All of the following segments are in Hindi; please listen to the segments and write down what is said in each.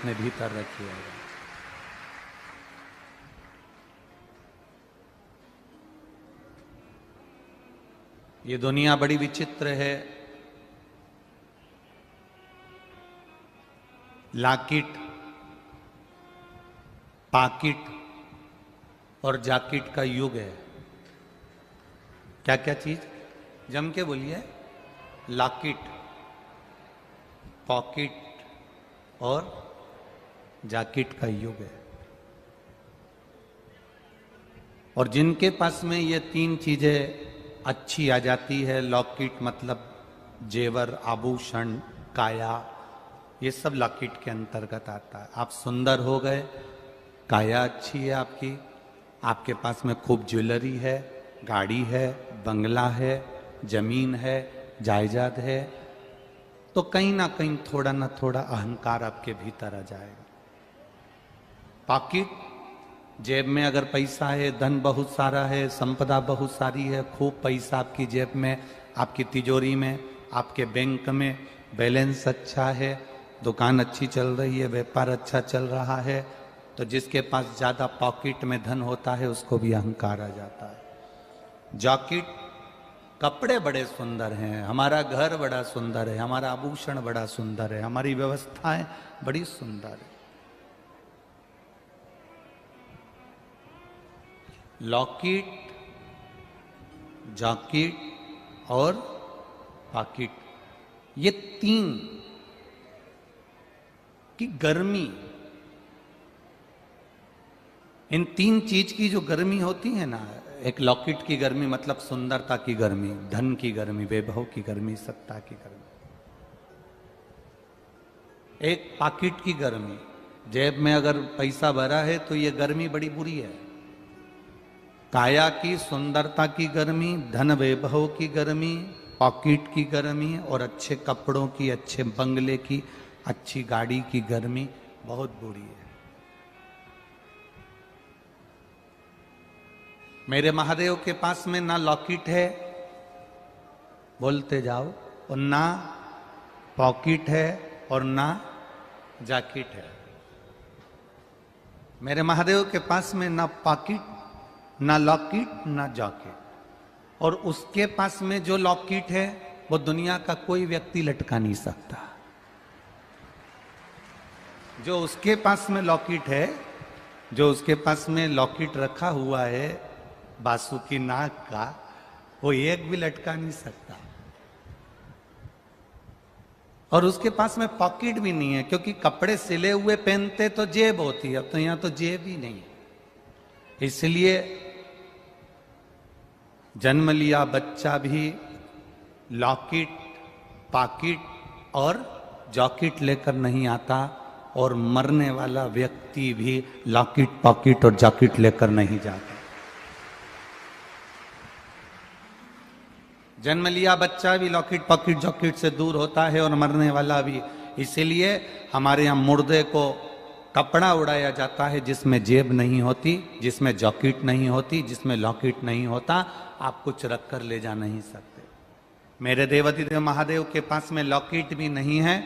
अपने भीतर रखिएगा। ये दुनिया बड़ी विचित्र है। लाकिट, पाकिट और जाकिट का युग है। क्या क्या चीज? जम के बोलिए। लाकिट, पॉकेट और जाकिट का युग है। और जिनके पास में ये तीन चीजें अच्छी आ जाती है, लॉकेट मतलब जेवर, आभूषण, काया, ये सब लॉकेट के अंतर्गत आता है। आप सुंदर हो गए, काया अच्छी है आपकी, आपके पास में खूब ज्वेलरी है, गाड़ी है, बंगला है, जमीन है, जायदाद है, तो कहीं ना कहीं थोड़ा ना थोड़ा अहंकार आपके भीतर आ जाएगा। पॉकेट, जेब में अगर पैसा है, धन बहुत सारा है, संपदा बहुत सारी है, खूब पैसा आपकी जेब में, आपकी तिजोरी में, आपके बैंक में, बैलेंस अच्छा है, दुकान अच्छी चल रही है, व्यापार अच्छा चल रहा है, तो जिसके पास ज्यादा पॉकेट में धन होता है उसको भी अहंकार आ जाता है। जॉकेट, कपड़े बड़े सुंदर हैं, हमारा घर बड़ा सुंदर है, हमारा आभूषण बड़ा सुंदर है, हमारी व्यवस्थाएं बड़ी सुंदर है। लॉकेट, जॉकेट और पॉकेट, ये तीन की गर्मी, इन तीन चीज की जो गर्मी होती है ना, एक लॉकेट की गर्मी मतलब सुंदरता की गर्मी, धन की गर्मी, वैभव की गर्मी, सत्ता की गर्मी। एक पॉकेट की गर्मी, जेब में अगर पैसा भरा है तो ये गर्मी बड़ी बुरी है। काया की, सुंदरता की गर्मी, धन वैभव की गर्मी, पॉकेट की गर्मी और अच्छे कपड़ों की, अच्छे बंगले की, अच्छी गाड़ी की गर्मी बहुत बुरी है। मेरे महादेव के पास में ना लॉकेट है, बोलते जाओ, और ना पॉकेट है और ना जैकेट है। मेरे महादेव के पास में ना पॉकेट, ना लॉकेट, ना जैकेट, और उसके पास में जो लॉकेट है वो दुनिया का कोई व्यक्ति लटका नहीं सकता। जो उसके पास में लॉकेट है, जो उसके पास में लॉकेट रखा हुआ है बासुकी नाग का, वो एक भी लटका नहीं सकता। और उसके पास में पॉकेट भी नहीं है, क्योंकि कपड़े सिले हुए पहनते तो जेब होती है, अब तो यहां तो जेब ही नहीं। इसलिए जन्म लिया बच्चा भी लॉकेट, पॉकेट और जॉकेट लेकर नहीं आता, और मरने वाला व्यक्ति भी लॉकेट, पॉकेट और जॉकेट लेकर नहीं जाता। जन्म लिया बच्चा भी लॉकेट, पॉकेट, जॉकेट से दूर होता है, और मरने वाला भी। इसीलिए हमारे यहाँ मुर्दे को कपड़ा उड़ाया जाता है जिसमें जेब नहीं होती, जिसमें जॉकेट नहीं होती, जिसमें लॉकेट नहीं होता। आप कुछ रख कर ले जा नहीं सकते। मेरे देवाधिदेव महादेव के पास में लॉकेट भी नहीं है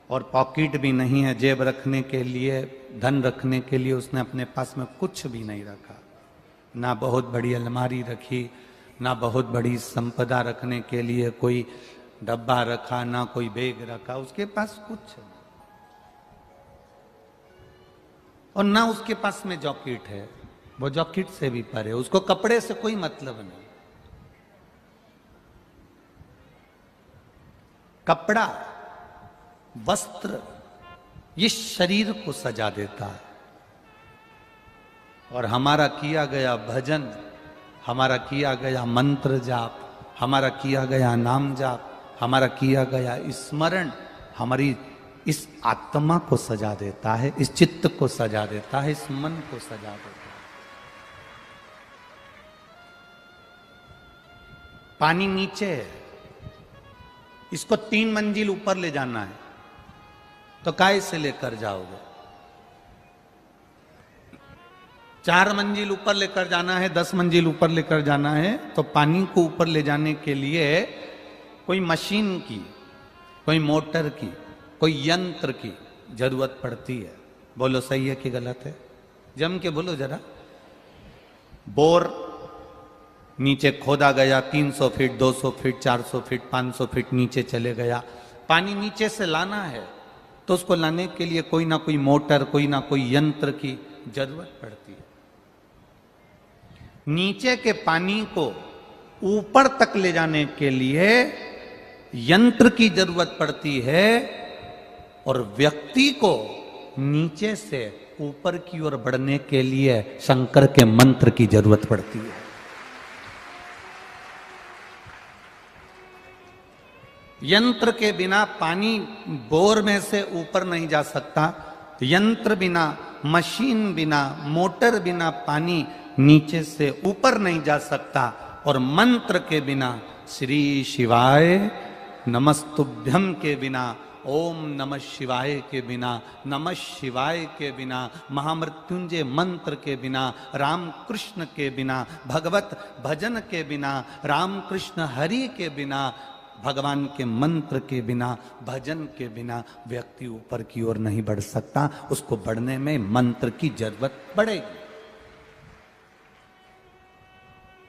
और पॉकेट भी नहीं है, जेब रखने के लिए, धन रखने के लिए उसने अपने पास में कुछ भी नहीं रखा। ना बहुत बड़ी अलमारी रखी, ना बहुत बड़ी संपदा रखने के लिए कोई डब्बा रखा, ना कोई बैग रखा, उसके पास कुछ नहीं। और ना उसके पास में जॉकेट है, वो जॉकेट से भी परे, उसको कपड़े से कोई मतलब नहीं। कपड़ा, वस्त्र, ये शरीर को सजा देता है, और हमारा किया गया भजन, हमारा किया गया मंत्र जाप, हमारा किया गया नाम जाप, हमारा किया गया स्मरण हमारी इस आत्मा को सजा देता है, इस चित्त को सजा देता है, इस मन को सजा देता है। पानी नीचे है, इसको 3 मंजिल ऊपर ले जाना है, तो काय से लेकर जाओगे? 4 मंजिल ऊपर लेकर जाना है, 10 मंजिल ऊपर लेकर जाना है, तो पानी को ऊपर ले जाने के लिए कोई मशीन की, कोई मोटर की, कोई यंत्र की जरूरत पड़ती है। बोलो सही है कि गलत है? जम के बोलो जरा। बोर नीचे खोदा गया, 300 फीट, 200 फीट, 400 फीट, 500 फीट नीचे चले गया। पानी नीचे से लाना है तो उसको लाने के लिए कोई ना कोई मोटर, कोई ना कोई यंत्र की जरूरत पड़ती है। नीचे के पानी को ऊपर तक ले जाने के लिए यंत्र की जरूरत पड़ती है, और व्यक्ति को नीचे से ऊपर की ओर बढ़ने के लिए शंकर के मंत्र की जरूरत पड़ती है। यंत्र के बिना पानी बोर में से ऊपर नहीं जा सकता। यंत्र बिना, मशीन बिना, मोटर बिना पानी नीचे से ऊपर नहीं जा सकता। और मंत्र के बिना, श्री शिवाय नमस्तुभ्यम के बिना, ओम नमः शिवाय के बिना, नमः शिवाय के बिना, महामृत्युंजय मंत्र के बिना, राम कृष्ण के बिना, भगवत भजन के बिना, राम कृष्ण हरि के बिना, भगवान के मंत्र के बिना, भजन के बिना व्यक्ति ऊपर की ओर नहीं बढ़ सकता। उसको बढ़ने में मंत्र की जरूरत पड़ेगी।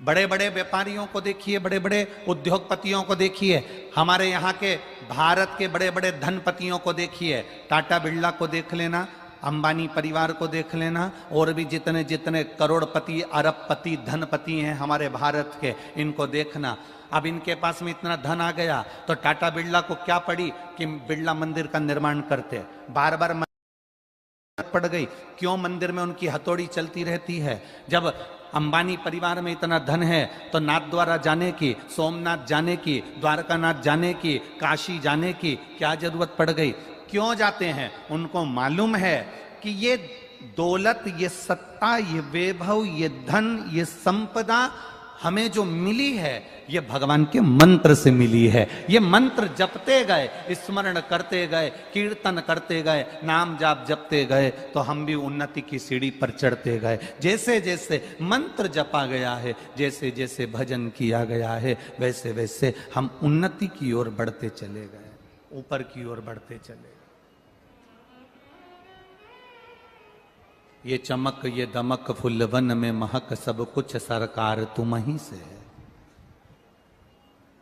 बड़े बड़े व्यापारियों को देखिए, बड़े बड़े उद्योगपतियों को देखिए, हमारे यहाँ के भारत के बड़े बड़े धनपतियों को देखिए। टाटा बिरला को देख लेना, अंबानी परिवार को देख लेना, और भी जितने जितने करोड़पति, अरबपति, धनपति हैं हमारे भारत के, इनको देखना। अब इनके पास में इतना धन आ गया तो टाटा बिरला को क्या पड़ी कि बिरला मंदिर का निर्माण करते। बार बार पड़ गई, क्यों मंदिर में उनकी हथौड़ी चलती रहती है? जब अंबानी परिवार में इतना धन है तो नाथ द्वारा जाने की, सोमनाथ जाने की, द्वारकानाथ जाने की, काशी जाने की क्या जरूरत पड़ गई? क्यों जाते हैं? उनको मालूम है कि ये दौलत, ये सत्ता, ये वैभव, ये धन, ये संपदा हमें जो मिली है ये भगवान के मंत्र से मिली है। ये मंत्र जपते गए, स्मरण करते गए, कीर्तन करते गए, नाम जाप जपते गए तो हम भी उन्नति की सीढ़ी पर चढ़ते गए। जैसे जैसे मंत्र जपा गया है, जैसे जैसे भजन किया गया है, वैसे वैसे हम उन्नति की ओर बढ़ते चले गए, ऊपर की ओर बढ़ते चले गए। ये चमक ये दमक फुल्लवन में महक, सब कुछ सरकार तुम ही से है।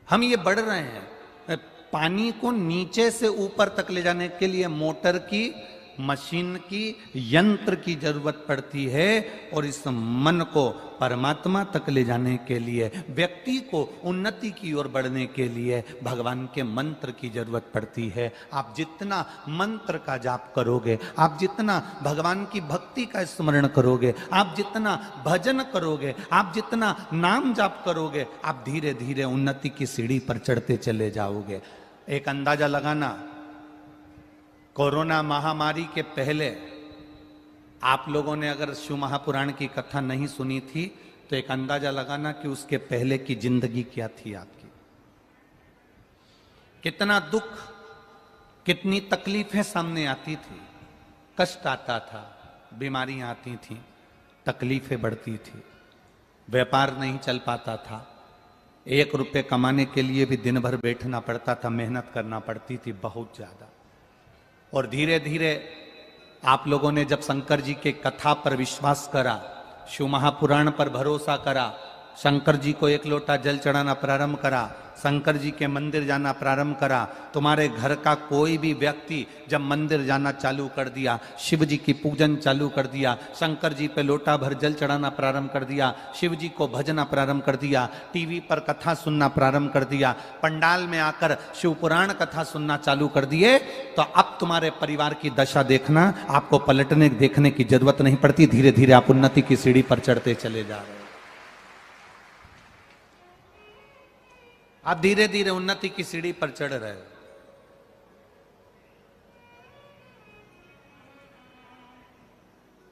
हम ये बढ़ रहे हैं। पानी को नीचे से ऊपर तक ले जाने के लिए मोटर की, मशीन की, यंत्र की जरूरत पड़ती है, और इस मन को परमात्मा तक ले जाने के लिए, व्यक्ति को उन्नति की ओर बढ़ने के लिए भगवान के मंत्र की जरूरत पड़ती है। आप जितना मंत्र का जाप करोगे, आप जितना भगवान की भक्ति का स्मरण करोगे, आप जितना भजन करोगे, आप जितना नाम जाप करोगे, आप धीरे धीरे उन्नति की सीढ़ी पर चढ़ते चले जाओगे। एक अंदाजा लगाना, कोरोना महामारी के पहले आप लोगों ने अगर शिव महापुराण की कथा नहीं सुनी थी तो एक अंदाजा लगाना कि उसके पहले की जिंदगी क्या थी आपकी। कितना दुख, कितनी तकलीफें सामने आती थी, कष्ट आता था, बीमारियां आती थी, तकलीफें बढ़ती थी, व्यापार नहीं चल पाता था, 1 रुपये कमाने के लिए भी दिन भर बैठना पड़ता था, मेहनत करना पड़ती थी बहुत ज्यादा। और धीरे धीरे आप लोगों ने जब शंकर जी के कथा पर विश्वास करा, शिव महापुराण पर भरोसा करा, शंकर जी को 1 लोटा जल चढ़ाना प्रारंभ करा, शंकर जी के मंदिर जाना प्रारंभ करा, तुम्हारे घर का कोई भी व्यक्ति जब मंदिर जाना चालू कर दिया, शिव जी की पूजन चालू कर दिया, शंकर जी पे लोटा भर जल चढ़ाना प्रारंभ कर दिया, शिव जी को भजना प्रारंभ कर दिया, टीवी पर कथा सुनना प्रारंभ कर दिया, पंडाल में आकर शिव पुराण कथा सुनना चालू कर दिए, तो अब तुम्हारे परिवार की दशा देखना, आपको पलटने देखने की जरूरत नहीं पड़ती। धीरे धीरे आप उन्नति की सीढ़ी पर चढ़ते चले जा रहे हो। आप धीरे धीरे उन्नति की सीढ़ी पर चढ़ रहे हो।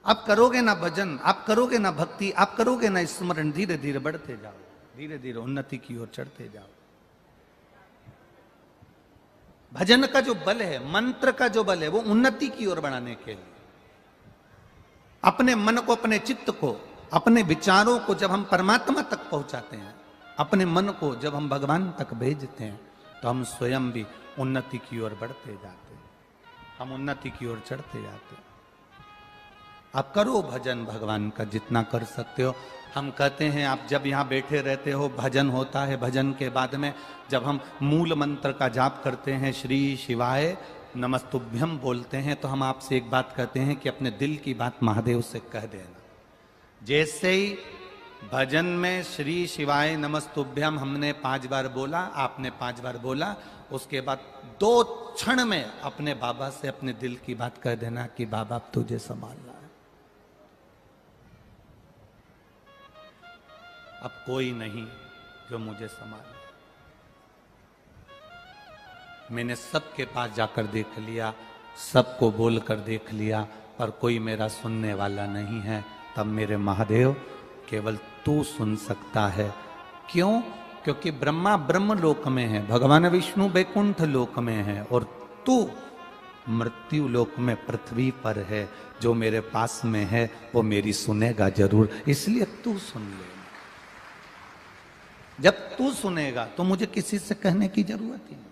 आप करोगे ना भजन, आप करोगे ना भक्ति, आप करोगे ना स्मरण, धीरे धीरे बढ़ते जाओ, धीरे धीरे उन्नति की ओर चढ़ते जाओ। भजन का जो बल है, मंत्र का जो बल है, वो उन्नति की ओर बढ़ाने के लिए, अपने मन को, अपने चित्त को, अपने विचारों को जब हम परमात्मा तक पहुंचाते हैं, अपने मन को जब हम भगवान तक भेजते हैं, तो हम स्वयं भी उन्नति की ओर बढ़ते जाते हैं। हम उन्नति की ओर चढ़ते जाते हैं। आप करो भजन भगवान का जितना कर सकते हो। हम कहते हैं आप जब यहाँ बैठे रहते हो भजन होता है, भजन के बाद में जब हम मूल मंत्र का जाप करते हैं, श्री शिवाय नमस्तुभ्यम बोलते हैं, तो हम आपसे एक बात कहते हैं कि अपने दिल की बात महादेव से कह देना। जैसे ही भजन में श्री शिवाय नमस्तुभ्यम हमने 5 बार बोला, आपने 5 बार बोला, उसके बाद 2 क्षण में अपने बाबा से अपने दिल की बात कह देना कि बाबा अब तुझे संभालना है। अब कोई नहीं जो मुझे संभाले। मैंने सबके पास जाकर देख लिया, सबको बोलकर देख लिया, पर कोई मेरा सुनने वाला नहीं है। तब मेरे महादेव केवल तू सुन सकता है। क्यों? क्योंकि ब्रह्मा ब्रह्म लोक में है, भगवान विष्णु बैकुंठ लोक में है, और तू मृत्यु लोक में पृथ्वी पर है। जो मेरे पास में है वो मेरी सुनेगा जरूर, इसलिए तू सुन ले। जब तू सुनेगा तो मुझे किसी से कहने की जरूरत ही नहीं।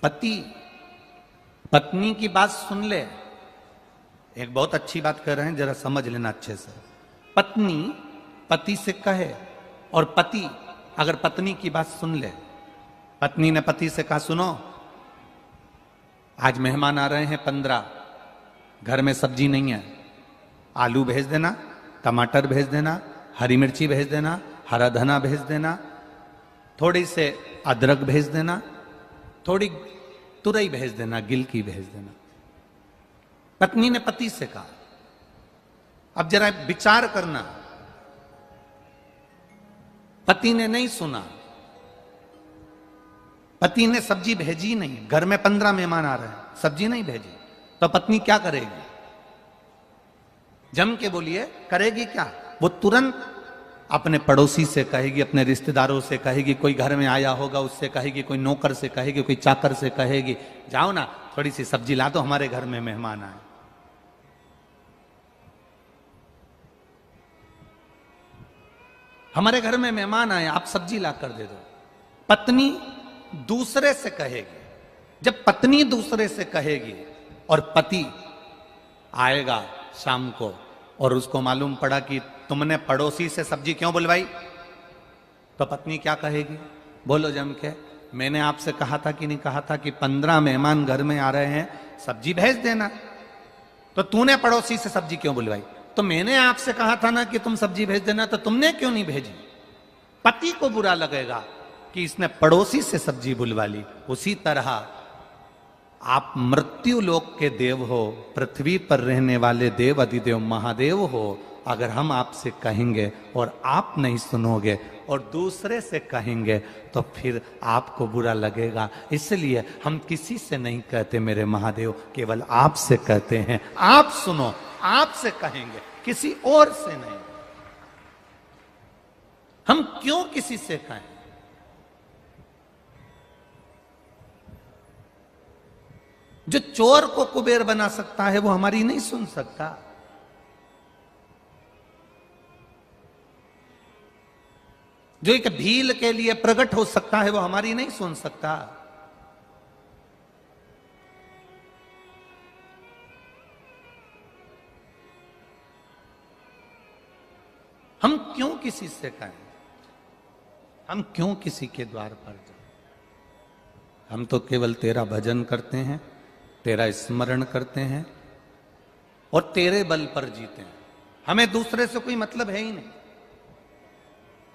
पति पत्नी की बात सुन ले। एक बहुत अच्छी बात कर रहे हैं, जरा समझ लेना अच्छे से। पत्नी पति से कहे और पति अगर पत्नी की बात सुन ले। पत्नी ने पति से कहा सुनो, आज मेहमान आ रहे हैं 15, घर में सब्जी नहीं है, आलू भेज देना, टमाटर भेज देना, हरी मिर्ची भेज देना, हरा धना भेज देना, थोड़ी से अदरक भेज देना, थोड़ी तुरई भेज देना, गिलकी भेज देना। पत्नी ने पति से कहा। अब जरा विचार करना, पति ने नहीं सुना, पति ने सब्जी भेजी नहीं, घर में 15 मेहमान आ रहे हैं, सब्जी नहीं भेजी, तो पत्नी क्या करेगी? जम के बोलिए, करेगी क्या? वो तुरंत अपने पड़ोसी से कहेगी, अपने रिश्तेदारों से कहेगी, कोई घर में आया होगा उससे कहेगी, कोई नौकर से कहेगी, कोई चाकर से कहेगी, जाओ ना थोड़ी सी सब्जी ला दो, हमारे घर में मेहमान आए। हमारे घर में मेहमान आए, आप सब्जी ला कर दे दो। पत्नी दूसरे से कहेगी। जब पत्नी दूसरे से कहेगी और पति आएगा शाम को और उसको मालूम पड़ा कि तुमने पड़ोसी से सब्जी क्यों बुलवाई, तो पत्नी क्या कहेगी? बोलो जम के, मैंने आपसे कहा था कि नहीं कहा था कि 15 मेहमान घर में आ रहे हैं, सब्जी भेज देना, तो तूने पड़ोसी से सब्जी क्यों बुलवाई? तो मैंने आपसे कहा था ना कि तुम सब्जी भेज देना, तो तुमने क्यों नहीं भेजी? पति को बुरा लगेगा कि इसने पड़ोसी से सब्जी बुलवा ली। उसी तरह आप मृत्यु लोक के देव हो, पृथ्वी पर रहने वाले देव अधिदेव महादेव हो। अगर हम आपसे कहेंगे और आप नहीं सुनोगे और दूसरे से कहेंगे तो फिर आपको बुरा लगेगा। इसलिए हम किसी से नहीं कहते मेरे महादेव, केवल आपसे कहते हैं। आप सुनो, आपसे कहेंगे, किसी और से नहीं। हम क्यों किसी से कहें? जो चोर को कुबेर बना सकता है वो हमारी नहीं सुन सकता। जो एक भील के लिए प्रकट हो सकता है वो हमारी नहीं सुन सकता। हम क्यों किसी से कहें? हम क्यों किसी के द्वार पर जाएं? हम तो केवल तेरा भजन करते हैं, तेरा स्मरण करते हैं और तेरे बल पर जीते हैं। हमें दूसरे से कोई मतलब है ही नहीं।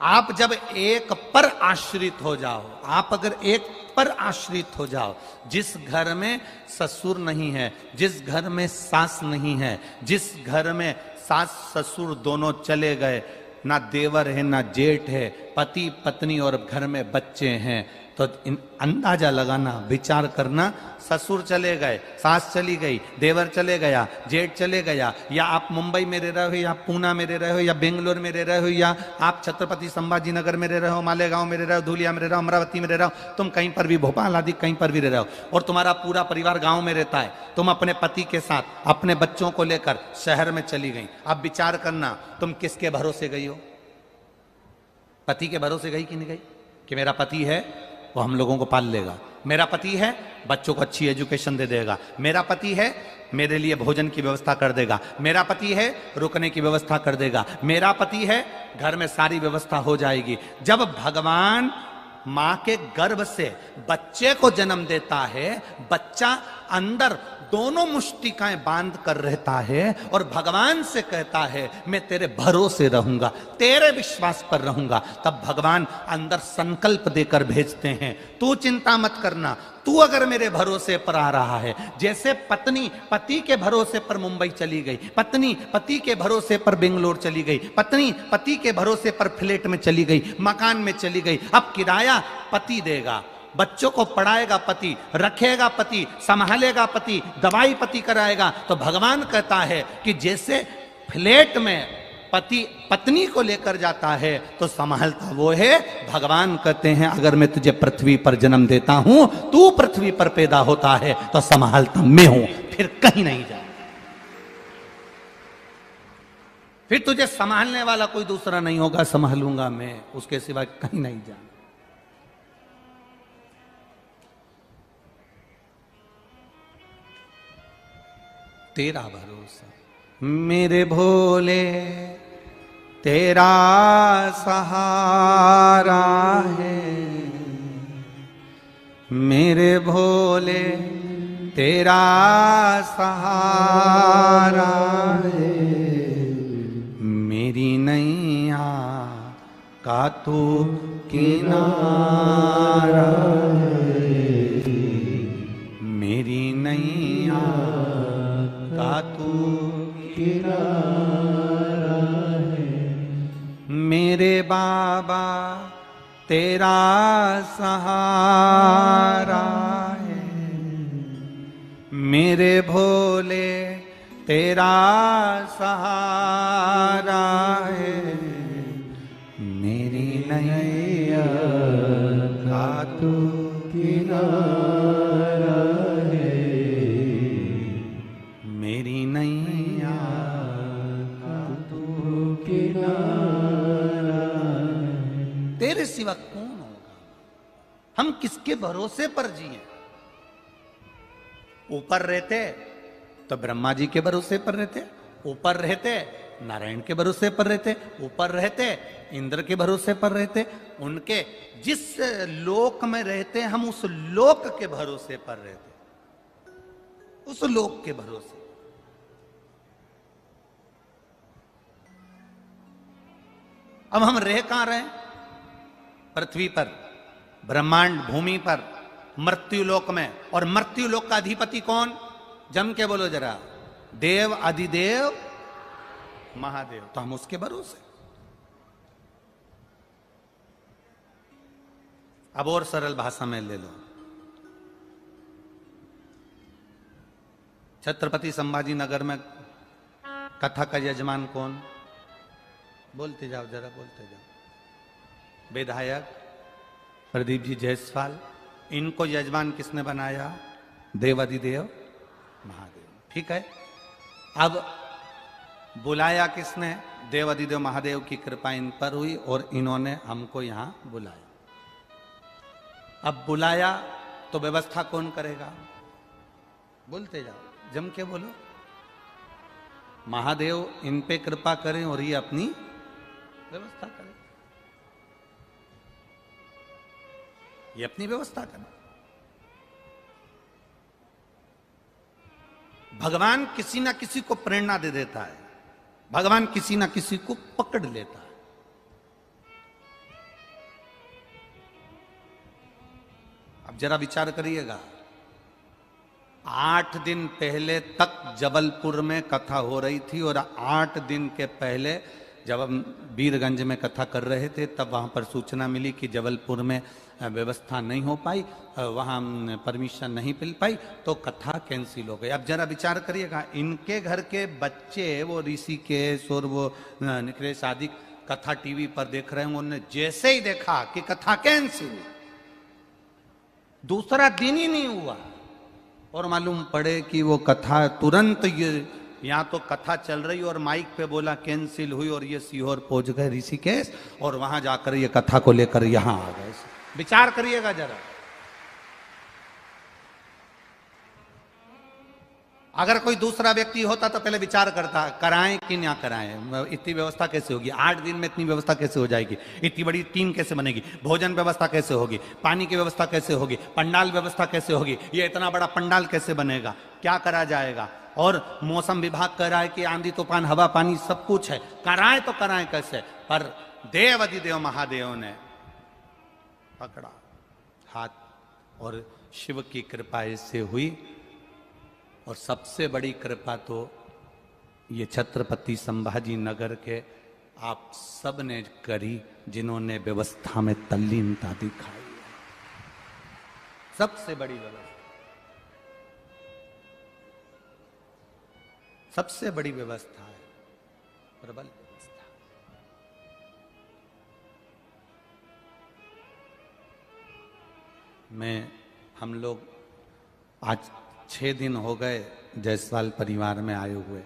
आप जब एक पर आश्रित हो जाओ, आप अगर एक पर आश्रित हो जाओ, जिस घर में ससुर नहीं है, जिस घर में सास नहीं है, जिस घर में सास ससुर दोनों चले गए, ना देवर है ना जेठ है, पति पत्नी और घर में बच्चे हैं, तो अंदाजा लगाना, विचार करना, ससुर चले गए, सास चली गई, देवर चले गया, जेठ चले गया, या आप मुंबई में रह रहे हो, या पूना में रह रहे हो, या बेंगलोर में रह रहे हो, या आप छत्रपति संभाजी नगर में रह रहे हो, मालेगांव में रह रहे हो, धुलिया में रह रहे हो, अमरावती में रह रहे हो, तुम कहीं पर भी, भोपाल आदि कहीं पर भी रह रहे हो, और तुम्हारा पूरा परिवार गांव में रहता है, तुम अपने पति के साथ अपने बच्चों को लेकर शहर में चली गई। अब विचार करना, तुम किसके भरोसे गई हो? पति के भरोसे गई कि नहीं गई? कि मेरा पति है, वो हम लोगों को पाल लेगा। मेरा पति है, बच्चों को अच्छी एजुकेशन दे देगा। मेरा पति है, मेरे लिए भोजन की व्यवस्था कर देगा। मेरा पति है, रुकने की व्यवस्था कर देगा। मेरा पति है, घर में सारी व्यवस्था हो जाएगी। जब भगवान मां के गर्भ से बच्चे को जन्म देता है, बच्चा अंदर दोनों मुष्टिकाएं बांध कर रहता है और भगवान से कहता है मैं तेरे भरोसे रहूंगा, तेरे विश्वास पर रहूंगा। तब भगवान अंदर संकल्प देकर भेजते हैं, तू चिंता मत करना, तू अगर मेरे भरोसे पर आ रहा है। जैसे पत्नी पति के भरोसे पर मुंबई चली गई, पत्नी पति के भरोसे पर बेंगलोर चली गई, पत्नी पति के भरोसे पर फ्लैट में चली गई, मकान में चली गई। अब किराया पति देगा, बच्चों को पढ़ाएगा पति, रखेगा पति, संभालेगा पति, दवाई पति कराएगा। तो भगवान कहता है कि जैसे फ्लैट में पति पत्नी को लेकर जाता है तो संभालता वो है। भगवान कहते हैं अगर मैं तुझे पृथ्वी पर जन्म देता हूं, तू पृथ्वी पर पैदा होता है तो संभालता मैं हूं, फिर कहीं नहीं जा, फिर तुझे संभालने वाला कोई दूसरा नहीं होगा, संभालूंगा मैं, उसके सिवा कहीं नहीं जाना। तेरा भरोसा मेरे भोले, तेरा सहारा है, मेरे भोले तेरा सहारा है, मेरी नैया का तू किनारा है, मेरी नैया का तू किनारा है, मेरे बाबा तेरा सहारा है, मेरे भोले तेरा सहारा है, मेरी नैया का तू किनारा है, मेरी नैया का तू किनारा है। तेरे सिवा कौन होगा? हम किसके भरोसे पर जिए? ऊपर रहते तो ब्रह्मा जी के भरोसे पर रहते, ऊपर रहते नारायण के भरोसे पर रहते, ऊपर रहते इंद्र के भरोसे पर रहते। उनके जिस लोक में रहते हम उस लोक के भरोसे पर रहते, उस लोक के भरोसे। अब हम रह कहां रहे? पृथ्वी पर, ब्रह्मांड भूमि पर, मृत्यु लोक में। और मृत्यु लोक का अधिपति कौन? जम के बोलो जरा, देव अधिदेव महादेव। तो हम उसके भरोसे। अब और सरल भाषा में ले लो, छत्रपति संभाजी नगर में कथा का यजमान कौन? बोलते जाओ जरा, बोलते जाओ। विधायक प्रदीप जी जायसवाल, इनको यजमान किसने बनाया? देवाधिदेव महादेव। ठीक है, अब बुलाया किसने? देवाधिदेव महादेव की कृपा इन पर हुई और इन्होंने हमको यहां बुलाया। अब बुलाया तो व्यवस्था कौन करेगा? बोलते जाओ, जम के बोलो। महादेव इन पे कृपा करें और ये अपनी व्यवस्था करें, ये अपनी व्यवस्था करें। भगवान किसी ना किसी को प्रेरणा दे देता है, भगवान किसी ना किसी को पकड़ लेता है। अब जरा विचार करिएगा, 8 दिन पहले तक जबलपुर में कथा हो रही थी और 8 दिन के पहले जब हम वीरगंज में कथा कर रहे थे तब वहाँ पर सूचना मिली कि जबलपुर में व्यवस्था नहीं हो पाई, वहाँ परमिशन नहीं मिल पाई, तो कथा कैंसिल हो गई। अब जरा विचार करिएगा, इनके घर के बच्चे वो ऋषिकेश और वो निखिलेश आदि कथा टीवी पर देख रहे हैं, उन्होंने जैसे ही देखा कि कथा कैंसिल, दूसरा दिन ही नहीं हुआ और मालूम पड़े कि वो कथा तुरंत, ये यहाँ तो कथा चल रही और माइक पे बोला कैंसिल हुई और ये सीहोर पहुंच गए ऋषिकेश और वहां जाकर ये कथा को लेकर यहाँ आ गए। विचार करिएगा जरा। अगर कोई दूसरा व्यक्ति होता तो पहले विचार करता, कराएं कि ना कराएं, इतनी व्यवस्था कैसे होगी, 8 दिन में इतनी व्यवस्था कैसे हो जाएगी, इतनी बड़ी टीम कैसे बनेगी, भोजन व्यवस्था कैसे होगी, पानी की व्यवस्था कैसे होगी, पंडाल व्यवस्था कैसे होगी, ये इतना बड़ा पंडाल कैसे बनेगा, क्या करा जाएगा। और मौसम विभाग कह रहा है कि आंधी तूफान हवा पानी सब कुछ है, कराएं तो कराएं कैसे। पर देव अधिदेव महादेव ने पकड़ा हाथ और शिव की कृपा इससे हुई। और सबसे बड़ी कृपा तो ये छत्रपति संभाजी नगर के आप सब ने करी, जिन्होंने व्यवस्था में तल्लीनता दिखाई है। सबसे बड़ी व्यवस्था, सबसे बड़ी व्यवस्था है, प्रबल व्यवस्था। हम लोग आज 6 दिन हो गए जायसवाल परिवार में आए हुए।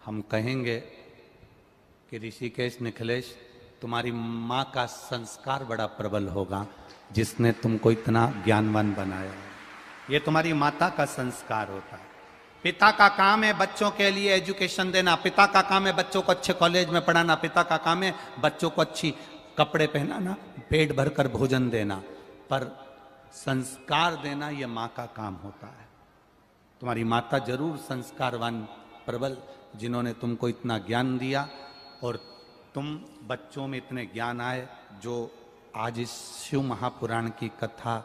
हम कहेंगे कि ऋषिकेश निखिलेश, तुम्हारी माँ का संस्कार बड़ा प्रबल होगा जिसने तुमको इतना ज्ञानवान बनाया। ये तुम्हारी माता का संस्कार होता है। पिता का काम है बच्चों के लिए एजुकेशन देना, पिता का काम है बच्चों को अच्छे कॉलेज में पढ़ाना, पिता का काम है बच्चों को अच्छी कपड़े पहनाना, पेट भरकर भोजन देना। पर संस्कार देना यह माँ का काम होता है। तुम्हारी माता जरूर संस्कारवान प्रबल, जिन्होंने तुमको इतना ज्ञान दिया और तुम बच्चों में इतने ज्ञान आए, जो आज इस शिव महापुराण की कथा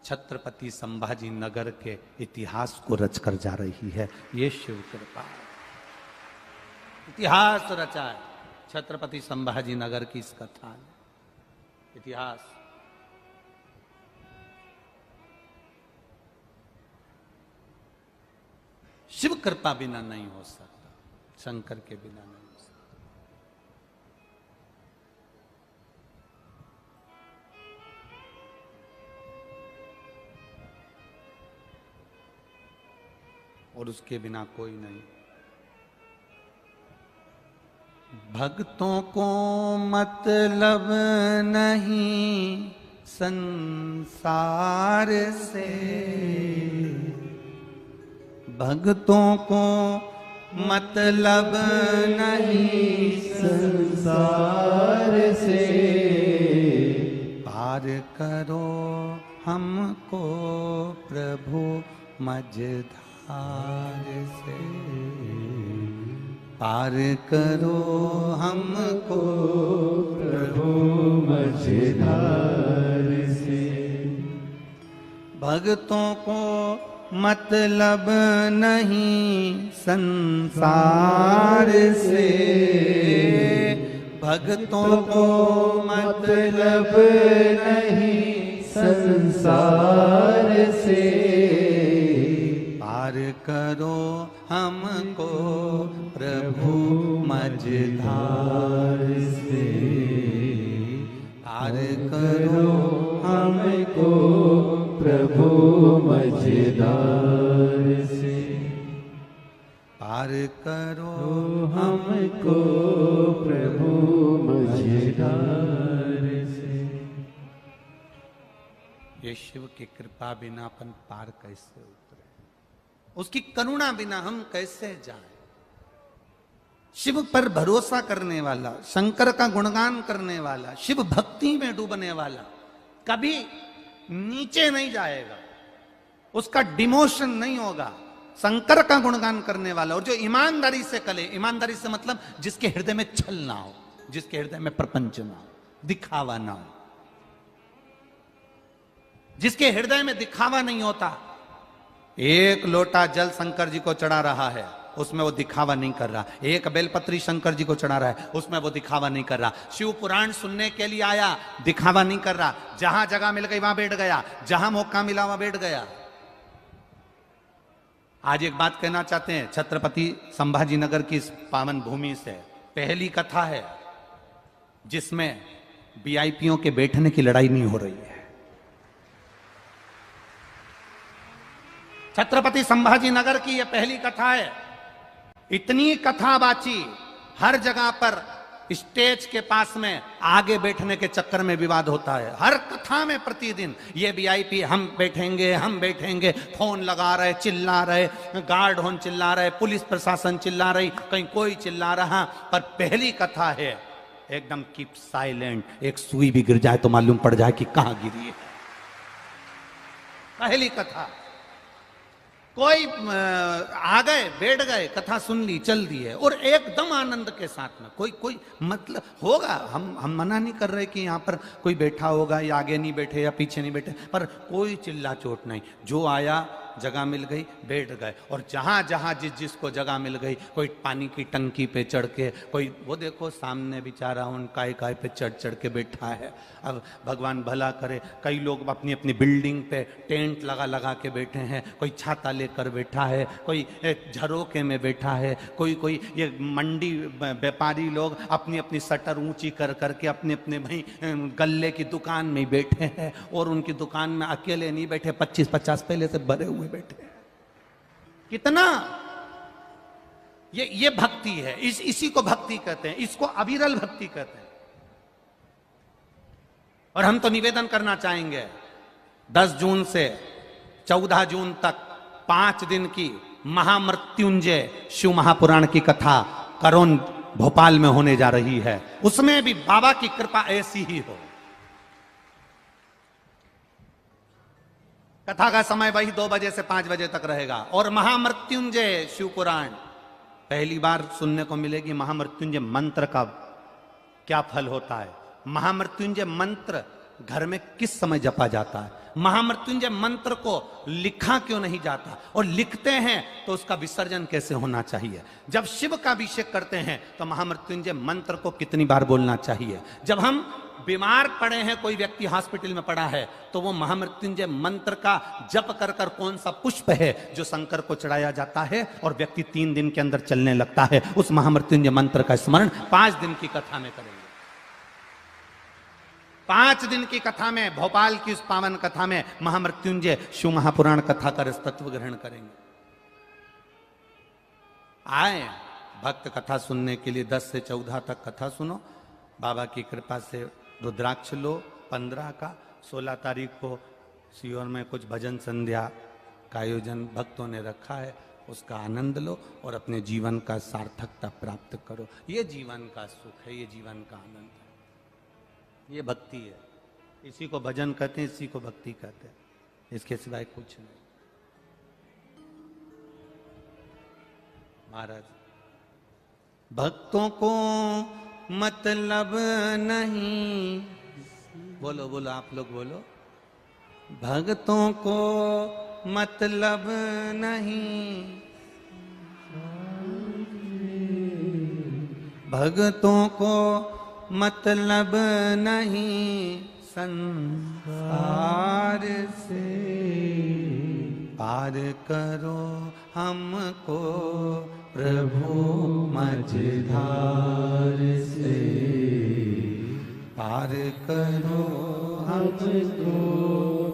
छत्रपति संभाजी नगर के इतिहास को रचकर जा रही है। ये शिव कृपा है। इतिहास रचा है छत्रपति संभाजी नगर की इस कथा ने। इतिहास शिव कृपा बिना नहीं हो सकता, शंकर के बिना नहीं हो सकता। और उसके बिना कोई नहीं। भक्तों को मतलब नहीं संसार से, भक्तों को मतलब नहीं संसार से, पार करो हमको प्रभु मझधार से, पार करो हमको प्रभु मझधार से। भक्तों को मतलब नहीं संसार से, भक्तों को मतलब नहीं संसार से, पार करो हमको प्रभु मझधार से, पार करो हमको प्रभु मझधार से, पार करो हमको प्रभु मझधार से। ये शिव की कृपा बिना अपन पार कैसे उतरे, उसकी करुणा बिना हम कैसे जाएं। शिव पर भरोसा करने वाला, शंकर का गुणगान करने वाला, शिव भक्ति में डूबने वाला कभी नीचे नहीं जाएगा, उसका डिमोशन नहीं होगा। शंकर का गुणगान करने वाला और जो ईमानदारी से करे, ईमानदारी से मतलब जिसके हृदय में छल ना हो, जिसके हृदय में प्रपंच ना हो, दिखावा ना हो, जिसके हृदय में दिखावा नहीं होता। एक लोटा जल शंकर जी को चढ़ा रहा है, उसमें वो दिखावा नहीं कर रहा। एक बेलपत्री शंकर जी को चढ़ा रहा है, उसमें वो दिखावा नहीं कर रहा। शिव पुराण सुनने के लिए आया, दिखावा नहीं कर रहा। जहां जगह मिल गई वहां बैठ गया, जहां मौका मिला वहां बैठ गया। आज एक बात कहना चाहते हैं छत्रपति संभाजी नगर की इस पावन भूमि से। पहली कथा है जिसमें वीआईपीओं के बैठने की लड़ाई नहीं हो रही है। छत्रपति संभाजी नगर की यह पहली कथा है। इतनी कथा बाची, हर जगह पर स्टेज के पास में आगे बैठने के चक्कर में विवाद होता है। हर कथा में प्रतिदिन ये वीआईपी हम बैठेंगे, फोन लगा रहे, चिल्ला रहे, गार्ड होन चिल्ला रहे, पुलिस प्रशासन चिल्ला रही, कहीं कोई चिल्ला रहा। पर पहली कथा है एकदम कीप साइलेंट, एक सुई भी गिर जाए तो मालूम पड़ जाए कि कहां गिरी है। पहली कथा कोई आ गए, बैठ गए, कथा सुन ली, चल दी है, और एकदम आनंद के साथ में। कोई मतलब होगा, हम मना नहीं कर रहे कि यहाँ पर कोई बैठा होगा या आगे नहीं बैठे या पीछे नहीं बैठे, पर कोई चिल्ला चोट नहीं। जो आया जगह मिल गई, बैठ गए। और जहां जहां जिसको जगह मिल गई, कोई पानी की टंकी पे चढ़ के, कोई वो देखो सामने बेचारा उन काय पे चढ़ के बैठा है। अब भगवान भला करे, कई लोग अपनी अपनी बिल्डिंग पे टेंट लगा के बैठे हैं, कोई छाता लेकर बैठा है, कोई झरोके में बैठा है, कोई ये मंडी व्यापारी लोग अपनी अपनी शटर ऊंची कर करके अपने अपने भाई गल्ले की दुकान में बैठे हैं, और उनकी दुकान में अकेले नहीं बैठे, 25-50 पहले से भरे हुए बैठे हैं। कितना ये भक्ति है। इसी को भक्ति कहते हैं, इसको अविरल भक्ति कहते हैं। और हम तो निवेदन करना चाहेंगे 10 जून से 14 जून तक 5 दिन की महामृत्युंजय शिव महापुराण की कथा करोन भोपाल में होने जा रही है। उसमें भी बाबा की कृपा ऐसी ही हो। कथा का समय वही 2 बजे से 5 बजे तक रहेगा। और महामृत्युंजय शिव पुराण पहली बार सुनने को मिलेगी। महामृत्युंजय मंत्र का क्या फल होता है, महामृत्युंजय मंत्र घर में किस समय जपा जाता है, महामृत्युंजय मंत्र को लिखा क्यों नहीं जाता, और लिखते हैं तो उसका विसर्जन कैसे होना चाहिए। जब शिव का अभिषेक करते हैं तो महामृत्युंजय मंत्र को कितनी बार बोलना चाहिए। जब हम बीमार पड़े हैं, कोई व्यक्ति हॉस्पिटल में पड़ा है, तो वो महामृत्युंजय मंत्र का जप कर कर कौन सा पुष्प है जो शंकर को चढ़ाया जाता है और व्यक्ति 3 दिन के अंदर चलने लगता है, उस महामृत्युंजय मंत्र का स्मरण 5 दिन की कथा में करेंगे। 5 दिन की कथा में, भोपाल की उस पावन कथा में महामृत्युंजय शिव महापुराण कथा का तत्व ग्रहण करेंगे। आए भक्त कथा सुनने के लिए 10 से 14 तक कथा सुनो। बाबा की कृपा से रुद्राक्ष लो 15 का। 16 तारीख को सीहोर में कुछ भजन संध्या का आयोजन भक्तों ने रखा है, उसका आनंद लो और अपने जीवन का सार्थकता प्राप्त करो। ये जीवन का सुख है, ये जीवन का आनंद है, ये भक्ति है। इसी को भजन कहते हैं, इसी को भक्ति कहते हैं, इसके सिवाय कुछ नहीं। महाराज, भक्तों को मतलब नहीं, बोलो बोलो आप लोग बोलो, भक्तों को मतलब नहीं, भक्तों को मतलब नहीं संसार से, पार करो हमको प्रभु मझधार से, पार करो हमको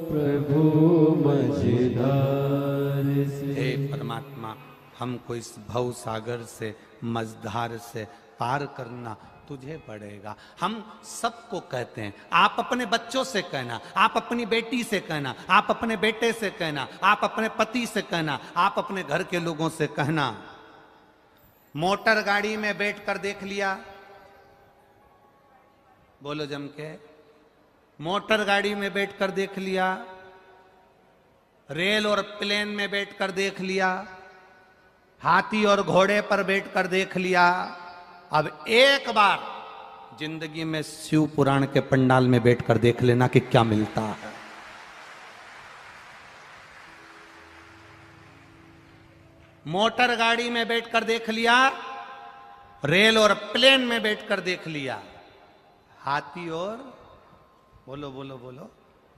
प्रभु मझधार से। हे परमात्मा, हमको इस भव सागर से, मझधार से पार करना तुझे पड़ेगा। हम सबको कहते हैं, आप अपने बच्चों से कहना, आप अपनी बेटी से कहना, आप अपने बेटे से कहना, आप अपने पति से कहना, आप अपने घर के लोगों से कहना। मोटर गाड़ी में बैठकर देख लिया, बोलो जम के, मोटर गाड़ी में बैठकर देख लिया, रेल और प्लेन में बैठकर देख लिया, हाथी और घोड़े पर बैठकर देख लिया। अब एक बार जिंदगी में शिव पुराण के पंडाल में बैठकर देख लेना कि क्या मिलता है। मोटर गाड़ी में बैठकर देख लिया, रेल और प्लेन में बैठकर देख लिया, हाथी और बोलो बोलो बोलो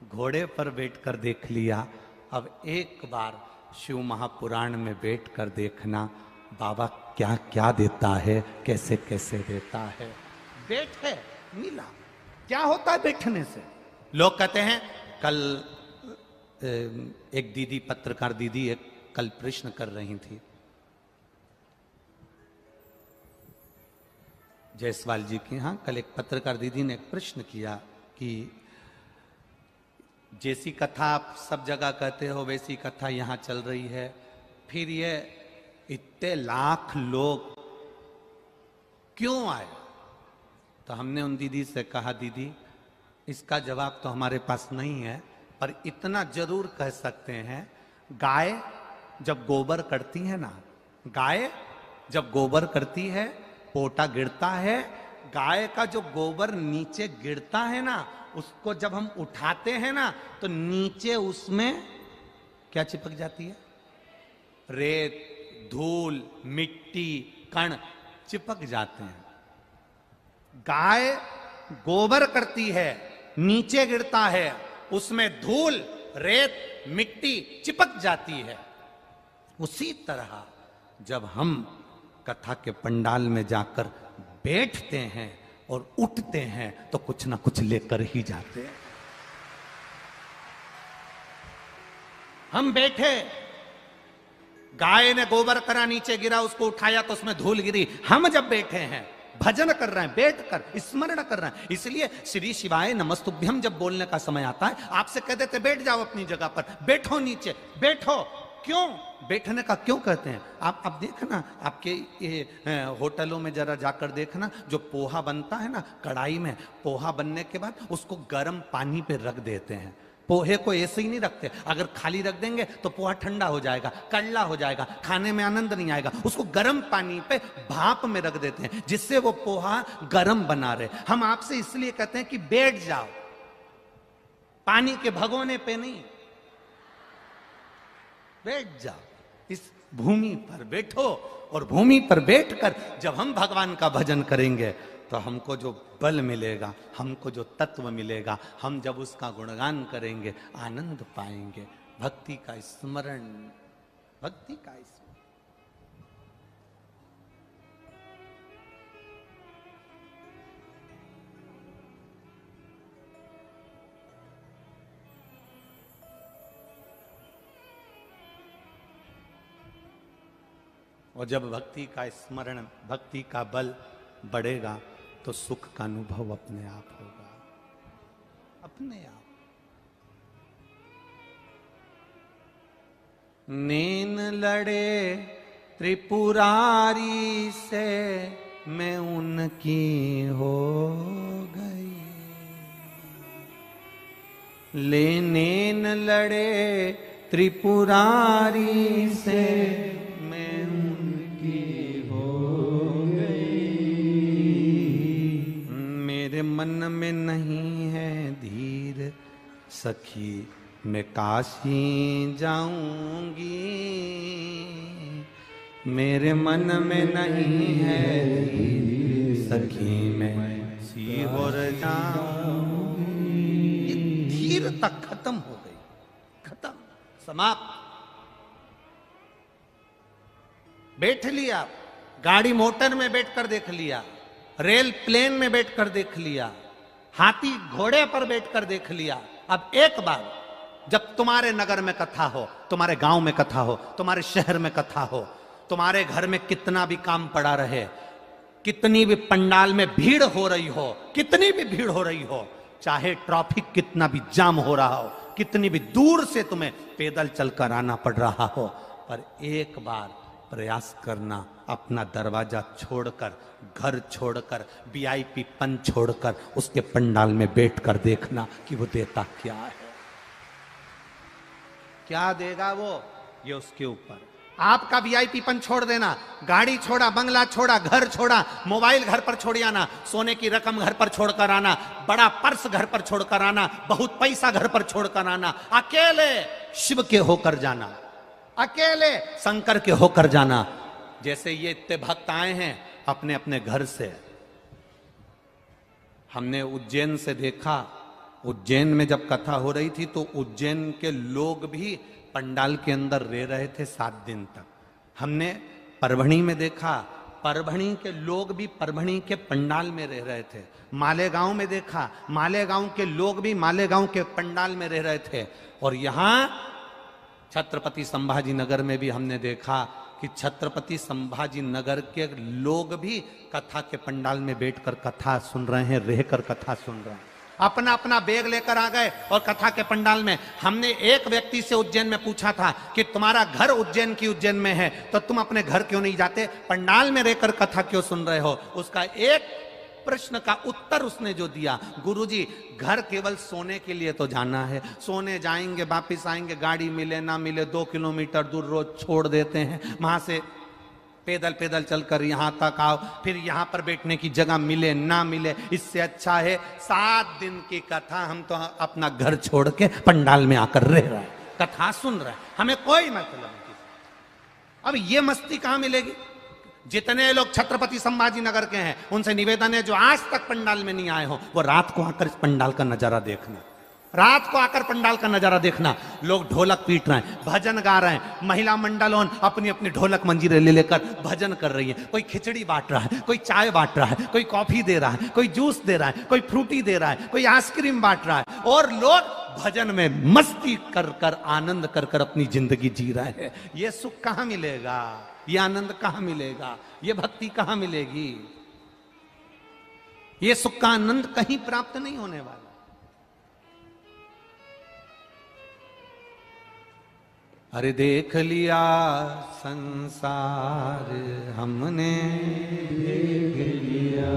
घोड़े पर बैठकर देख लिया। अब एक बार शिव महापुराण में बैठकर देखना बाबा क्या क्या देता है, कैसे कैसे देता है। बैठे मिला, क्या होता है बैठने से। लोग कहते हैं, कल एक दीदी, पत्रकार दीदी एक कल प्रश्न कर रही थी, जायसवाल जी के यहाँ कल एक पत्रकार दीदी ने एक प्रश्न किया कि जैसी कथा आप सब जगह कहते हो वैसी कथा यहाँ चल रही है, फिर ये इतने लाख लोग क्यों आए? तो हमने उन दीदी से कहा, दीदी इसका जवाब तो हमारे पास नहीं है, पर इतना जरूर कह सकते हैं, गाय जब गोबर करती है ना, गाय जब गोबर करती है, पोटा गिरता है, गाय का जो गोबर नीचे गिरता है ना, उसको जब हम उठाते हैं ना, तो नीचे उसमें क्या चिपक जाती है? रेत, धूल, मिट्टी, कण चिपक जाते हैं। गाय गोबर करती है, नीचे गिरता है, उसमें धूल, रेत, मिट्टी चिपक जाती है। उसी तरह जब हम कथा के पंडाल में जाकर बैठते हैं और उठते हैं तो कुछ ना कुछ लेकर ही जाते हैं। हम बैठे, गाय ने गोबर करा, नीचे गिरा, उसको उठाया तो उसमें धूल गिरी। हम जब बैठे हैं, भजन कर रहे हैं, बैठकर स्मरण कर रहे हैं, इसलिए श्री शिवाय नमस्तुभ्यम जब बोलने का समय आता है, आपसे कह देते बैठ जाओ अपनी जगह पर, बैठो नीचे, बैठो। क्यों बैठने का क्यों कहते हैं? आप देखना, आपके ये होटलों में जरा जाकर देखना, जो पोहा बनता है ना कढ़ाई में, पोहा बनने के बाद उसको गर्म पानी पे रख देते हैं। पोहे को ऐसे ही नहीं रखते, अगर खाली रख देंगे तो पोहा ठंडा हो जाएगा, कड़ला हो जाएगा, खाने में आनंद नहीं आएगा। उसको गर्म पानी पे भाप में रख देते हैं, जिससे वो पोहा गर्म बना रहे। हम आपसे इसलिए कहते हैं कि बैठ जाओ, पानी के भगोने पे नहीं, बैठ जाओ, इस भूमि पर बैठो। और भूमि पर बैठकर जब हम भगवान का भजन करेंगे तो हमको जो बल मिलेगा, हमको जो तत्व मिलेगा, हम जब उसका गुणगान करेंगे आनंद पाएंगे। भक्ति का स्मरण, भक्ति का स्मरण। और जब भक्ति का स्मरण, भक्ति का बल बढ़ेगा तो सुख का अनुभव अपने आप होगा, अपने आप। नैन लड़े त्रिपुरारी से, मैं उनकी हो गई। ले नैन लड़े त्रिपुरारी से, मन में नहीं है धीर, सखी मैं काशी जाऊंगी। मेरे मन में नहीं है धीर, सखी मैं सीहोर जाऊंगी। ये धीर तक खत्म हो गई, खत्म, समाप्त। बैठ लिया, गाड़ी मोटर में बैठकर देख लिया, रेल प्लेन में बैठकर देख लिया, हाथी घोड़े पर बैठकर देख लिया। अब एक बार जब तुम्हारे नगर में कथा हो, तुम्हारे गांव में कथा हो, तुम्हारे शहर में कथा हो, तुम्हारे घर में कितना भी काम पड़ा रहे, कितनी भी पंडाल में भीड़ हो रही हो, कितनी भी भीड़ हो रही हो, चाहे ट्रैफिक कितना भी जाम हो रहा हो, कितनी भी दूर से तुम्हें पैदल चलकर आना पड़ रहा हो, पर एक बार प्रयास करना, अपना दरवाजा छोड़कर, घर छोड़कर, वीआईपी पन छोड़कर उसके पंडाल में बैठकर देखना कि वो देता क्या है, क्या देगा वो, ये उसके ऊपर। आपका वीआईपी पन छोड़ देना, गाड़ी छोड़ा, बंगला छोड़ा, घर छोड़ा, मोबाइल घर पर छोड़ आना, सोने की रकम घर पर छोड़कर आना, बड़ा पर्स घर पर छोड़कर आना, बहुत पैसा घर पर छोड़कर आना, अकेले शिव के होकर जाना, अकेले शंकर के होकर जाना। जैसे ये इतने भक्त आए हैं अपने अपने घर से। हमने उज्जैन से देखा, उज्जैन में जब कथा हो रही थी तो उज्जैन के लोग भी पंडाल के अंदर रह रहे थे 7 दिन तक। हमने परभणी में देखा, परभणी के लोग भी परभणी के पंडाल में रह रहे थे। मालेगांव में देखा, मालेगांव के लोग भी मालेगांव के पंडाल में रह रहे थे। और यहां छत्रपति संभाजी नगर में भी हमने देखा कि छत्रपति संभाजी नगर के लोग भी कथा के पंडाल में बैठकर कथा सुन रहे हैं, रहकर कथा सुन रहे हैं। अपना अपना बैग लेकर आ गए और कथा के पंडाल में। हमने एक व्यक्ति से उज्जैन में पूछा था कि तुम्हारा घर उज्जैन में है तो तुम अपने घर क्यों नहीं जाते, पंडाल में रहकर कथा क्यों सुन रहे हो? उसका एक प्रश्न का उत्तर उसने जो दिया, गुरुजी घर केवल सोने के लिए तो जाना है, सोने जाएंगे वापिस आएंगे, गाड़ी मिले ना मिले 2 किलोमीटर दूर रोज छोड़ देते हैं, वहां से पैदल पैदल चलकर यहाँ तक आओ, फिर यहाँ पर बैठने की जगह मिले ना मिले, इससे अच्छा है 7 दिन की कथा हम तो अपना घर छोड़ के पंडाल में आकर रह रहे हैं, कथा सुन रहे हैं, हमें कोई मतलब नहीं। अब ये मस्ती कहां मिलेगी? जितने लोग छत्रपति संभाजी नगर के हैं उनसे निवेदन है जो आज तक पंडाल में नहीं आए हो वो रात को आकर इस पंडाल का नजारा देखना, रात को आकर पंडाल का नजारा देखना। लोग ढोलक पीट रहे हैं, भजन गा रहे हैं, महिला मंडलों अपनी अपनी ढोलक मंजीरे ले लेकर भजन कर रही है, कोई खिचड़ी बांट रहा है, कोई चाय बांट रहा है, कोई कॉफी दे रहा है, कोई जूस दे रहा है, कोई फ्रूटी दे रहा है, कोई आइसक्रीम बांट रहा है, और लोग भजन में मस्ती कर कर आनंद कर कर अपनी जिंदगी जी रहे हैं। ये सुख कहां मिलेगा, ये आनंद कहां मिलेगा, ये भक्ति कहां मिलेगी? ये सुख का आनंद कहीं प्राप्त नहीं होने वाला। अरे देख लिया संसार हमने, देख लिया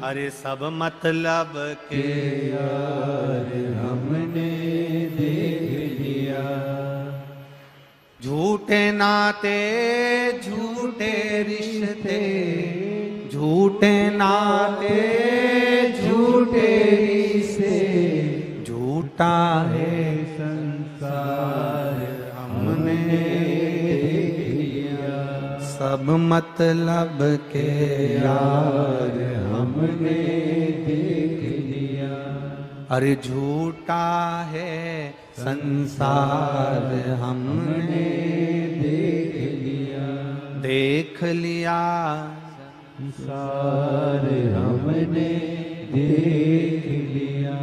अरे सब मतलब के यार हमने देख लिया, झूठे नाते झूठे रिश्ते, झूठे नाते झूठे रिश्ते, झूठा है संसार हमने देख लिया, सब मतलब के यार हमने देख लिया, अरे झूठा है संसार हमने देख लिया, देख लिया संसार हमने देख लिया।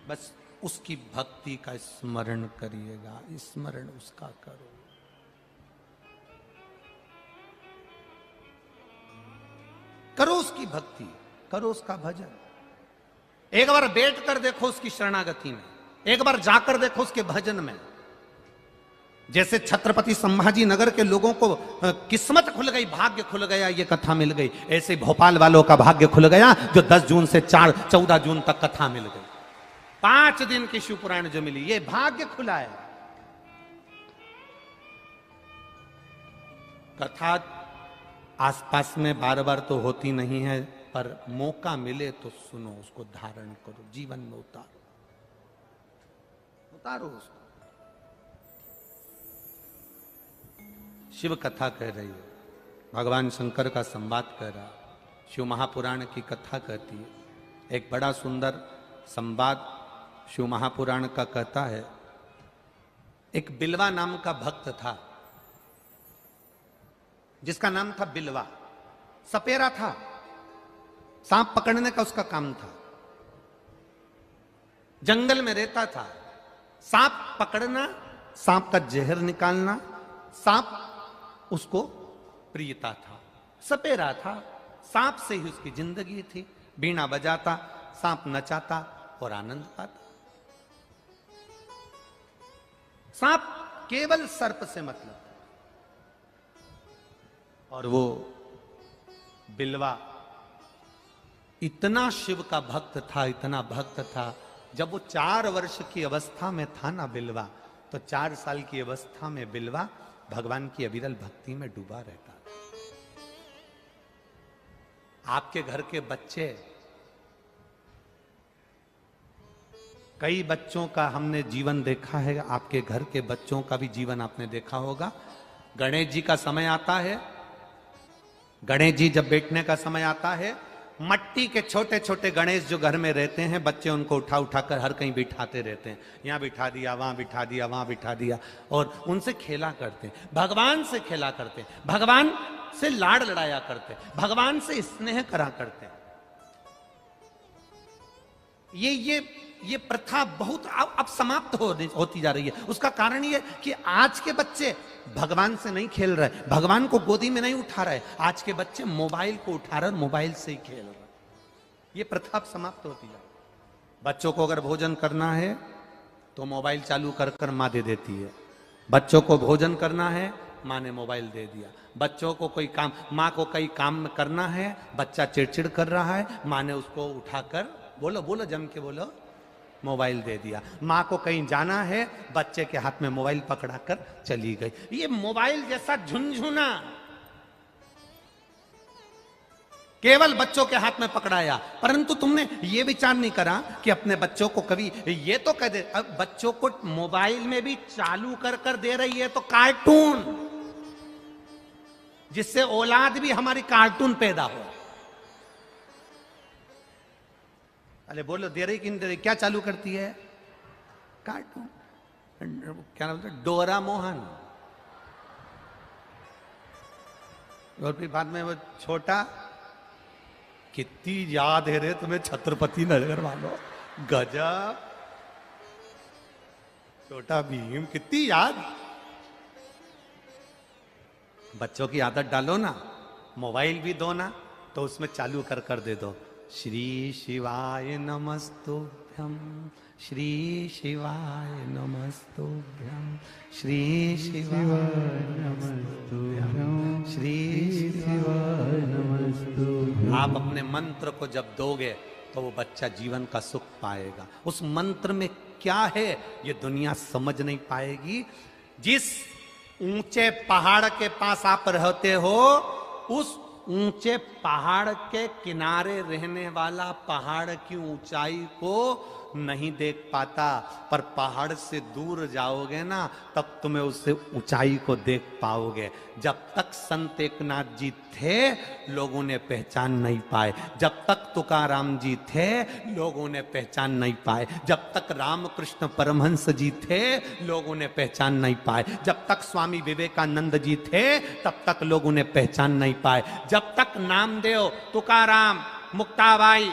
बस उसकी भक्ति का स्मरण करिएगा, स्मरण उसका करो। करो उसकी भक्ति, करो उसका भजन। एक बार बैठ कर देखो उसकी शरणागति में, एक बार जाकर देखो उसके भजन में। जैसे छत्रपति संभाजी नगर के लोगों को किस्मत खुल गई, भाग्य खुल गया, ये कथा मिल गई, ऐसे भोपाल वालों का भाग्य खुल गया जो 10 जून से 14 जून तक कथा मिल गई। 5 दिन की शिव पुराण जो मिली, ये भाग्य खुला है। कथा आसपास में बार बार तो होती नहीं है, पर मौका मिले तो सुनो, उसको धारण करो, जीवन में उतारो उसको। शिव कथा कह रही है, भगवान शंकर का संवाद कह रहा, शिव महापुराण की कथा कहती है। एक बड़ा सुंदर संवाद शिव महापुराण का कहता है। एक बिलवा नाम का भक्त था, जिसका नाम था बिलवा। सपेरा था, सांप पकड़ने का उसका काम था। जंगल में रहता था, सांप पकड़ना, सांप का जहर निकालना, सांप उसको प्रियता था। सपेरा था, सांप से ही उसकी जिंदगी थी। बीना बजाता, सांप नचाता और आनंद पाता। सांप केवल सर्प से मतलब, और वो बिलवा इतना शिव का भक्त था, इतना भक्त था। जब वो 4 वर्ष की अवस्था में था ना बिलवा, तो 4 साल की अवस्था में बिलवा भगवान की अविरल भक्ति में डूबा रहता था। आपके घर के बच्चे, कई बच्चों का हमने जीवन देखा है, आपके घर के बच्चों का भी जीवन आपने देखा होगा। गणेश जी का समय आता है, गणेश जी जब बैठने का समय आता है, मट्टी के छोटे छोटे गणेश जो घर में रहते हैं, बच्चे उनको उठा उठा कर हर कहीं बिठाते रहते हैं। यहाँ बिठा दिया, वहां बिठा दिया, वहां बिठा दिया, और उनसे खेला करते हैं, भगवान से खेला करते हैं, भगवान से लाड़ लड़ाया करते हैं, भगवान से स्नेह करा करते हैं। ये ये प्रथा बहुत अब समाप्त होती जा रही है। उसका कारण ये कि आज के बच्चे भगवान से नहीं खेल रहे, भगवान को गोदी में नहीं उठा रहे, आज के बच्चे मोबाइल को उठा रहे, मोबाइल से ही खेल रहे। ये प्रथा अब समाप्त होती जा रही है। बच्चों को अगर भोजन करना है तो मोबाइल चालू कर कर माँ दे देती है। बच्चों को भोजन करना है, माँ ने मोबाइल दे दिया। बच्चों को कोई काम, माँ को कई काम करना है, बच्चा चिड़चिड़ कर रहा है, माँ ने उसको उठाकर, बोलो बोलो जम के बोलो, मोबाइल दे दिया। माँ को कहीं जाना है, बच्चे के हाथ में मोबाइल पकड़ाकर चली गई। ये मोबाइल जैसा झुनझुना केवल बच्चों के हाथ में पकड़ाया, परंतु तुमने ये विचार नहीं करा कि अपने बच्चों को कभी ये तो कह दे, अब बच्चों को मोबाइल में भी चालू कर कर दे रही है तो कार्टून, जिससे औलाद भी हमारी कार्टून पैदा हो। अरे बोलो, दे रही कि नहीं दे रही? क्या चालू करती है? कार्टून। क्या नाम है? डोरा मोहन। और फिर बाद में वो छोटा, कितनी याद है रे तुम्हें छत्रपति नगर वालों, गजब। छोटा भीम, कितनी याद। बच्चों की आदत डालो ना, मोबाइल भी दो ना तो उसमें चालू कर कर दे दो, श्री शिवाय नमस्तुभ्यम, श्री शिवाय नमस्तुभ्यम, श्री शिवाय नमस्तुभ्यम, श्री शिवाय नमस्तुभ्यम। आप अपने मंत्र को जब दोगे तो वो बच्चा जीवन का सुख पाएगा। उस मंत्र में क्या है ये दुनिया समझ नहीं पाएगी। जिस ऊंचे पहाड़ के पास आप रहते हो, उस ऊंचे पहाड़ के किनारे रहने वाला पहाड़ की ऊंचाई को नहीं देख पाता, पर पहाड़ से दूर जाओगे ना तब तुम्हें उससे ऊंचाई को देख पाओगे। जब तक संत एकनाथ जी थे लोगों ने पहचान नहीं पाए, जब तक तुकाराम जी थे लोगों ने पहचान नहीं पाए, जब तक रामकृष्ण परमहंस जी थे लोगों ने पहचान नहीं पाए, जब तक स्वामी विवेकानंद जी थे तब तक लोगों ने पहचान नहीं पाए, जब तक नामदेव, तुकाराम, मुक्ताबाई,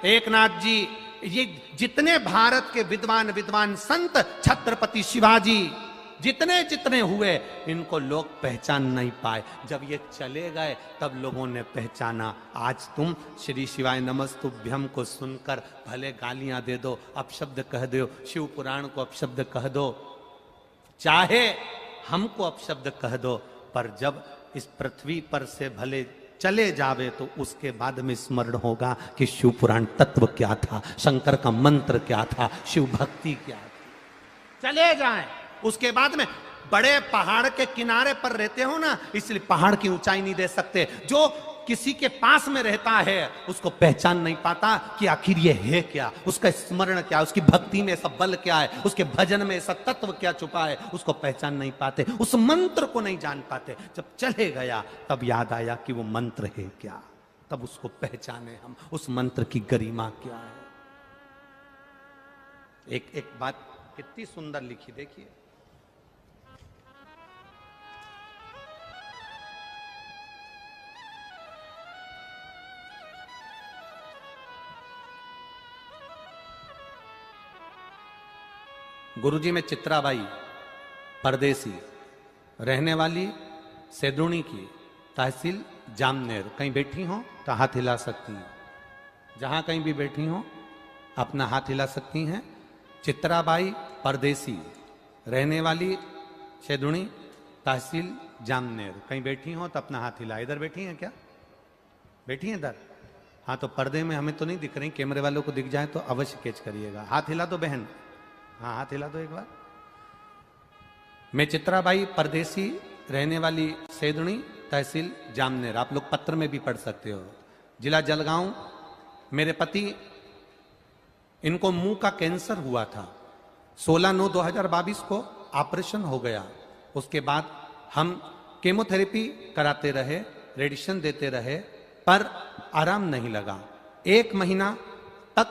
एकनाथ जी, ये जितने भारत के विद्वान संत, छत्रपति शिवाजी, जितने जितने हुए, इनको लोग पहचान नहीं पाए। जब ये चले गए तब लोगों ने पहचाना। आज तुम श्री शिवाय नमस्तुभ्यम को सुनकर भले गालियां दे दो, अपशब्द कह दो, शिव पुराण को अपशब्द कह दो, चाहे हमको अपशब्द कह दो, पर जब इस पृथ्वी पर से भले चले जावे तो उसके बाद में स्मरण होगा कि शिव पुराण तत्व क्या था, शंकर का मंत्र क्या था, शिव भक्ति क्या थी। चले जाएं, उसके बाद में बड़े पहाड़ के किनारे पर रहते हो ना, इसलिए पहाड़ की ऊंचाई नहीं दे सकते। जो किसी के पास में रहता है उसको पहचान नहीं पाता कि आखिर ये है क्या, उसका स्मरण क्या, उसकी भक्ति में ऐसा बल क्या है, उसके भजन में ऐसा तत्व क्या छुपा है, उसको पहचान नहीं पाते, उस मंत्र को नहीं जान पाते। जब चले गया तब याद आया कि वो मंत्र है क्या, तब उसको पहचाने हम, उस मंत्र की गरिमा क्या है। एक बात कितनी सुंदर लिखी, देखिए। गुरुजी में चित्राबाई, परदेसी, रहने वाली सेदुणी की, तहसील जामनेर। कहीं बैठी हो तो हाथ हिला सकती हैं, जहां कहीं भी बैठी हो अपना हाथ हिला सकती हैं। चित्राबाई, परदेसी, रहने वाली सेदुणी, तहसील जामनेर। कहीं बैठी हो तो अपना हाथ हिला। इधर बैठी हैं क्या? बैठी हैं इधर? हाँ, तो पर्दे में हमें तो नहीं दिख रही, कैमरे वालों को दिख जाए तो अवश्य कैच करिएगा। हाथ हिला दो बहन, हाँ हाथ हिला दो एक बार। मैं चित्राबाई, परदेसी, रहने वाली सेदुणी, तहसील जामनेर। आप लोग पत्र में भी पढ़ सकते हो। जिला जलगांव। मेरे पति, इनको मुंह का कैंसर हुआ था। 16/9/2022 को ऑपरेशन हो गया। उसके बाद हम केमोथेरेपी कराते रहे, रेडिएशन देते रहे, पर आराम नहीं लगा। 1 महीना तक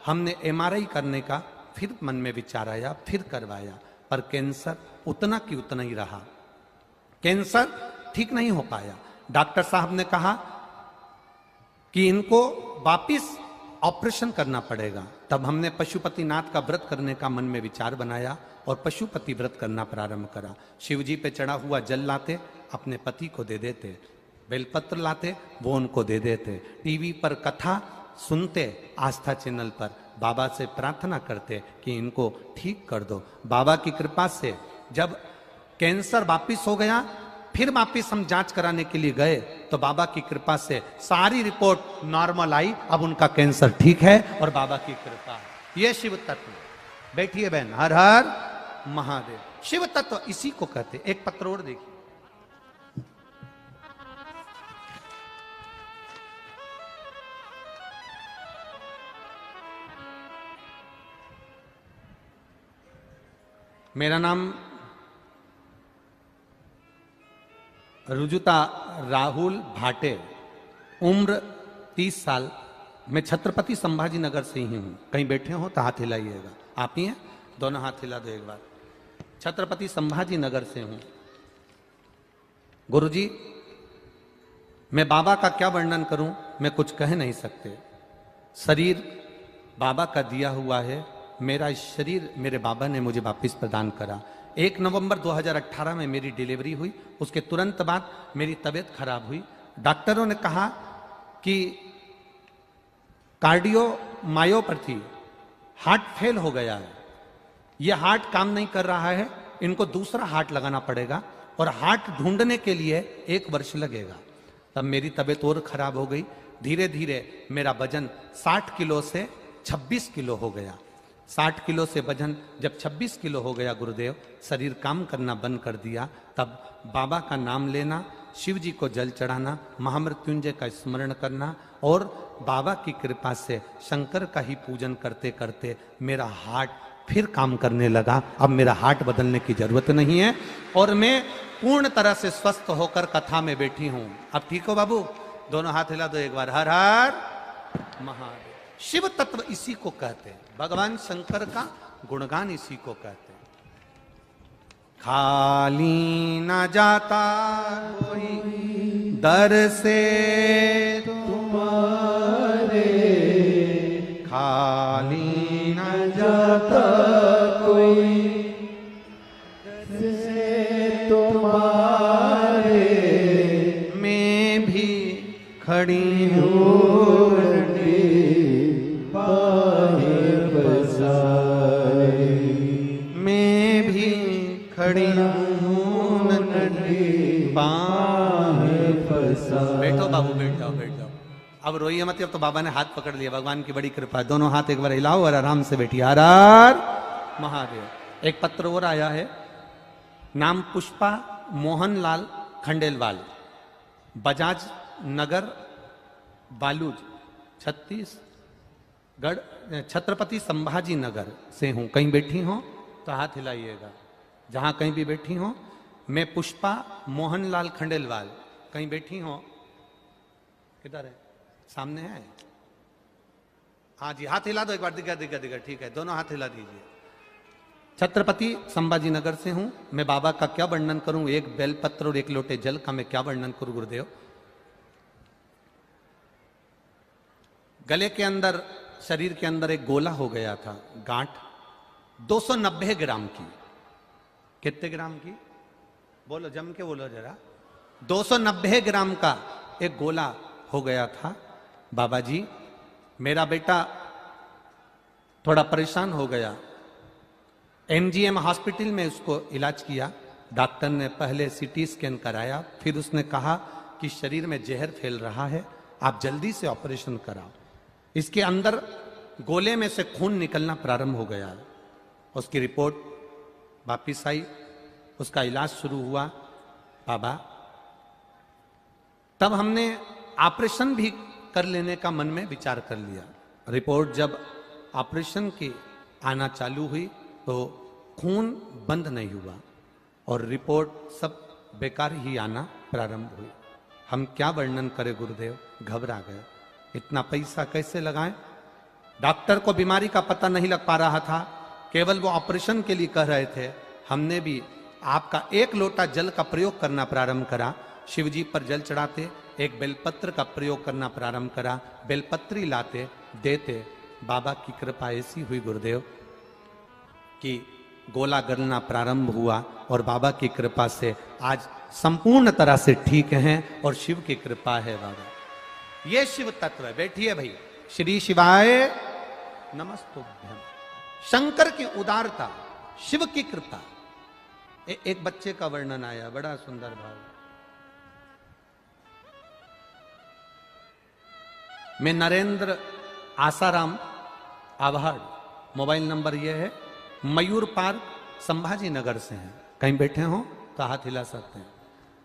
हमने MRI करने का फिर मन में विचार आया, फिर करवाया, पर कैंसर उतना की उतना ही रहा। कैंसर ठीक नहीं हो पाया। डॉक्टर साहब ने कहा कि इनको वापिस ऑपरेशन करना पड़ेगा। तब हमने पशुपतिनाथ का व्रत करने का मन में विचार बनाया और पशुपति व्रत करना प्रारंभ करा। शिव जी पे चढ़ा हुआ जल लाते, अपने पति को दे देते, बेलपत्र लाते, वो उनको दे देते, टीवी पर कथा सुनते, आस्था चैनल पर बाबा से प्रार्थना करते कि इनको ठीक कर दो। बाबा की कृपा से जब कैंसर वापिस हो गया, फिर वापिस हम जांच कराने के लिए गए तो बाबा की कृपा से सारी रिपोर्ट नॉर्मल आई। अब उनका कैंसर ठीक है और बाबा की कृपा है। ये शिव तत्व। बैठिए बहन। हर हर महादेव। शिव तत्व इसी को कहते। एक पत्र और देखिए। मेरा नाम रुजुता राहुल भाटे, उम्र 30 साल। मैं छत्रपति संभाजी नगर से ही हूं। कहीं बैठे हो तो हाथ हिलाइएगा। आप ही हैं? दोनों हाथ हिला दो एक बार। छत्रपति संभाजी नगर से हूं। गुरुजी, मैं बाबा का क्या वर्णन करूं, मैं कुछ कह नहीं सकते। शरीर बाबा का दिया हुआ है। मेरा शरीर मेरे बाबा ने मुझे वापस प्रदान करा। 1 नवंबर 2018 में मेरी डिलीवरी हुई। उसके तुरंत बाद मेरी तबीयत खराब हुई। डॉक्टरों ने कहा कि कार्डियोमायोपैथी, हार्ट फेल हो गया है, यह हार्ट काम नहीं कर रहा है, इनको दूसरा हार्ट लगाना पड़ेगा और हार्ट ढूंढने के लिए 1 वर्ष लगेगा। तब मेरी तबीयत और खराब हो गई। धीरे धीरे मेरा वजन 60 किलो से 26 किलो हो गया। 60 किलो से वजन जब 26 किलो हो गया गुरुदेव, शरीर काम करना बंद कर दिया। तब बाबा का नाम लेना, शिव जी को जल चढ़ाना, महामृत्युंजय का स्मरण करना और बाबा की कृपा से शंकर का ही पूजन करते करते मेरा हार्ट फिर काम करने लगा। अब मेरा हार्ट बदलने की जरूरत नहीं है और मैं पूर्ण तरह से स्वस्थ होकर कथा में बैठी हूं। अब ठीक हो बाबू? दोनों हाथ हिला दो एक बार। हर हर महादेव। शिव तत्व इसी को कहते हैं। भगवान शंकर का गुणगान इसी को कहते हैं। खाली न जाता कोई दर से तुम्हारे, खाली न जाता कोई दर से तुम्हारे, मैं भी खड़ी हूँ बैठो बाबू, बैठ जाओ, बैठ जाओ। अब रोइए मत। अब तो बाबा ने हाथ पकड़ लिया। भगवान की बड़ी कृपा है। दोनों हाथ एक बार हिलाओ और आराम से बैठिए। हर हर महादेव। एक पत्र और आया है। नाम पुष्पा मोहनलाल खंडेलवाल, बजाज नगर, बालूज, छत्तीसगढ़, छत्रपति संभाजी नगर से हूं। कहीं बैठी हो तो हाथ हिलाइएगा। जहां कहीं भी बैठी हो। मैं पुष्पा मोहनलाल खंडेलवाल। कहीं बैठी हो? किधर है? सामने है? हाँ जी, हाथ हिला दो एक बार। दिखा दिखा दिखा। ठीक है, दोनों हाथ हिला दीजिए। छत्रपति संभाजी नगर से हूं। मैं बाबा का क्या वर्णन करूं? एक बेलपत्र और 1 लोटे जल का मैं क्या वर्णन करूं गुरुदेव? गले के अंदर, शरीर के अंदर एक गोला हो गया था, गांठ 290 ग्राम की। कितने ग्राम की? बोलो, जम के बोलो जरा। 290 ग्राम का एक गोला हो गया था। बाबा जी, मेरा बेटा थोड़ा परेशान हो गया। MGM हॉस्पिटल में उसको इलाज किया। डॉक्टर ने पहले CT स्कैन कराया, फिर उसने कहा कि शरीर में जहर फैल रहा है, आप जल्दी से ऑपरेशन कराओ। इसके अंदर गोले में से खून निकलना प्रारंभ हो गया। उसकी रिपोर्ट वापिस आई, उसका इलाज शुरू हुआ। बाबा, तब हमने ऑपरेशन भी कर लेने का मन में विचार कर लिया। रिपोर्ट जब ऑपरेशन की आना चालू हुई तो खून बंद नहीं हुआ और रिपोर्ट सब बेकार ही आना प्रारंभ हुई। हम क्या वर्णन करें गुरुदेव, घबरा गए। इतना पैसा कैसे लगाएं? डॉक्टर को बीमारी का पता नहीं लग पा रहा था, केवल वो ऑपरेशन के लिए कह रहे थे। हमने भी आपका 1 लोटा जल का प्रयोग करना प्रारंभ करा। शिवजी पर जल चढ़ाते, एक बेलपत्र का प्रयोग करना प्रारंभ करा। बेलपत्री लाते, देते, बाबा की कृपा ऐसी हुई गुरुदेव कि गोला गलना प्रारंभ हुआ और बाबा की कृपा से आज संपूर्ण तरह से ठीक हैं और शिव की कृपा है बाबा। ये शिव तत्व है। बैठिए भाई। श्री शिवाय नमस्तुभ्यम। शंकर की उदारता, शिव की कृपा। एक बच्चे का वर्णन आया, बड़ा सुंदर भाव। मैं नरेंद्र आसाराम आभाड़, मोबाइल नंबर यह है, मयूर पार्क संभाजी नगर से हैं। कहीं बैठे हो तो हाथ हिला सकते हैं।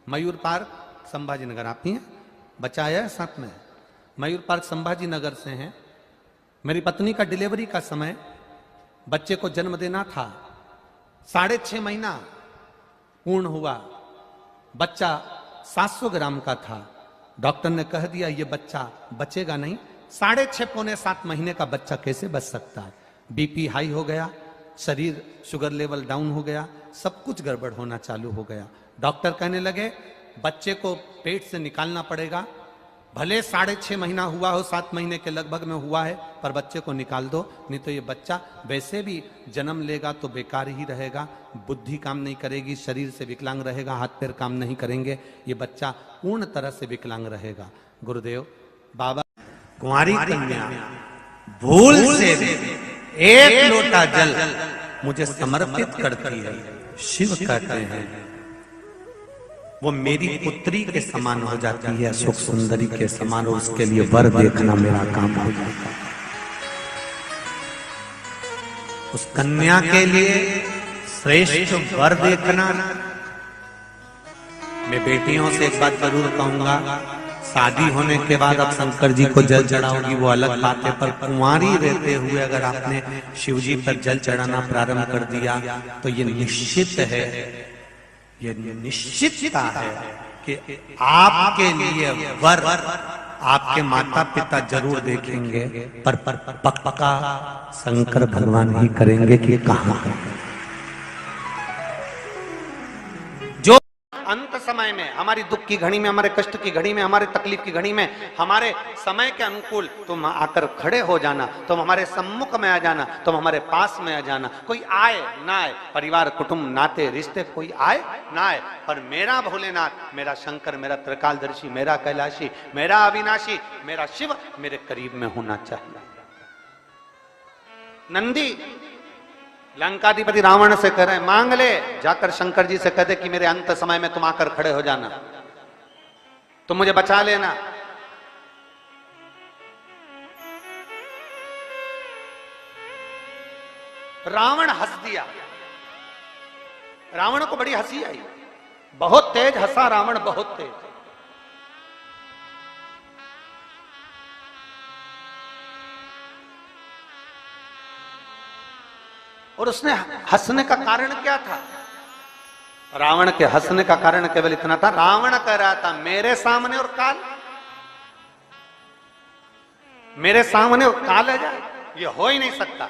मयूर पार्क संभाजी नगर, आप ही हैं? बच्चा आया है साथ में? मयूर पार्क संभाजी नगर से हैं। मेरी पत्नी का डिलीवरी का समय, बच्चे को जन्म देना था, 6.5 महीना पूर्ण हुआ। बच्चा 700 ग्राम का था। डॉक्टर ने कह दिया ये बच्चा बचेगा नहीं। 6.5 पौने 7 महीने का बच्चा कैसे बच सकता है? बीपी हाई हो गया, शरीर शुगर लेवल डाउन हो गया, सब कुछ गड़बड़ होना चालू हो गया। डॉक्टर कहने लगे बच्चे को पेट से निकालना पड़ेगा, भले 6.5 महीना हुआ हो, 7 महीने के लगभग में हुआ है, पर बच्चे को निकाल दो, नहीं तो ये बच्चा वैसे भी जन्म लेगा तो बेकार ही रहेगा, बुद्धि काम नहीं करेगी, शरीर से विकलांग रहेगा, हाथ पैर काम नहीं करेंगे, ये बच्चा पूर्ण तरह से विकलांग रहेगा। गुरुदेव बाबा कुंवारी कन्या भूल से एक लोटा जल मुझे समर्पित करती है, शिव कहते हैं वो मेरी पुत्री के समान हो जाती है, सुख सुंदरी के समान, और उसके लिए वर देखना मेरा काम हो जाता है। उस कन्या के लिए श्रेष्ठ वर देखना। मैं बेटियों से एक बात जरूर कहूंगा, शादी होने के बाद अब शंकर जी को जल चढ़ाओगी वो अलग बात है, पर कुंवारी रहते हुए अगर आपने शिव जी पर जल चढ़ाना प्रारंभ कर दिया तो ये निश्चित है, ये निश्चितता है कि आपके लिए वर आपके माता पिता जरूर देखेंगे, पर पक्का शंकर भगवान ही करेंगे कि कहां। जो अंत समय में, हमारी दुख की घड़ी में, हमारे कष्ट की घड़ी में, हमारे तकलीफ की घड़ी में, हमारे समय के अनुकूल तुम आकर खड़े हो जाना, तुम हमारे सम्मुख में आ जाना, तुम हमारे पास में आ जाना। कोई आए ना आए, परिवार कुटुंब नाते रिश्ते कोई आए ना आए, पर मेरा भोलेनाथ, मेरा शंकर, मेरा त्रिकालदर्शी, मेरा कैलाशी, मेरा अविनाशी, मेरा शिव मेरे करीब में होना चाहिए। नंदी लंकाधिपति रावण से कह रहे हैं मांग ले, जाकर शंकर जी से कह दे कि मेरे अंत समय में तुम आकर खड़े हो जाना, तुम मुझे बचा लेना। रावण हंस दिया। रावण को बड़ी हंसी आई, बहुत तेज हंसा रावण, बहुत तेज। और उसने हंसने का कारण क्या था? रावण के हंसने का कारण केवल इतना था, रावण कह रहा था मेरे सामने और काल, मेरे सामने और काल आ जाए, ये हो ही नहीं सकता।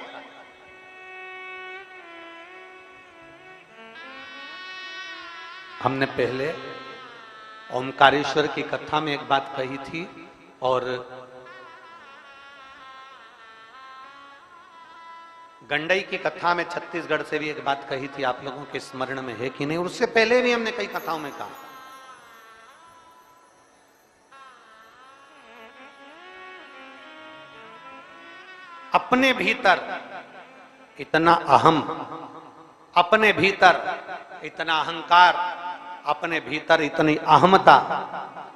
हमने पहले ओमकारेश्वर की कथा में एक बात कही थी, और गंडई की कथा में छत्तीसगढ़ से भी एक बात कही थी, आप लोगों के स्मरण में है कि नहीं? उससे पहले भी हमने कई कथाओं में कहा, अपने भीतर इतना अहम, अपने भीतर इतना अहंकार, अपने भीतर इतनी अहमता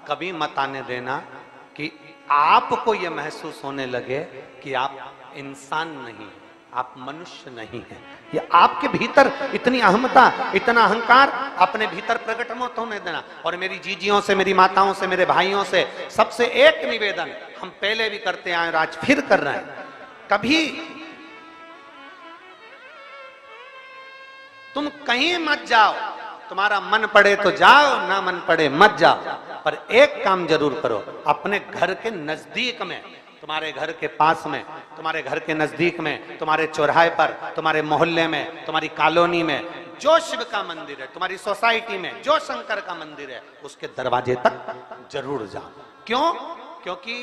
कभी मत आने देना कि आपको यह महसूस होने लगे कि आप इंसान नहीं, आप मनुष्य नहीं हैं। ये आपके भीतर इतनी अहमता, इतना अहंकार अपने भीतर प्रकट मत होने देना। और मेरी जीजियों से, मेरी माताओं से, मेरे भाइयों से सबसे एक निवेदन, हम पहले भी करते आए और आज फिर कर रहे हैं, कभी तुम कहीं मत जाओ, तुम्हारा मन पड़े तो जाओ, ना मन पड़े मत जाओ, पर एक काम जरूर करो, अपने घर के नजदीक में, तुम्हारे घर के पास में, तुम्हारे घर के नजदीक में, तुम्हारे चौराहे पर, तुम्हारे मोहल्ले में, तुम्हारी कॉलोनी में जो शिव का मंदिर है, तुम्हारी सोसाइटी में जो शंकर का मंदिर है, उसके दरवाजे तक जरूर जाओ। क्यों? क्योंकि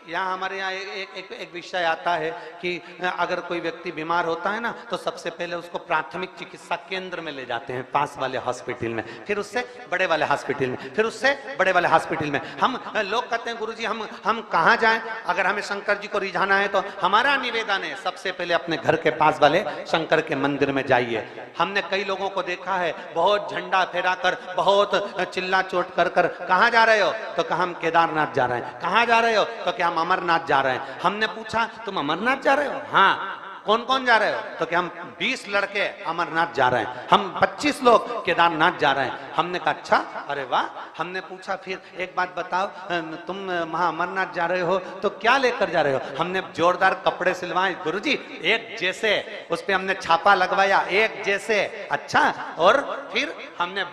यहाँ हमारे यहाँ एक विषय आता है कि अगर कोई व्यक्ति बीमार होता है ना, तो सबसे पहले उसको प्राथमिक चिकित्सा केंद्र में ले जाते हैं, पास वाले हॉस्पिटल में, फिर उससे बड़े वाले हॉस्पिटल में, फिर उससे बड़े वाले हॉस्पिटल में। हम लोग कहते हैं गुरुजी हम कहाँ जाएं? अगर हमें शंकर जी को रिझाना है तो हमारा निवेदन है सबसे पहले अपने घर के पास वाले शंकर के मंदिर में जाइए। हमने कई लोगों को देखा है बहुत झंडा फहरा कर, बहुत चिल्ला चोट कर कर, कहाँ जा रहे हो? तो कहा हम केदारनाथ जा रहे हैं। कहाँ जा रहे हो? तो क्या हम अमरनाथ जा रहे हैं। हमने पूछा तुम अमरनाथ जा रहे हो? हाँ। कौन कौन जा रहे हो? तो क्या हम 20 लड़के अमरनाथ जा रहे हैं, हम 25 लोग केदारनाथ जा रहे हैं। हमने कहा अच्छा, अरे वाह। हमने पूछा फिर एक बात बताओ, तुम वहां अमरनाथ जा रहे हो तो क्या लेकर जा रहे हो? हमने जोरदार कपड़े सिलवाए गुरुजी, एक जैसे, उस पर हमने छापा लगवाया एक जैसे। अच्छा, और फिर हमने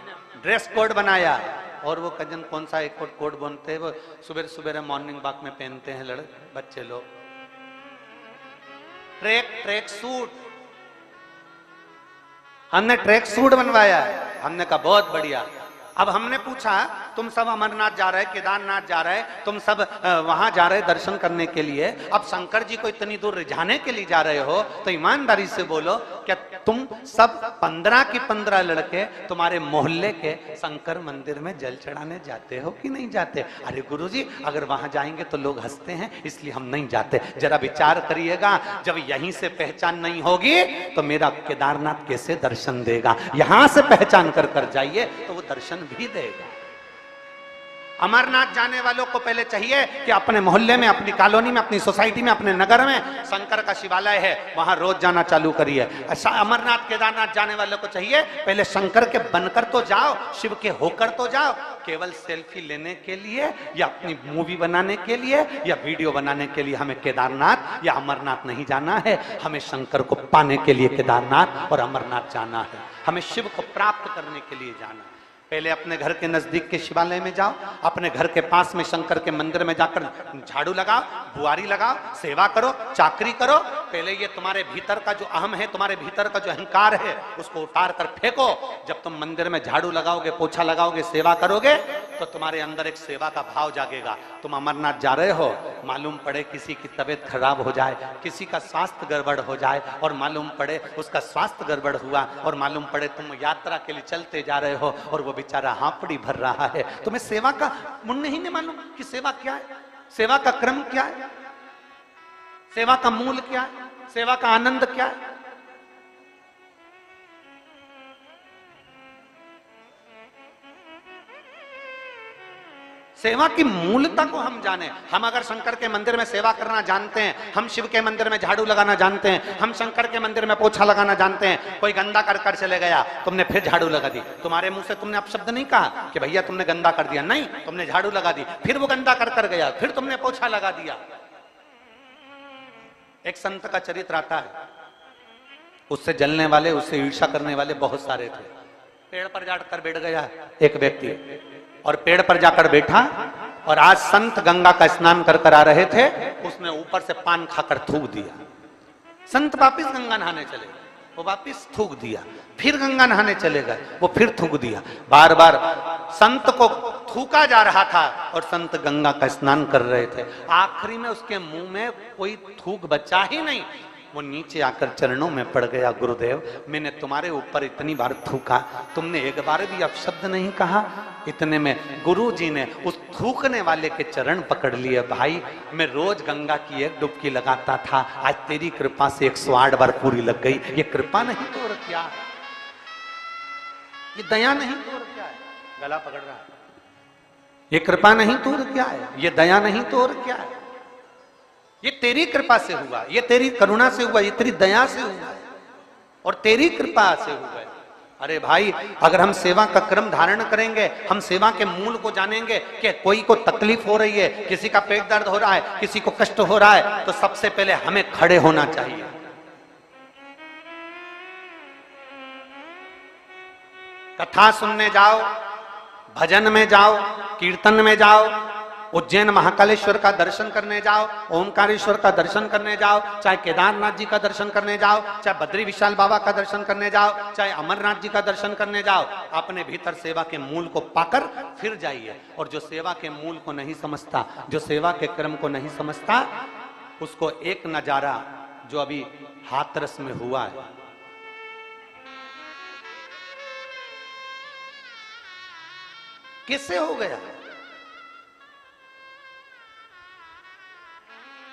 ड्रेस कोड बनाया, और वो कजन कौन सा एक कोट बनते हैं, वो सुबह सुबह मॉर्निंग वॉक में पहनते हैं बच्चे लोग, ट्रैक सूट। हमने ट्रैक सूट बनवाया है। हमने कहा बहुत बढ़िया। अब हमने पूछा तुम सब अमरनाथ जा रहे, केदारनाथ जा रहे, तुम सब वहां जा रहे दर्शन करने के लिए, अब शंकर जी को इतनी दूर रिझाने के लिए जा रहे हो, तो ईमानदारी से बोलो क्या तुम सब 15 की 15 लड़के तुम्हारे मोहल्ले के शंकर मंदिर में जल चढ़ाने जाते हो कि नहीं जाते? अरे गुरुजी अगर वहां जाएंगे तो लोग हंसते हैं इसलिए हम नहीं जाते। जरा विचार करिएगा, जब यहीं से पहचान नहीं होगी तो मेरा केदारनाथ कैसे दर्शन देगा? यहां से पहचान कर कर जाइए तो वो दर्शन भी देगा। अमरनाथ जाने वालों को पहले चाहिए कि अपने मोहल्ले में, अपनी कॉलोनी में, अपनी सोसाइटी में, अपने नगर में शंकर का शिवालय है, वहां रोज जाना चालू करिए। अमरनाथ केदारनाथ जाने वालों को चाहिए पहले शंकर के बनकर तो जाओ, शिव के होकर तो जाओ। केवल सेल्फी लेने के लिए या अपनी मूवी बनाने के लिए या वीडियो बनाने के लिए हमें केदारनाथ या अमरनाथ नहीं जाना है। हमें शंकर को पाने के लिए केदारनाथ और अमरनाथ जाना है। हमें शिव को प्राप्त करने के लिए जाना है। पहले अपने घर के नजदीक के शिवालय में जाओ, अपने घर के पास में शंकर के मंदिर में जाकर झाड़ू लगाओ, बुआरी लगाओ, सेवा करो, चाकरी करो। पहले ये तुम्हारे भीतर का जो अहम है, तुम्हारे भीतर का जो अहंकार है, उसको उतार कर फेंको। जब तुम मंदिर में झाड़ू लगाओगे, पोछा लगाओगे, सेवा करोगे तो तुम्हारे अंदर एक सेवा का भाव जागेगा। तुम अमरनाथ जा रहे हो, मालूम पड़े किसी की तबीयत खराब हो जाए, किसी का स्वास्थ्य गड़बड़ हो जाए, और मालूम पड़े उसका स्वास्थ्य गड़बड़ हुआ, और मालूम पड़े तुम यात्रा के लिए चलते जा रहे हो और वो बेचारा हांफड़ी भर रहा है, तुम्हें सेवा का मुन्ने ही नहीं मालूम कि सेवा क्या है, सेवा का क्रम क्या है, सेवा का मूल क्या है, सेवा का आनंद क्या है। सेवा की मूलता को हम जाने। हम अगर शंकर के मंदिर में सेवा करना जानते हैं, हम शिव के मंदिर में झाड़ू लगाना जानते हैं, हम शंकर के मंदिर में पोछा लगाना जानते हैं। कोई गंदा कर कर चले गया, तुमने फिर झाड़ू लगा दी, तुम्हारे मुंह से तुमने अपशब्द नहीं कहा कि भैया तुमने गंदा कर दिया, नहीं, तुमने झाड़ू लगा दी, फिर वो गंदा कर कर गया, फिर तुमने पोछा लगा दिया। एक संत का चरित्र आता है, उससे जलने वाले, उससे ईर्ष्या करने वाले बहुत सारे थे। पेड़ पर जाकर बैठ गया एक व्यक्ति, और पेड़ पर जाकर बैठा, और आज संत गंगा का स्नान कर कर आ रहे थे, उसने ऊपर से पान खाकर थूक दिया। संत वापिस गंगा नहाने चले गए, वो वापिस थूक दिया, फिर गंगा नहाने चले गए, वो फिर थूक दिया। बार बार संत को थूका जा रहा था और संत गंगा का स्नान कर रहे थे। आखिरी में उसके मुंह में कोई थूक बचा ही नहीं, वो नीचे आकर चरणों में पड़ गया, गुरुदेव मैंने तुम्हारे ऊपर इतनी बार थूका, तुमने एक बार भी अपशब्द नहीं कहा। इतने में गुरु जी ने उस थूकने वाले के चरण पकड़ लिए। भाई मैं रोज गंगा की एक डुबकी लगाता था, आज तेरी कृपा से 108 बार पूरी लग गई। ये कृपा नहीं तो और क्या, ये दया नहीं तो और क्या है। गला पकड़ रहा है, ये कृपा नहीं तो और क्या है, ये दया नहीं तो और क्या है। ये तेरी कृपा से हुआ, ये तेरी करुणा से हुआ, ये तेरी दया से हुआ और तेरी कृपा से हुआ। अरे भाई अगर हम सेवा का क्रम धारण करेंगे, हम सेवा के मूल को जानेंगे कि कोई को तकलीफ हो रही है, किसी का पेट दर्द हो रहा है, किसी को कष्ट हो रहा है, तो सबसे पहले हमें खड़े होना चाहिए। कथा सुनने जाओ, भजन में जाओ, कीर्तन में जाओ, उज्जैन महाकालेश्वर का दर्शन करने जाओ, ओमकारेश्वर का दर्शन करने जाओ, चाहे केदारनाथ जी का दर्शन करने जाओ, चाहे बद्री विशाल बाबा का दर्शन करने जाओ, चाहे अमरनाथ जी का दर्शन करने जाओ, अपने भीतर सेवा के मूल को पाकर फिर जाइए। और जो सेवा के मूल को नहीं समझता, जो सेवा के क्रम को नहीं समझता, उसको एक नजारा जो अभी हाथरस में हुआ है, कैसे हो गया,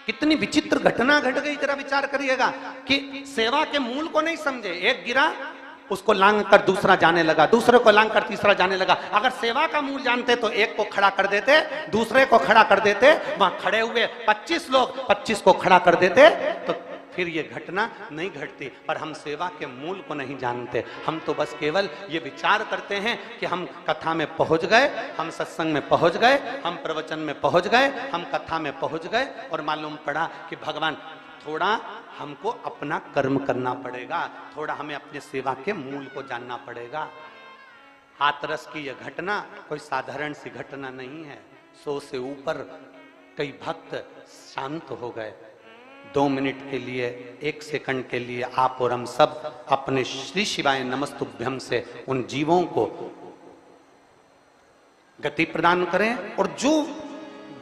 कितनी विचित्र घटना घट गई, जरा विचार करिएगा कि सेवा के मूल को नहीं समझे। एक गिरा, उसको लांग कर दूसरा जाने लगा, दूसरे को लांग कर तीसरा जाने लगा। अगर सेवा का मूल जानते तो एक को खड़ा कर देते, दूसरे को खड़ा कर देते, वहां खड़े हुए 25 लोग 25 को खड़ा कर देते, तो फिर ये घटना नहीं घटती। पर हम सेवा के मूल को नहीं जानते, हम तो बस केवल ये विचार करते हैं कि हम कथा में पहुंच गए, हम सत्संग में पहुंच गए, हम प्रवचन में पहुंच गए, हम कथा में पहुंच गए, और मालूम पड़ा कि भगवान थोड़ा हमको अपना कर्म करना पड़ेगा, थोड़ा हमें अपने सेवा के मूल को जानना पड़ेगा। हाथरस की यह घटना कोई साधारण सी घटना नहीं है। 100 से ऊपर कई भक्त शांत हो गए। 2 मिनट के लिए, 1 सेकंड के लिए आप और हम सब अपने श्री शिवाय नमस्तुभ्यम से उन जीवों को गति प्रदान करें। और जो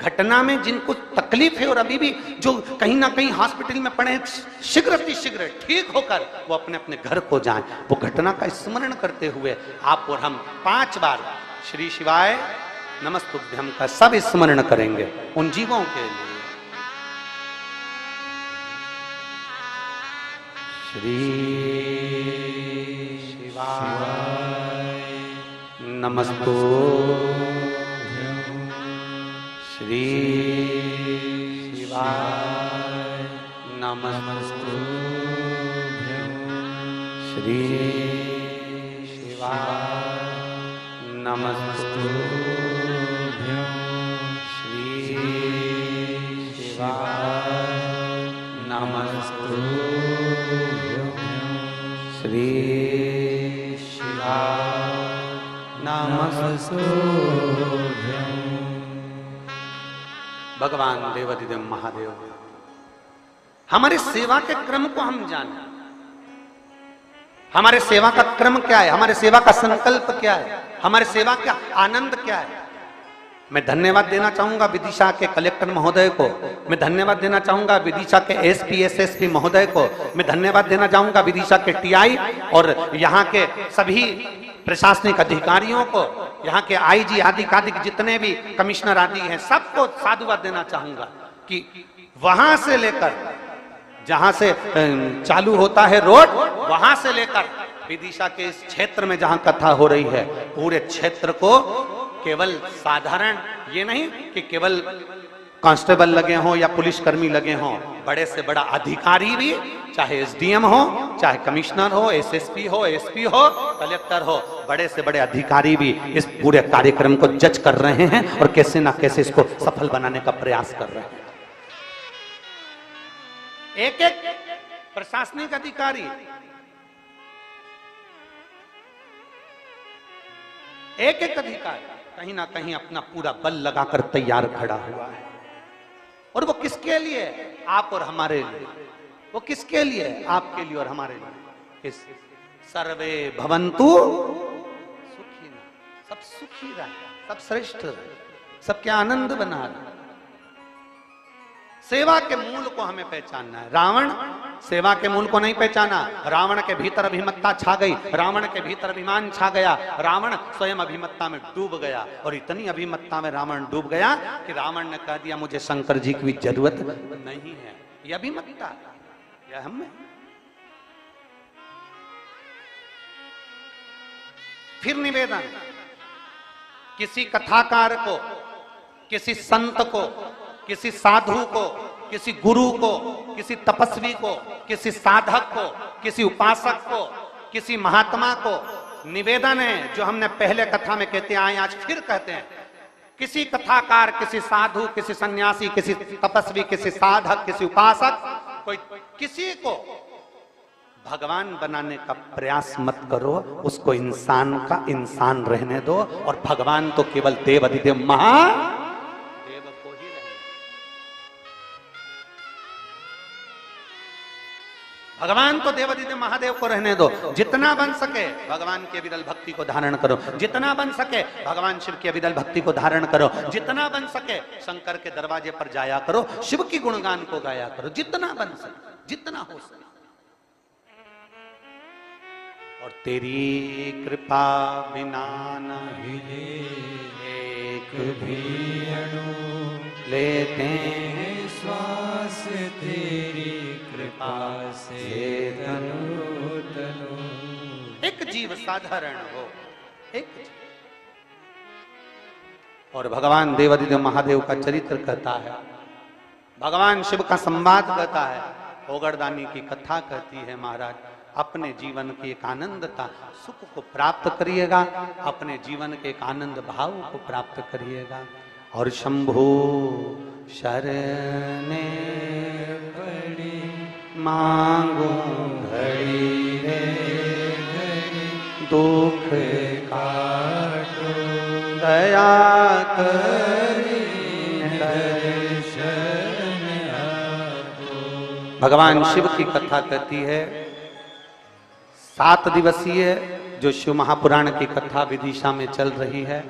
घटना में जिनको तकलीफ है और अभी भी जो कहीं ना कहीं हॉस्पिटल में पड़े, शीघ्र ठीक होकर वो अपने अपने घर को जाएं। वो घटना का स्मरण करते हुए आप और हम 5 बार श्री शिवाय नमस्तुभ्यम का सब स्मरण करेंगे उन जीवों के लिए। श्री शिवाय नमस्तुभ्यम, श्री शिवाय नमस्तुभ्यम, श्री शिवाय नमस्तुभ्यम, श्री शिवाय नमस्तुभ्यम, श्री शिवाय नमस्तुभ्यम। भगवान देवाधिदेव महादेव, हमारे सेवा के क्रम को हम जानें। हमारे सेवा का क्रम क्या है, हमारे सेवा का संकल्प क्या है, हमारे सेवा का आनंद क्या है। मैं धन्यवाद देना चाहूंगा विदिशा के कलेक्टर महोदय को, मैं धन्यवाद देना चाहूंगा विदिशा के एसपी एसएसपी महोदय को, मैं धन्यवाद देना चाहूंगा विदिशा के टीआई और यहाँ के सभी प्रशासनिक अधिकारियों को, यहाँ के आईजी आदि आदि जितने भी कमिश्नर आदि हैं, सबको साधुवाद देना चाहूंगा कि वहां से लेकर जहां से चालू होता है रोड, वहां से लेकर विदिशा के इस क्षेत्र में जहां कथा हो रही है, पूरे क्षेत्र को केवल साधारण ये नहीं कि केवल कांस्टेबल लगे हों या पुलिसकर्मी लगे हों, बड़े से बड़ा अधिकारी भी, चाहे एसडीएम हो, चाहे कमिश्नर हो, एसएसपी हो, एसपी हो, कलेक्टर हो, बड़े से बड़े अधिकारी भी इस पूरे कार्यक्रम को जज कर रहे हैं और कैसे ना कैसे इसको सफल बनाने का प्रयास कर रहे हैं। एक एक प्रशासनिक अधिकारी, एक एक अधिकारी कहीं ना कहीं अपना पूरा बल लगाकर तैयार खड़ा हुआ है। और वो किसके लिए? आप और हमारे लिए। वो किसके लिए? आपके लिए और हमारे लिए। इस सर्वे भवन्तु सुखिनः, सब सुखी रहे, सब श्रेष्ठ रहे, सबके आनंद बना रहे। सेवा के मूल को हमें पहचानना है। रावण सेवा के मूल को नहीं पहचाना, रावण के भीतर अभिमत्ता छा गई, रावण के भीतर अभिमान छा गया, रावण स्वयं अभिमत्ता में डूब गया। और इतनी अभिमत्ता में रावण डूब गया कि रावण ने कह दिया मुझे शंकर जी की जरूरत नहीं है। यह अभिमत्ता, यह हम में। फिर निवेदन, किसी कथाकार को, किसी संत को, किसी साधु को, किसी गुरु को, किसी तपस्वी को, किसी साधक को, किसी उपासक को, किसी महात्मा को निवेदन है, जो हमने पहले कथा में कहते आए आज फिर कहते हैं, किसी कथाकार, किसी साधु, किसी सन्यासी, किसी तपस्वी, किसी साधक, किसी उपासक, कोई किसी को भगवान बनाने का प्रयास मत करो, उसको इंसान का इंसान रहने दो। और भगवान तो केवल देव अधिदेव महादेव भगवान तो देवादिदेव महादेव को रहने दो, जितना बन सके भगवान की अविरल भक्ति को धारण करो, जितना बन सके भगवान शिव की अविरल भक्ति को धारण करो, जितना बन सके शंकर के दरवाजे पर जाया करो, शिव की गुणगान को गाया करो, जितना बन सके, जितना हो सके। और तेरी कृपा बिना नहीं एक भी अणु लेते हैं श्वास, तेरी कृपा से तनु तनु। एक जीव साधारण हो, एक जीव। और भगवान देवादिदेव महादेव का चरित्र कहता है, भगवान शिव का संवाद कहता है, ओगरदानी की कथा कहती है महाराज, अपने जीवन की एक आनंदता सुख को प्राप्त करिएगा, अपने जीवन के एक आनंद भाव को प्राप्त करिएगा। और शंभु शरणे पड़ी मांगो घड़ी रे घड़ी, दुख काटो दया करी दर्शन आपो। भगवान शिव की कथा कहती है, 7 दिवसीय जो शिव महापुराण की कथा विदिशा में चल रही है।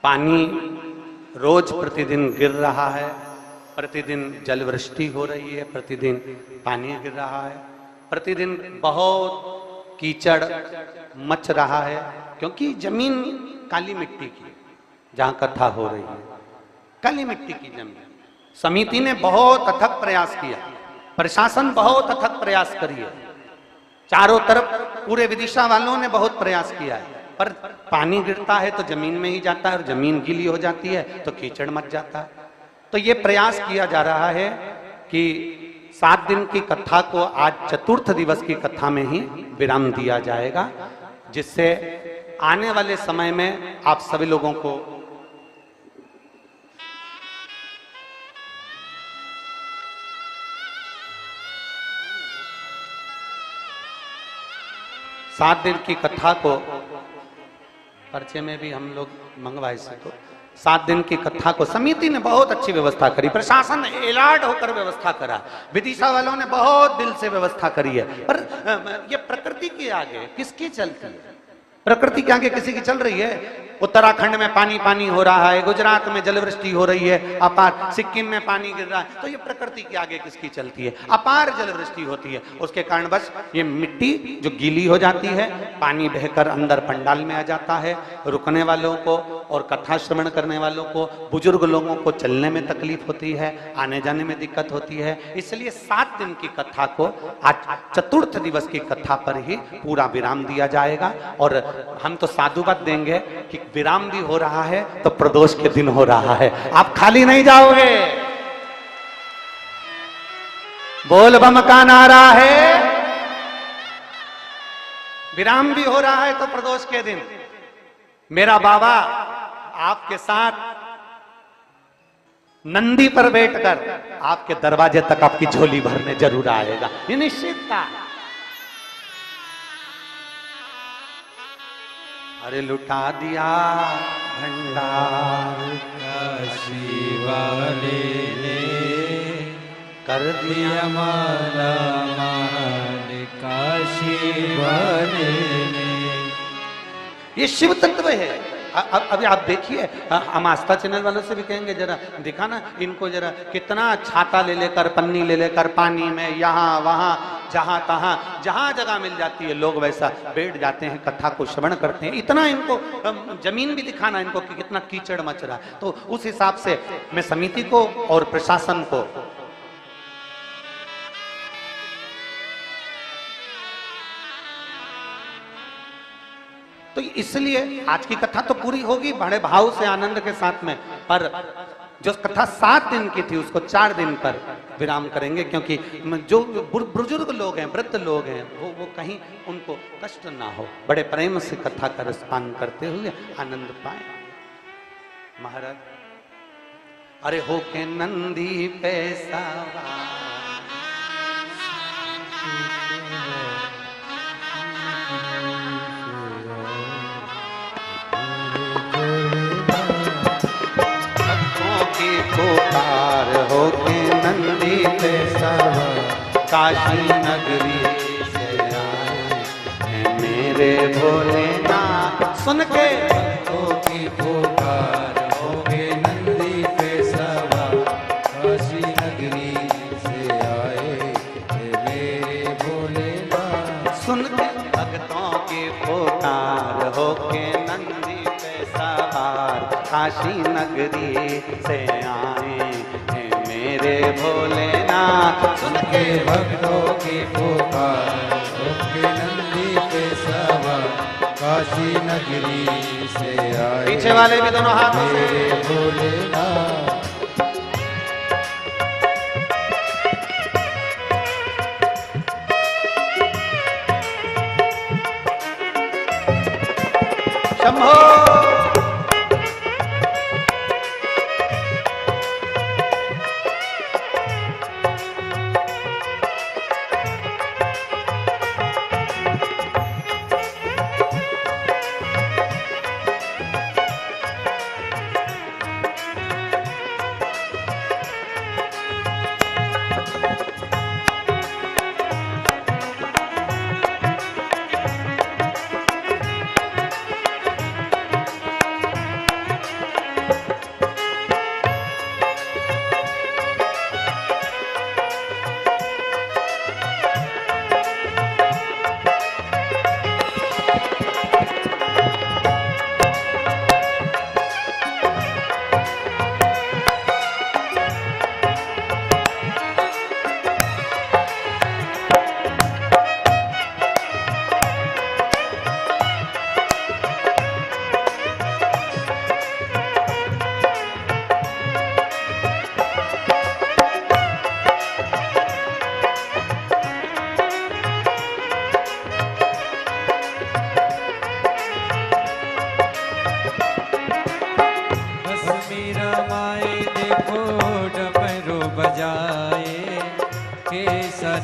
पानी रोज प्रतिदिन गिर रहा है, प्रतिदिन जल वृष्टि हो रही है, प्रतिदिन पानी गिर रहा है, प्रतिदिन बहुत कीचड़ मच रहा है, क्योंकि जमीन काली मिट्टी की जहां कथा हो रही है, काली मिट्टी की जमीन। समिति ने बहुत अथक प्रयास किया, प्रशासन बहुत अथक प्रयास करी है, चारों तरफ पूरे विदिशा वालों ने बहुत प्रयास किया है, पर पानी गिरता है तो जमीन में ही जाता है, और जमीन गीली हो जाती है तो कीचड़ मच जाता है। तो ये प्रयास किया जा रहा है कि 7 दिन की कथा को आज चतुर्थ दिवस की कथा में ही विराम दिया जाएगा, जिससे आने वाले समय में आप सभी लोगों को सात दिन की कथा को पर्चे में भी हम लोग मंगवाए इसको। 7 दिन की कथा को समिति ने बहुत अच्छी व्यवस्था करी, प्रशासन एलार्ट होकर व्यवस्था करा, विदिशा वालों ने बहुत दिल से व्यवस्था करी है। पर ये प्रकृति के आगे किसकी चलती है? प्रकृति के आगे किसी की चल रही है? उत्तराखंड में पानी पानी हो रहा है, गुजरात में जलवृष्टि हो रही है अपार, सिक्किम में पानी गिर रहा है, तो ये प्रकृति के आगे किसकी चलती है? अपार जलवृष्टि होती है, उसके कारण बस ये मिट्टी जो गीली हो जाती है, पानी बहकर अंदर पंडाल में आ जाता है, रुकने वालों को और कथा श्रवण करने वालों को, बुजुर्ग लोगों को चलने में तकलीफ होती है, आने जाने में दिक्कत होती है। इसलिए 7 दिन की कथा को आज चतुर्थ दिवस की कथा पर ही पूरा विराम दिया जाएगा। और हम तो साधुवाद देंगे कि विराम भी हो रहा है तो प्रदोष के दिन हो रहा है, आप खाली नहीं जाओगे। बोल बम का नारा है, विराम भी हो रहा है तो प्रदोष के दिन मेरा बाबा आपके साथ नंदी पर बैठकर आपके दरवाजे तक आपकी झोली भरने जरूर आएगा, ये निश्चित था। अरे लुटा दिया भंडार काशी वाले ने, कर दिया माला माल काशी वाले ने। ये शिव तत्व है। अभी आप देखिए, हम आस्था चैनल वालों से भी कहेंगे जरा दिखा ना इनको, जरा कितना छाता ले लेकर, पन्नी ले लेकर पानी में यहाँ वहाँ जहाँ तहाँ जहाँ जगह मिल जाती है लोग वैसा बैठ जाते हैं, कथा को श्रवण करते हैं। इतना इनको जमीन भी दिखाना इनको कि कितना कीचड़ मच रहा है। तो उस हिसाब से मैं समिति को और प्रशासन को तो इसलिए आज की कथा तो पूरी होगी बड़े भाव से आनंद के साथ में, पर जो कथा 7 दिन की थी उसको 4 दिन पर विराम करेंगे, क्योंकि जो बुजुर्ग लोग हैं, वृद्ध लोग हैं, वो कहीं उनको कष्ट ना हो, बड़े प्रेम से कथा का रसपान करते हुए आनंद पाए। महाराज अरे हो के नंदी पैसा पुकार हो होके नंदी पे सवार काशी नगरी से आए हैं मेरे भोलेनाथ। सुन के भक्तों की पुकार होके नंदी पे सवार काशी नगरी से आए हे मेरे भोलेनाथ। सुन के भक्तों की पुकार होके नंदी पे सवार काशी नगरी से आए हैं मेरे भोलेनाथ। सुन के भक्तों की पुकार होके नंदी पे सवार काशी नगरी से आए पीछे वाले भी दोनों हाथों से मेरे भोलेनाथ। शंभो।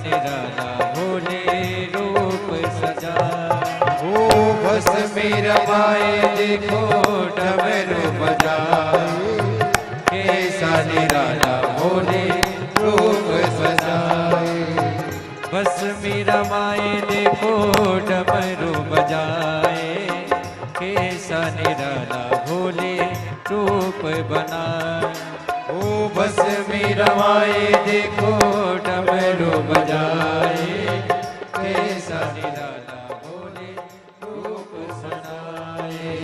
निराला भोले रूप सजा। ओ बस मेरा माए देखो डमरू बजाए, कैसा निराला भोले रूप सजाए। बस मेरा माए देखो डमरू बजाए, कैसा निराला भोले रूप बनाए। ओ बस मेरा माए देखो डमरू बजाए, कैसा निराला भोले रूप सनाए।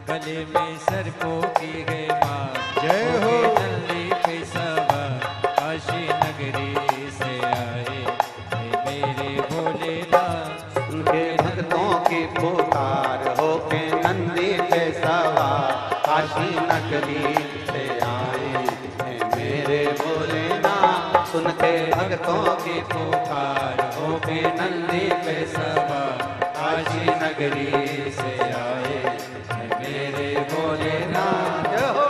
गले में सर्पों की है माँ, जय हो नल्ली पे सवार, काशी नगरी से आए हे मेरे भोलेनाथ। उनके भक्तों की पुकार होके नंदी पे सवार, काशी नगरी से आए हैं मेरे भोलेनाथ। सुन के भक्तों की पुकार होके नंदी पे सवार, काशी नगरी से आए हैं मेरे भोलेनाथ। जय हो।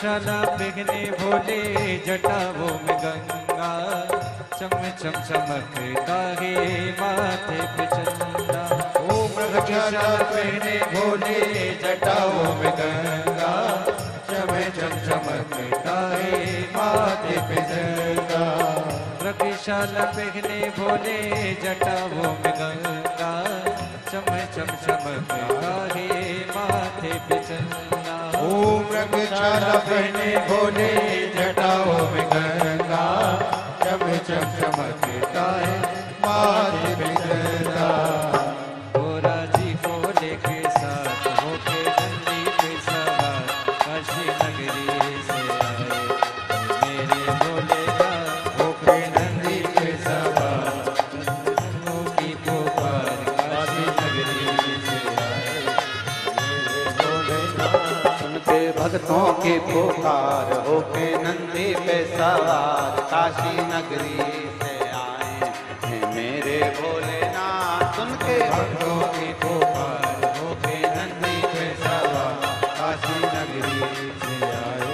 मृगशाला पहने भोले जटाओं में गंगा, चम चम चमकता है माथे पे चंदा। ओ मृगशाला पहने भोले जटाओं में गंगा, चम चम चमकता है माथे पे चंदा। मृगशाला पहने भोले जटाओं में गंगा, चम चम चमकता है माथे पे चंदा। ओ मृगशाला पहने भोले जटाओं में गंगा, चम चम चमकता है माथे पे चंदा। गोरा जी को लेके साथ होके नंदी पे सवार, काशी नगरी से आए मेरे भोलेनाथ। होके नंदी पे सवार, नंदनों की पुकार, काशी नगरी से आए मेरे भोलेनाथ। सुनते भक्तों की पुकार होके नंदी पे सवार, काशी नगरी से आए हैं मेरे भोलेनाथ। सुन के भक्तों की पुकार होके नंदी पे सवार, काशी नगरी से आए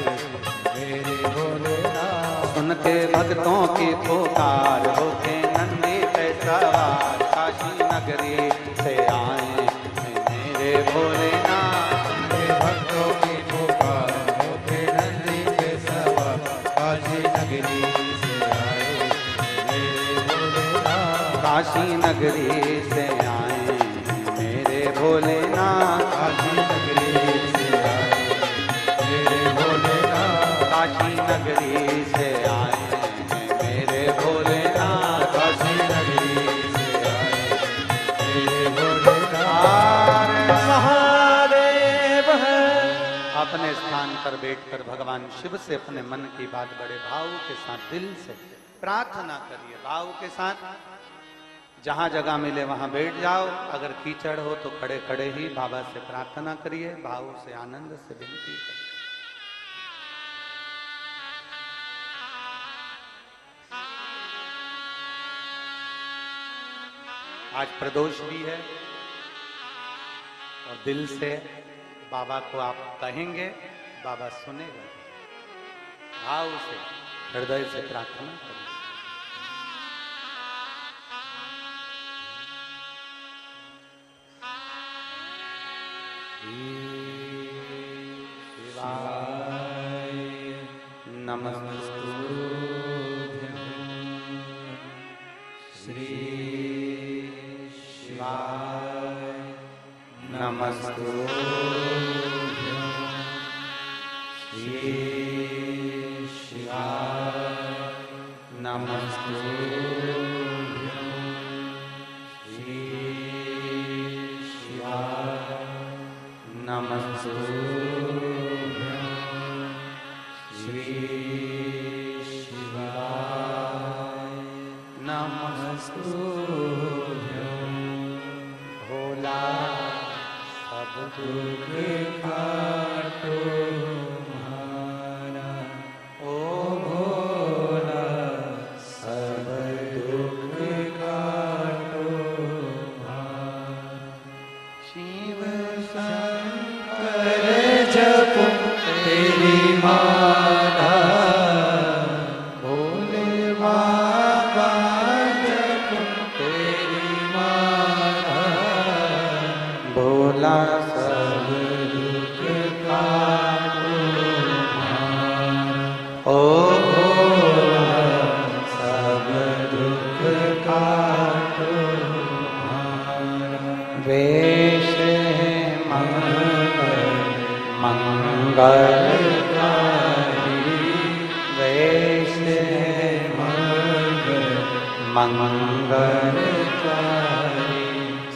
मेरे भोलेनाथ। सुन के भक्तों की पुकार होके नंदी पे सवार, काशी नगरी से आए हैं मेरे भोलेनाथ। के भक्तों की पुकार होके नंदी पे सवार, काशी नगरी से आए मेरे भोलेनाथ। काशी नगरी से आए हैं मेरे भोलेनाथ। काशी नगरी से आए मेरे भोलेनाथ। काशी नगरी से आए हैं मेरे भोलेनाथ। काशी नगरी से आए मेरे भोलेनाथ। महादेव है। अपने स्थान पर बैठकर भगवान शिव से अपने मन की बात बड़े भाव के साथ दिल से प्रार्थना करिए। भाव के साथ जहां जगह मिले वहां बैठ जाओ। अगर कीचड़ हो तो खड़े खड़े ही बाबा से प्रार्थना करिए। भाव से आनंद से विनती करिए। आज प्रदोष भी है और दिल से बाबा को आप कहेंगे, बाबा सुनेगा। भाव से हृदय से प्रार्थना करें। शिवाय नमस्तुभ्यं श्री शिवाय नमस्तुभ्यं श्री शिवाय नमस्तुभ्यं श्री शिवाय नमस्तुभ्यं श्री शिवाय नमस्तुभ्यं। भोला सब दुख काटो तुम्हारा, ओ भोला सब दुख काटो तुम्हारा। शिव शंकर जपो तेरी माला, भोले बाबा जपो तेरी माला। भोला सब दुख काटो तुम्हारा, ओ भोला सब दुख काटो तुम्हारा। वेश है मंगलकारी, वेश है मंगलकारी।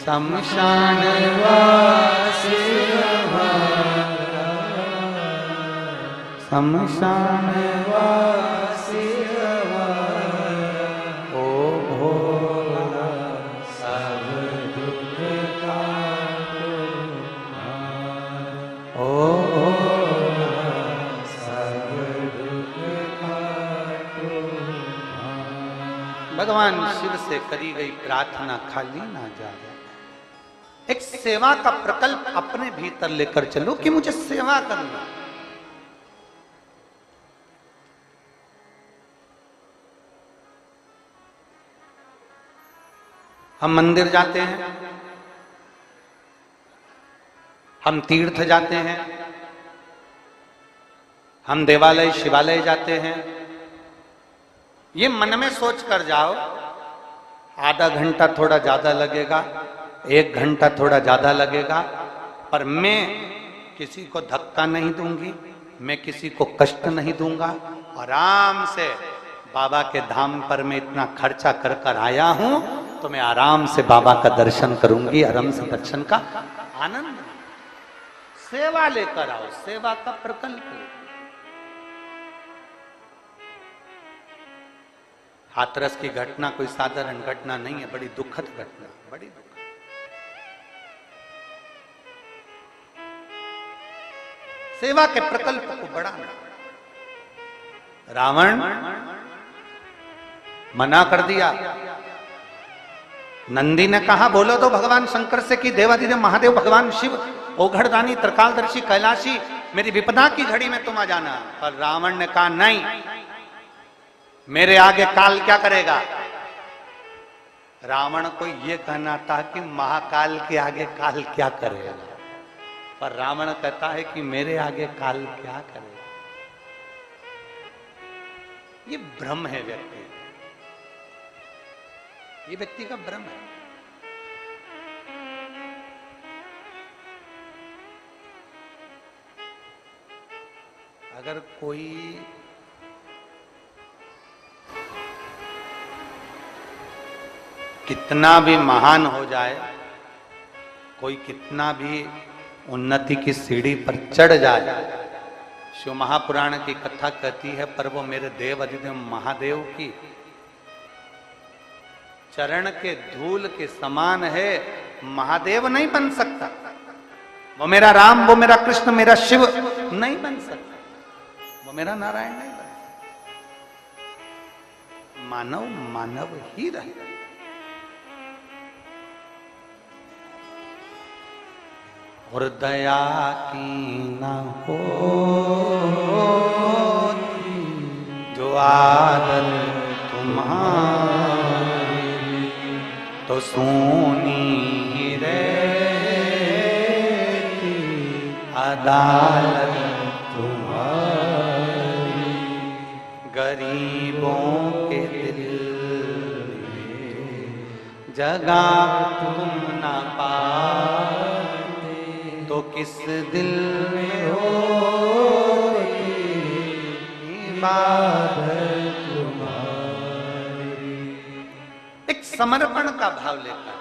शमशान वासी हमारा, शमशान वासी हमारा। ओ भोला सब दुख काटो तुम्हारा, ओ भोला सब दुख काटो तुम्हारा। भगवान शिव से करी गई प्रार्थना खाली ना जाए। एक सेवा का प्रकल्प अपने भीतर लेकर चलो कि मुझे सेवा करना। हम मंदिर जाते हैं, हम तीर्थ जाते हैं, हम देवालय शिवालय जाते हैं। ये मन में सोच कर जाओ, आधा घंटा थोड़ा ज्यादा लगेगा, 1 घंटा थोड़ा ज्यादा लगेगा, पर मैं किसी को धक्का नहीं दूंगी, मैं किसी को कष्ट नहीं दूंगा। आराम से बाबा के धाम पर मैं इतना खर्चा कर कर आया हूं, तो मैं आराम से बाबा का दर्शन करूंगी, आराम से दर्शन का आनंद। सेवा लेकर आओ, सेवा का प्रकल्प। हाथरस की घटना कोई साधारण घटना नहीं है, बड़ी दुखद घटना, बड़ी दुखद। सेवा के प्रकल्प को बढ़ाना। रावण मना कर दिया। नंदी ने कहा बोलो तो भगवान शंकर से कि देवादिदेव महादेव भगवान शिव ओघड़दानी त्रिकालदर्शी कैलाशी मेरी विपदा की घड़ी में तुम आ जाना। पर रावण ने कहा नहीं, मेरे आगे काल क्या करेगा। रावण को यह कहना था कि महाकाल के आगे काल क्या करेगा, पर रावण कहता है कि मेरे आगे काल क्या करेगा। ये भ्रम है व्यक्ति, ये व्यक्ति का भ्रम है। अगर कोई कितना भी महान हो जाए, कोई कितना भी उन्नति की सीढ़ी पर चढ़ जाए, शिव महापुराण की कथा कहती है, पर वो मेरे देव अधिदेव महादेव की चरण के धूल के समान है, महादेव नहीं बन सकता। वो मेरा राम, वो मेरा कृष्ण, मेरा शिव नहीं बन सकता, वो मेरा नारायण नहीं बन सकता। मानव मानव ही रहेगा। और दया की न हो जो आदत तुम्हारी, तो सोनी रहती अदालत तुम्हारी। गरीबों के दिल जगा तुम ना पाते, तो किस दिल में हो इबादत तुम्हारी। एक समर्पण का भाव लेकर।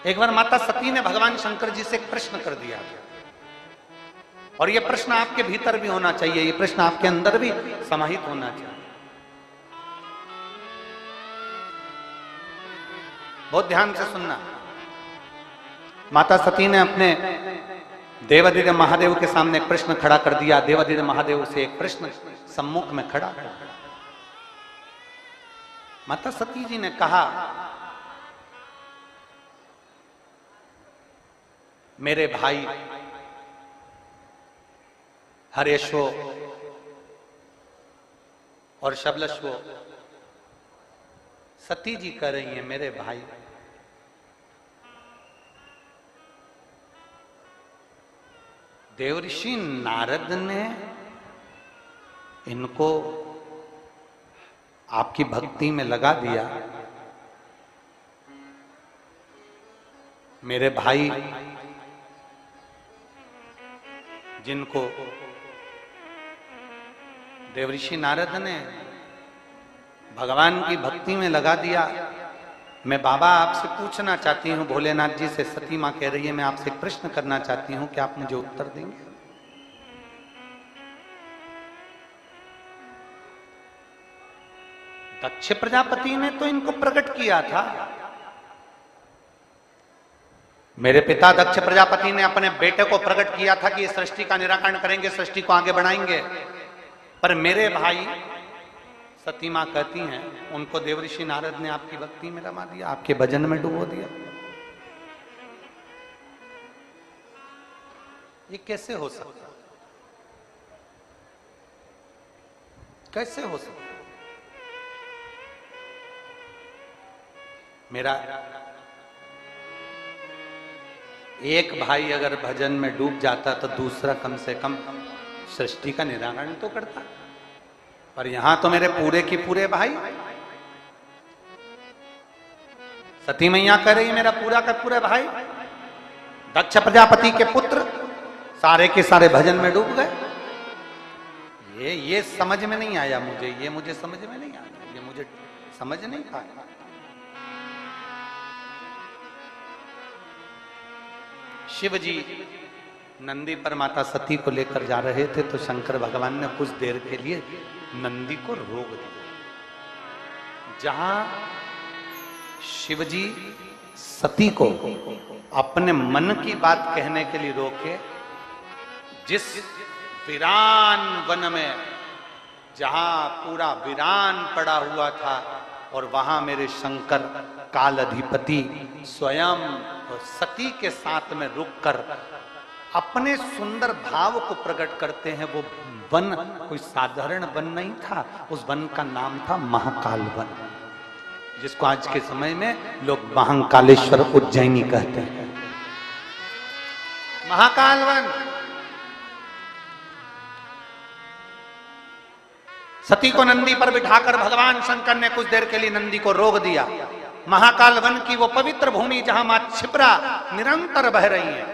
एक बार माता सती ने भगवान शंकर जी से एक प्रश्न कर दिया, और यह प्रश्न आपके भीतर भी होना चाहिए, यह प्रश्न आपके अंदर भी समाहित होना चाहिए। बहुत ध्यान से सुनना। माता सती ने अपने देवादिदेव महादेव के सामने एक प्रश्न खड़ा कर दिया। देवादिदेव महादेव से एक प्रश्न सम्मुख में खड़ा कर दिया। माता सती जी ने कहा, मेरे भाई हरेशो और शबलशो, सती जी कह रही हैं मेरे भाई, देवऋषि नारद ने इनको आपकी भक्ति में लगा दिया। मेरे भाई जिनको देवऋषि नारद ने भगवान की भक्ति में लगा दिया, मैं बाबा आपसे पूछना चाहती हूं, भोलेनाथ जी से सती मां कह रही है, मैं आपसे एक प्रश्न करना चाहती हूं, क्या आप मुझे उत्तर देंगे। दक्ष प्रजापति ने तो इनको प्रकट किया था। मेरे पिता दक्ष प्रजापति ने अपने बेटे को प्रकट किया था कि ये सृष्टि का निराकरण करेंगे, सृष्टि को आगे बढ़ाएंगे। पर मेरे भाई सती मां कहती हैं, उनको देवऋषि नारद ने आपकी भक्ति में रमा दिया, आपके भजन में डुबो दिया। ये कैसे हो सकता, कैसे हो सकता। मेरा एक भाई अगर भजन में डूब जाता तो दूसरा कम से कम सृष्टि का निराकरण तो करता, पर यहां तो मेरे पूरे की पूरे भाई। सती मैया कह रही मेरा पूरा का पूरे भाई, दक्ष प्रजापति के पुत्र सारे के सारे भजन में डूब गए। ये समझ में नहीं आया मुझे, ये मुझे समझ में नहीं आया, ये मुझे समझ नहीं पाया। शिव जी नंदी पर माता सती को लेकर जा रहे थे तो शंकर भगवान ने कुछ देर के लिए नंदी को रोक दिया। जहां शिव जी सती को अपने मन की बात कहने के लिए रोके, जिस वीरान वन में जहां पूरा वीरान पड़ा हुआ था और वहां मेरे शंकर काल अधिपति स्वयं सती के साथ में रुककर अपने सुंदर भाव को प्रकट करते हैं, वो वन कोई साधारण वन नहीं था। उस वन का नाम था महाकाल वन, जिसको आज के समय में लोग महाकालेश्वर उज्जैनी कहते हैं। महाकाल वन। सती को नंदी पर बिठाकर भगवान शंकर ने कुछ देर के लिए नंदी को रोक दिया। महाकाल वन की वो पवित्र भूमि जहां मां क्षिप्रा निरंतर बह रही है,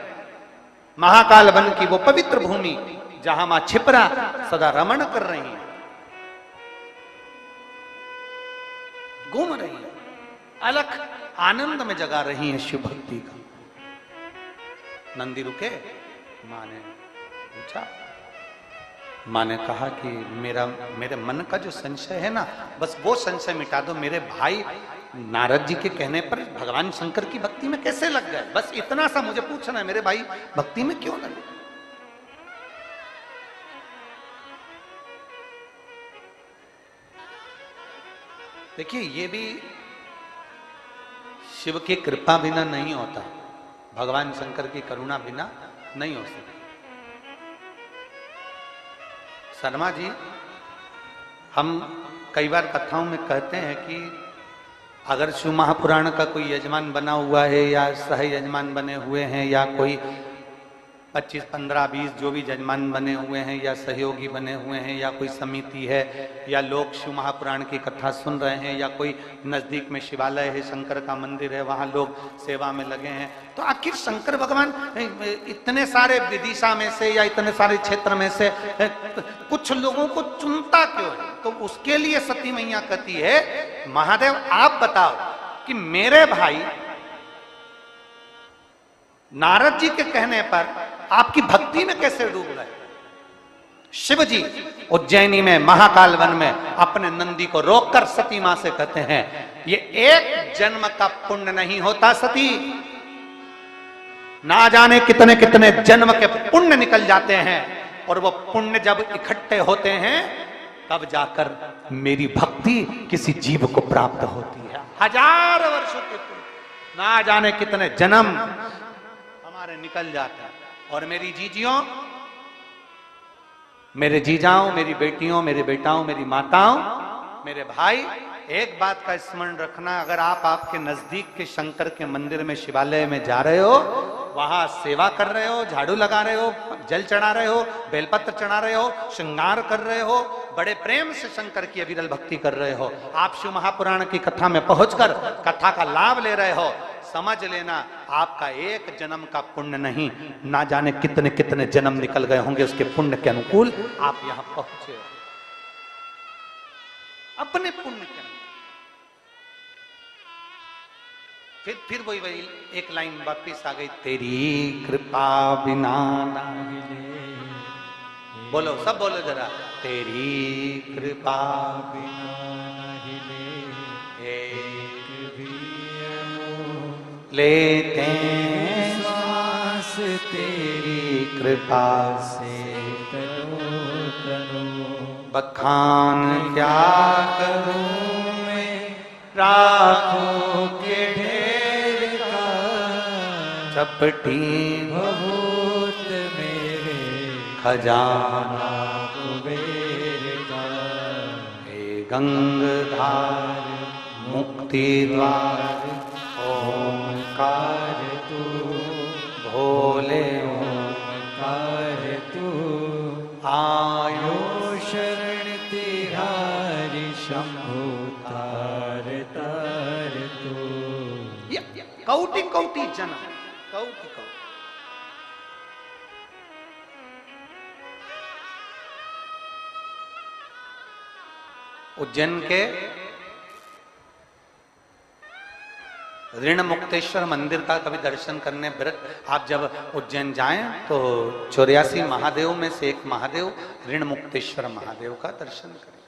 महाकाल वन की वो पवित्र भूमि जहां मां क्षिप्रा सदा रमण कर रही है, घूम रही है, अलख आनंद में जगा रही है शिव भक्ति का। नंदी रुके, मां ने पूछा, मां ने कहा कि मेरे मन का जो संशय है ना, बस वो संशय मिटा दो। मेरे भाई नारद जी के कहने पर भगवान शंकर की भक्ति में कैसे लग गए, बस इतना सा मुझे पूछना है, मेरे भाई भक्ति में क्यों लगे। देखिए, ये भी शिव की कृपा बिना नहीं होता, भगवान शंकर की करुणा बिना नहीं हो सकती। शर्मा जी, हम कई बार कथाओं में कहते हैं कि अगर शिव महापुराण का कोई यजमान बना हुआ है या सह यजमान बने हुए हैं या कोई 25, 15, 20 जो भी यजमान बने हुए हैं या सहयोगी बने हुए हैं या कोई समिति है या लोग शिव महापुराण की कथा सुन रहे हैं या कोई नजदीक में शिवालय है, शंकर का मंदिर है, वहां लोग सेवा में लगे हैं, तो आखिर शंकर भगवान इतने सारे विदिशा में से या इतने सारे क्षेत्र में से कुछ लोगों को चुनता क्यों है? तो उसके लिए सती मैया कहती है, महादेव आप बताओ कि मेरे भाई नारद जी के कहने पर आपकी भक्ति में कैसे डूब गए। शिव जी उज्जैनी में महाकाल वन में अपने नंदी को रोककर सती मां से कहते हैं, ये एक जन्म का पुण्य नहीं होता सती, ना जाने कितने कितने जन्म के पुण्य निकल जाते हैं, और वो पुण्य जब इकट्ठे होते हैं तब जाकर मेरी भक्ति किसी जीव को प्राप्त होती है। 1000 वर्षों के पुण्य, ना जाने कितने जन्म हमारे निकल जाता है। और मेरी जीजियों, मेरे जीजाओं, मेरी बेटियों, मेरे बेटाओं, मेरी माताओं, मेरे भाई, एक बात का स्मरण रखना, अगर आप आपके नजदीक के शंकर के मंदिर में शिवालय में जा रहे हो, वहां सेवा कर रहे हो, झाड़ू लगा रहे हो, जल चढ़ा रहे हो, बेलपत्र चढ़ा रहे हो, श्रृंगार कर रहे हो, बड़े प्रेम से शंकर की अविरल भक्ति कर रहे हो, आप शिव महापुराण की कथा में पहुंचकर कथा का लाभ ले रहे हो, समझ लेना आपका एक जन्म का पुण्य नहीं, ना जाने कितने कितने जन्म निकल गए होंगे उसके पुण्य के अनुकूल आप यहां पहुंचे हो, अपने पुण्य के अनुकूल। फिर वही एक लाइन वापिस आ गई, तेरी कृपा बिना नहीं। बोलो, सब बोलो जरा, तेरी कृपा बिना लेते श्वास तेरी कृपा से तनो तनो, बखान क्या करूं मैं राखों के ढेर का, चपटी बहुत मेरे खजाना कुबेर का, हे गंगाधार मुक्ति द्वार ओंकार तू भोले ओंकार तू आयो शरण तिहारी शंभु तार तार तू। कौटि कौटि जन कौटि कौटि उज्जैन के ऋण मुक्तेश्वर मंदिर का कभी दर्शन करने व्रत आप जब उज्जैन जाएं तो 84 महादेव में से एक महादेव ऋण मुक्तेश्वर महादेव का दर्शन करें।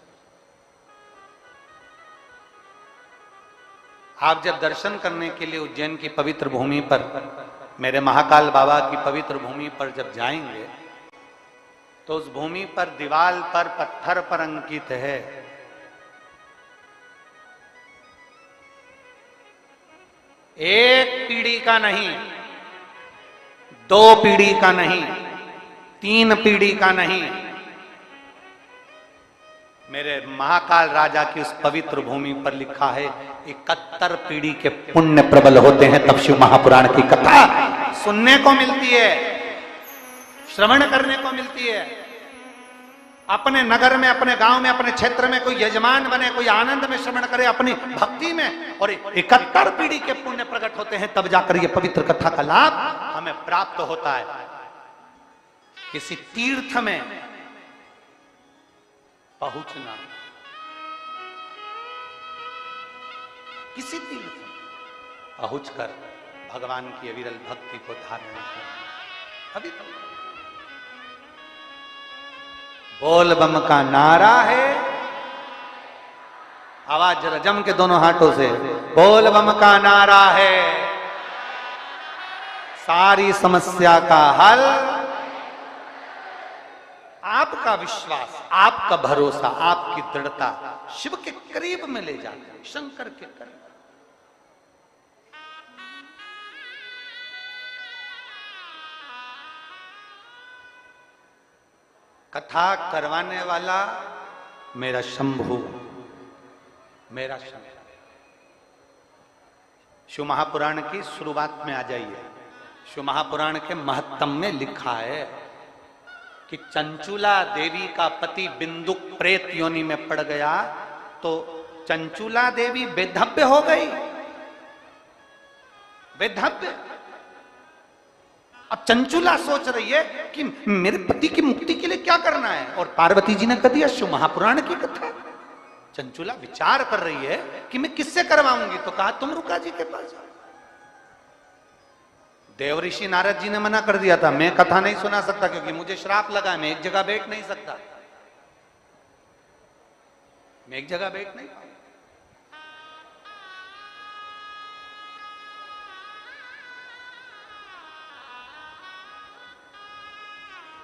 आप जब दर्शन करने के लिए उज्जैन की पवित्र भूमि पर मेरे महाकाल बाबा की पवित्र भूमि पर जब जाएंगे तो उस भूमि पर दीवाल पर पत्थर पर अंकित है एक पीढ़ी का नहीं, 2 पीढ़ी का नहीं, 3 पीढ़ी का नहीं, मेरे महाकाल राजा की उस पवित्र भूमि पर लिखा है 71 पीढ़ी के पुण्य प्रबल होते हैं। तब शिव महापुराण की कथा सुनने को मिलती है, श्रवण करने को मिलती है। अपने नगर में, अपने गांव में, अपने क्षेत्र में कोई यजमान बने, कोई आनंद में श्रवण करे अपनी भक्ति में, और 71 पीढ़ी के पुण्य प्रकट होते हैं, तब जाकर ये पवित्र कथा का लाभ हमें प्राप्त होता है। किसी तीर्थ में पहुंचना, किसी तीर्थ में पहुंचकर भगवान की अविरल भक्ति को धारण करना, अभी बोल बम का नारा है। आवाज जरा जम के दोनों हाथों से, बोल बम का नारा है, सारी समस्या का हल। आपका विश्वास, आपका भरोसा, आपकी दृढ़ता शिव के करीब में ले जाता है, शंकर के करीब। कथा करवाने वाला मेरा शंभु, मेरा शंभु। शिव महापुराण की शुरुआत में आ जाइए। शिव महापुराण के महत्तम में लिखा है कि चंचुला देवी का पति बिंदुक प्रेत योनि में पड़ गया तो चंचुला देवी बेधव्य हो गई, बेधव्य। अब चंचुला सोच रही है कि मेरे पति की मुक्ति के लिए क्या करना है, और पार्वती जी ने कह दिया शिव महापुराण की कथा। चंचुला विचार कर रही है कि मैं किससे करवाऊंगी, तो कहा तुम रुका जी के पास जाओ। देव ऋषि नारद जी ने मना कर दिया था, मैं कथा नहीं सुना सकता क्योंकि मुझे श्राप लगा है, मैं एक जगह बैठ नहीं सकता, मैं एक जगह बैठ नहीं।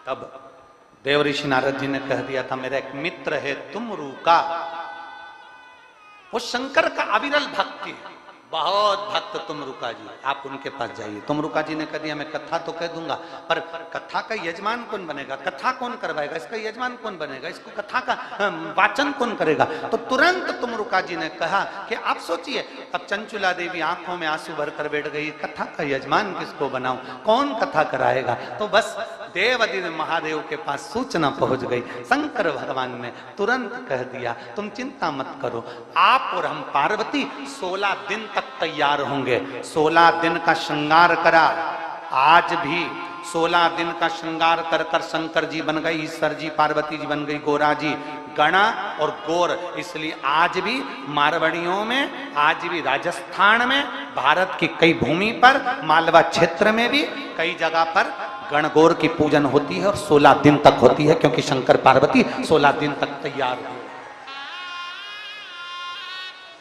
तब देव ऋषि नारद जी ने कह दिया था, मेरा एक मित्र है तुमरू का, वो शंकर का अविरल भक्ति है, बहुत भक्त तुमरुका जी, आप उनके पास जाइए। तुमरुका जी ने कह दिया मैं कथा तो कह दूंगा, पर कथा का यजमान कौन बनेगा, कथा कौन करवाएगा, इसका यजमान कौन बनेगा, इसको कथा का वाचन कौन करेगा। तो तुरंत तुमरुका जी ने कहा कि आप सोचिए। अब चंचुला देवी आंखों में आंसू भरकर बैठ गई, कथा का यजमान किसको बनाऊं, कौन कथा कराएगा। तो बस देवादिदेव महादेव के पास सूचना पहुंच गई। शंकर भगवान ने तुरंत कह दिया तुम चिंता मत करो, आप और हम पार्वती 16 दिन तक तैयार होंगे। 16 दिन का श्रृंगार करा, आज भी 16 दिन का श्रृंगार कर कर शंकर जी बन गई, ईश्वर जी, पार्वती जी बन गई, गोरा जी, गणा और गोर। इसलिए आज भी मारवाड़ियों में, आज भी राजस्थान में, भारत की कई भूमि पर, मालवा क्षेत्र में भी कई जगह पर गणगौर की पूजन होती है और 16 दिन तक होती है, क्योंकि शंकर पार्वती 16 दिन तक तैयार हुए।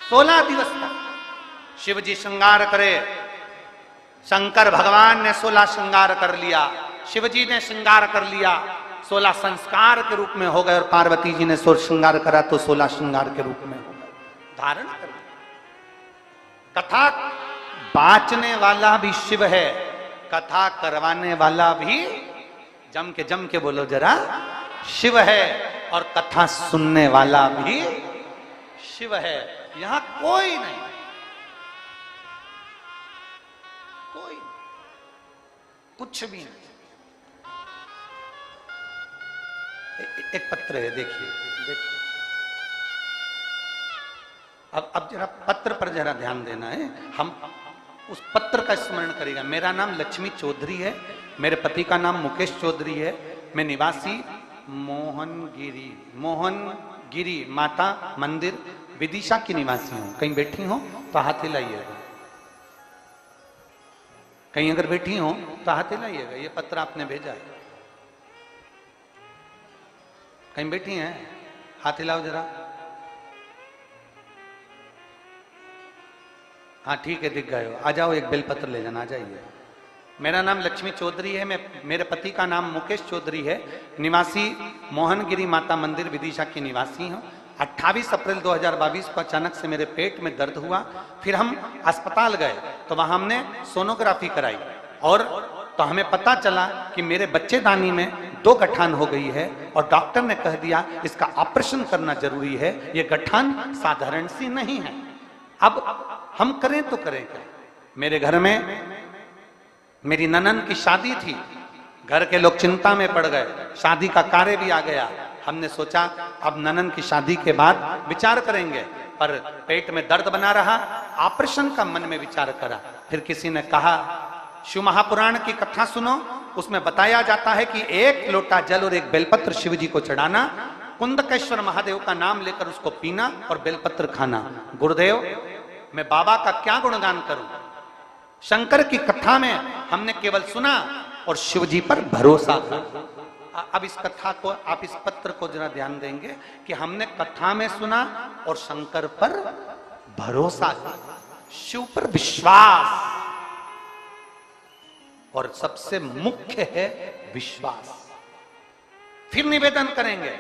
16 दिवस तक शिव जी श्रृंगार करे, शंकर भगवान ने 16 श्रृंगार कर लिया, शिव जी ने श्रृंगार कर लिया, 16 संस्कार के रूप में हो गए, और पार्वती जी ने 16 श्रृंगार करा तो 16 श्रृंगार के रूप में हो गए, धारण कर लिया। कथा बांचने वाला भी शिव है, कथा करवाने वाला भी जम के बोलो जरा शिव है, और कथा सुनने वाला भी शिव। शिव है, यहां कोई नहीं, कोई कुछ भी नहीं। एक पत्र है, देखिए देखिए। अब जरा पत्र पर जरा ध्यान देना है, हम उस पत्र का स्मरण करेगा। मेरा नाम लक्ष्मी चौधरी है, मेरे पति का नाम मुकेश चौधरी है, मैं निवासी मोहनगिरी माता मंदिर विदिशा की निवासी हूं। कहीं बैठी हो तो हाथ हिलाइएगा, कहीं अगर बैठी हो तो हाथ हिलाइएगा। ये पत्र आपने भेजा है, कहीं बैठी हैं, हाथ हिलाओ जरा। हाँ ठीक है, दिख गए हो, आ जाओ, एक बेलपत्र ले जाना, आ जाइए। मेरा नाम लक्ष्मी चौधरी है, मेरे पति का नाम मुकेश चौधरी है, निवासी मोहनगिरी माता मंदिर विदिशा की निवासी हूँ। 28 अप्रैल 2022 को अचानक से मेरे पेट में दर्द हुआ, फिर हम अस्पताल गए तो वहां हमने सोनोग्राफी कराई और तो हमें पता चला कि मेरे बच्चेदानी में 2 गठान हो गई है और डॉक्टर ने कह दिया इसका ऑपरेशन करना जरूरी है, ये गठान साधारण सी नहीं है। अब हम करें तो करें क्या? मेरे घर में मेरी ननंद की शादी थी, घर के लोग चिंता में पड़ गए, शादी का कार्य भी आ गया। हमने सोचा अब ननंद की शादी के बाद विचार करेंगे, पर पेट में दर्द बना रहा, ऑपरेशन का मन में विचार करा। फिर किसी ने कहा शिव महापुराण की कथा सुनो, उसमें बताया जाता है कि 1 लोटा जल और 1 बेलपत्र शिव जी को चढ़ाना, कुंदकेश्वर महादेव का नाम लेकर उसको पीना और बेलपत्र खाना। गुरुदेव, मैं बाबा का क्या गुणगान करूं? शंकर की कथा में हमने केवल सुना और शिव जी पर भरोसा था। अब इस कथा को, आप इस पत्र को जरा ध्यान देंगे कि हमने कथा में सुना और शंकर पर भरोसा, शिव पर विश्वास, और सबसे मुख्य है विश्वास। फिर निवेदन करेंगे,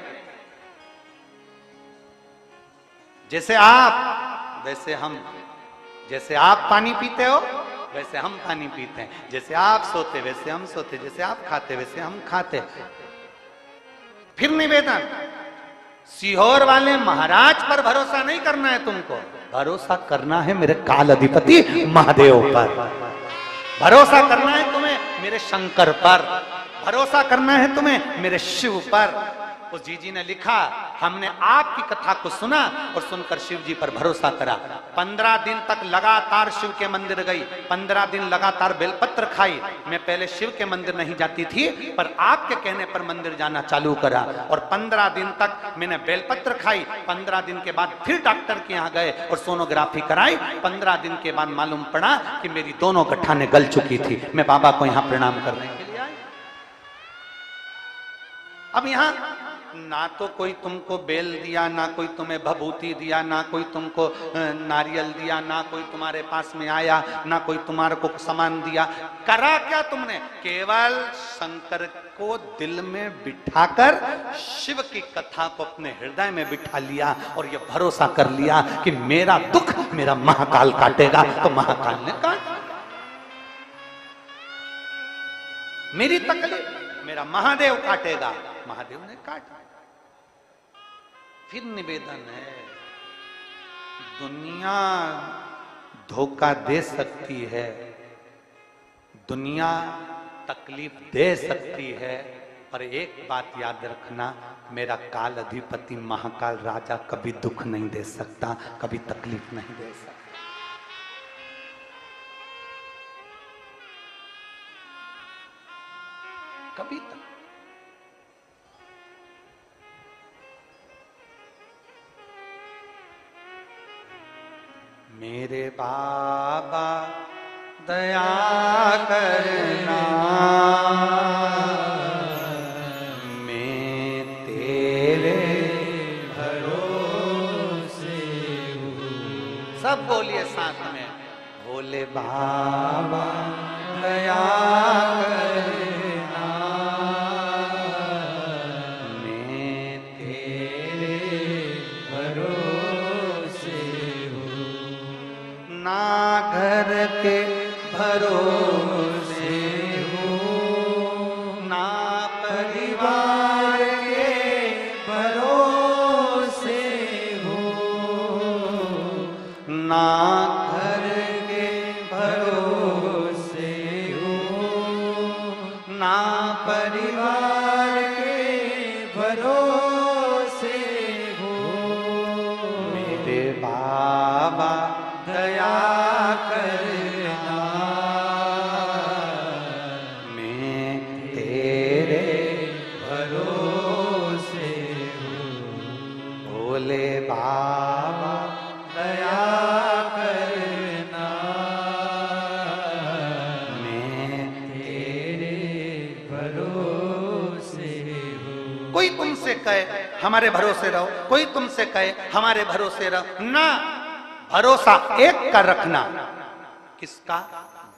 जैसे आप वैसे हम, जैसे आप पानी पीते हो वैसे हम पानी पीते हैं, जैसे आप सोते वैसे हम सोते, जैसे आप खाते वैसे हम खाते। फिर निवेदन, सीहोर वाले महाराज पर भरोसा नहीं करना है तुमको, भरोसा करना है मेरे काल अधिपति महादेव पर, भरोसा करना है तुम्हें मेरे शंकर पर, भरोसा करना है तुम्हें मेरे शिव पर। उस जीजी ने लिखा, हमने आपकी कथा को सुना और सुनकर शिव जी पर भरोसा करा। 15 दिन तक लगातार शिव के मंदिर गई, 15 दिन लगातार बेलपत्र खाई। मैं पहले शिव के मंदिर नहीं जाती थी, पर आपके कहने पर मंदिर जाना चालू करा और 15 दिन तक मैंने बेलपत्र खाई। 15 दिन के बाद फिर डॉक्टर के यहाँ गए और सोनोग्राफी कराई। 15 दिन के बाद मालूम पड़ा कि मेरी दोनों गठाने गल चुकी थी। मैं बाबा को यहाँ प्रणाम करने के लिए आई। अब यहाँ ना तो कोई तुमको बेल दिया, ना कोई तुम्हें भभूति दिया, ना कोई तुमको नारियल दिया, ना कोई तुम्हारे पास में आया, ना कोई तुम्हारे को सामान दिया। करा क्या तुमने? केवल शंकर को दिल में बिठाकर शिव की कथा को अपने हृदय में बिठा लिया और ये भरोसा कर लिया कि मेरा दुख मेरा महाकाल काटेगा, तो महाकाल ने काटा। मेरी तकलीफ मेरा महादेव काटेगा, महादेव ने काटा। फिर निवेदन है, दुनिया धोखा दे सकती है, दुनिया तकलीफ दे सकती है, पर एक बात याद रखना, मेरा काल अधिपति महाकाल राजा कभी दुख नहीं दे सकता, कभी तकलीफ नहीं दे सकता। कभी तक मेरे बाबा दया करना, मैं तेरे भरोसे हूँ। सब बोलिए साथ में, भोले बाबा दया करना, मैं तेरे भरोसे हूँ। ना घर के भरोसे हूँ, ना परिवार के भरोसे हूँ, ना घर के भरोसे हूँ, ना परिवार के भरोसे हूँ। मेरे बाबा दया करना, मैं तेरे भरोसे हूँ। भोले बाबा दया करना, मैं तेरे भरोसे हूँ। कोई तुमसे कहे हमारे भरोसे रहो, कोई तुमसे कहे हमारे भरोसे रहो, ना, भरोसा एक का रखना। किसका?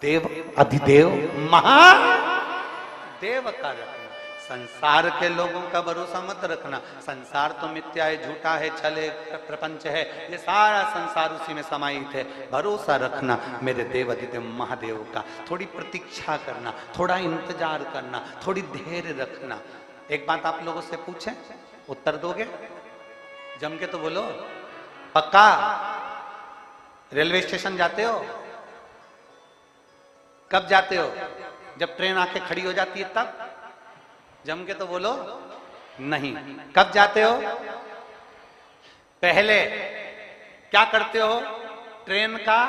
देव अधिदेव महादेव का रखना। संसार के लोगों का भरोसा मत रखना। संसार तो मिथ्या है, झूठा है, छल है, प्रपंच है, ये सारा संसार उसी में समाहित है। भरोसा रखना मेरे देव अधिदेव महादेव का। थोड़ी प्रतीक्षा करना, थोड़ा इंतजार करना, थोड़ी धैर्य रखना। एक बात आप लोगों से पूछें, उत्तर दोगे? जम के तो बोलो। पक्का? रेलवे स्टेशन जाते हो? कब जाते हो? जब ट्रेन आके खड़ी हो जाती है तब? जम के तो बोलो। नहीं। कब जाते हो? पहले क्या करते हो? ट्रेन का,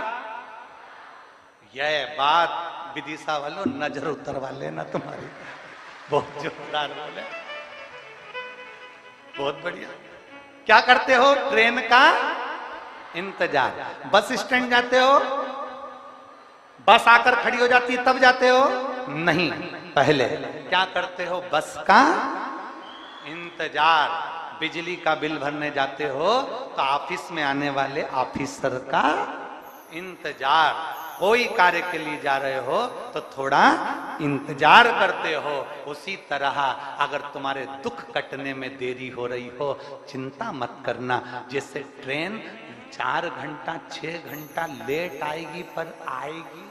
यह बात विदिशा वालों नजर उतरवा लेना तुम्हारी। बहुत जोरदार बोले, बहुत बढ़िया। क्या करते हो? ट्रेन का इंतजार। बस स्टैंड जाते हो? बस आकर खड़ी हो जाती है तब जाते हो? नहीं, पहले क्या करते हो? बस का इंतजार। बिजली का बिल भरने जाते हो तो ऑफिस में आने वाले ऑफिसर का इंतजार। कोई कार्य के लिए जा रहे हो तो थोड़ा इंतजार करते हो। उसी तरह अगर तुम्हारे दुख कटने में देरी हो रही हो, चिंता मत करना। जैसे ट्रेन 4 घंटा 6 घंटा लेट आएगी पर आएगी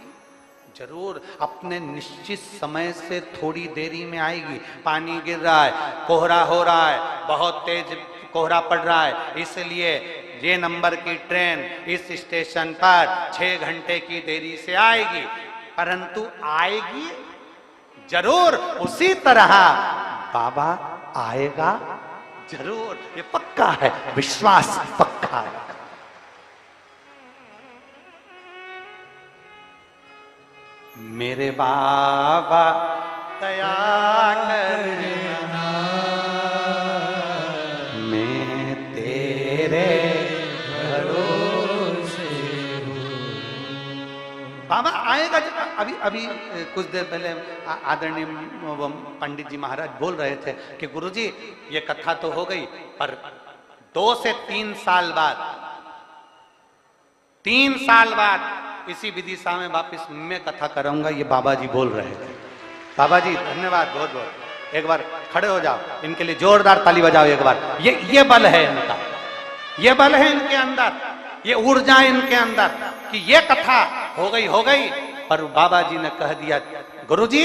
जरूर, अपने निश्चित समय से थोड़ी देरी में आएगी। पानी गिर रहा है, कोहरा हो रहा है, बहुत तेज कोहरा पड़ रहा है, इसलिए ये नंबर की ट्रेन इस स्टेशन पर 6 घंटे की देरी से आएगी, परंतु आएगी जरूर। उसी तरह बाबा आएगा जरूर, ये पक्का है, विश्वास पक्का है। मेरे बाबा दया करना, मैं तेरे भरोसे हूँ। बाबा आएगा। अभी अभी कुछ देर पहले आदरणीय पंडित जी महाराज बोल रहे थे कि गुरुजी ये कथा तो हो गई, पर 2 से 3 साल बाद, 3 साल बाद इसी विदिशा में वापिस मैं कथा कराऊंगा, ये बाबा जी बोल रहे थे। बाबा जी धन्यवाद बहुत बहुत। एक बार खड़े हो जाओ, इनके लिए जोरदार ताली बजाओ एक बार। ये बल है इनका, ये बल है इनके अंदर, ये ऊर्जा इनके अंदर कि ये कथा हो गई, पर बाबा जी ने कह दिया गुरुजी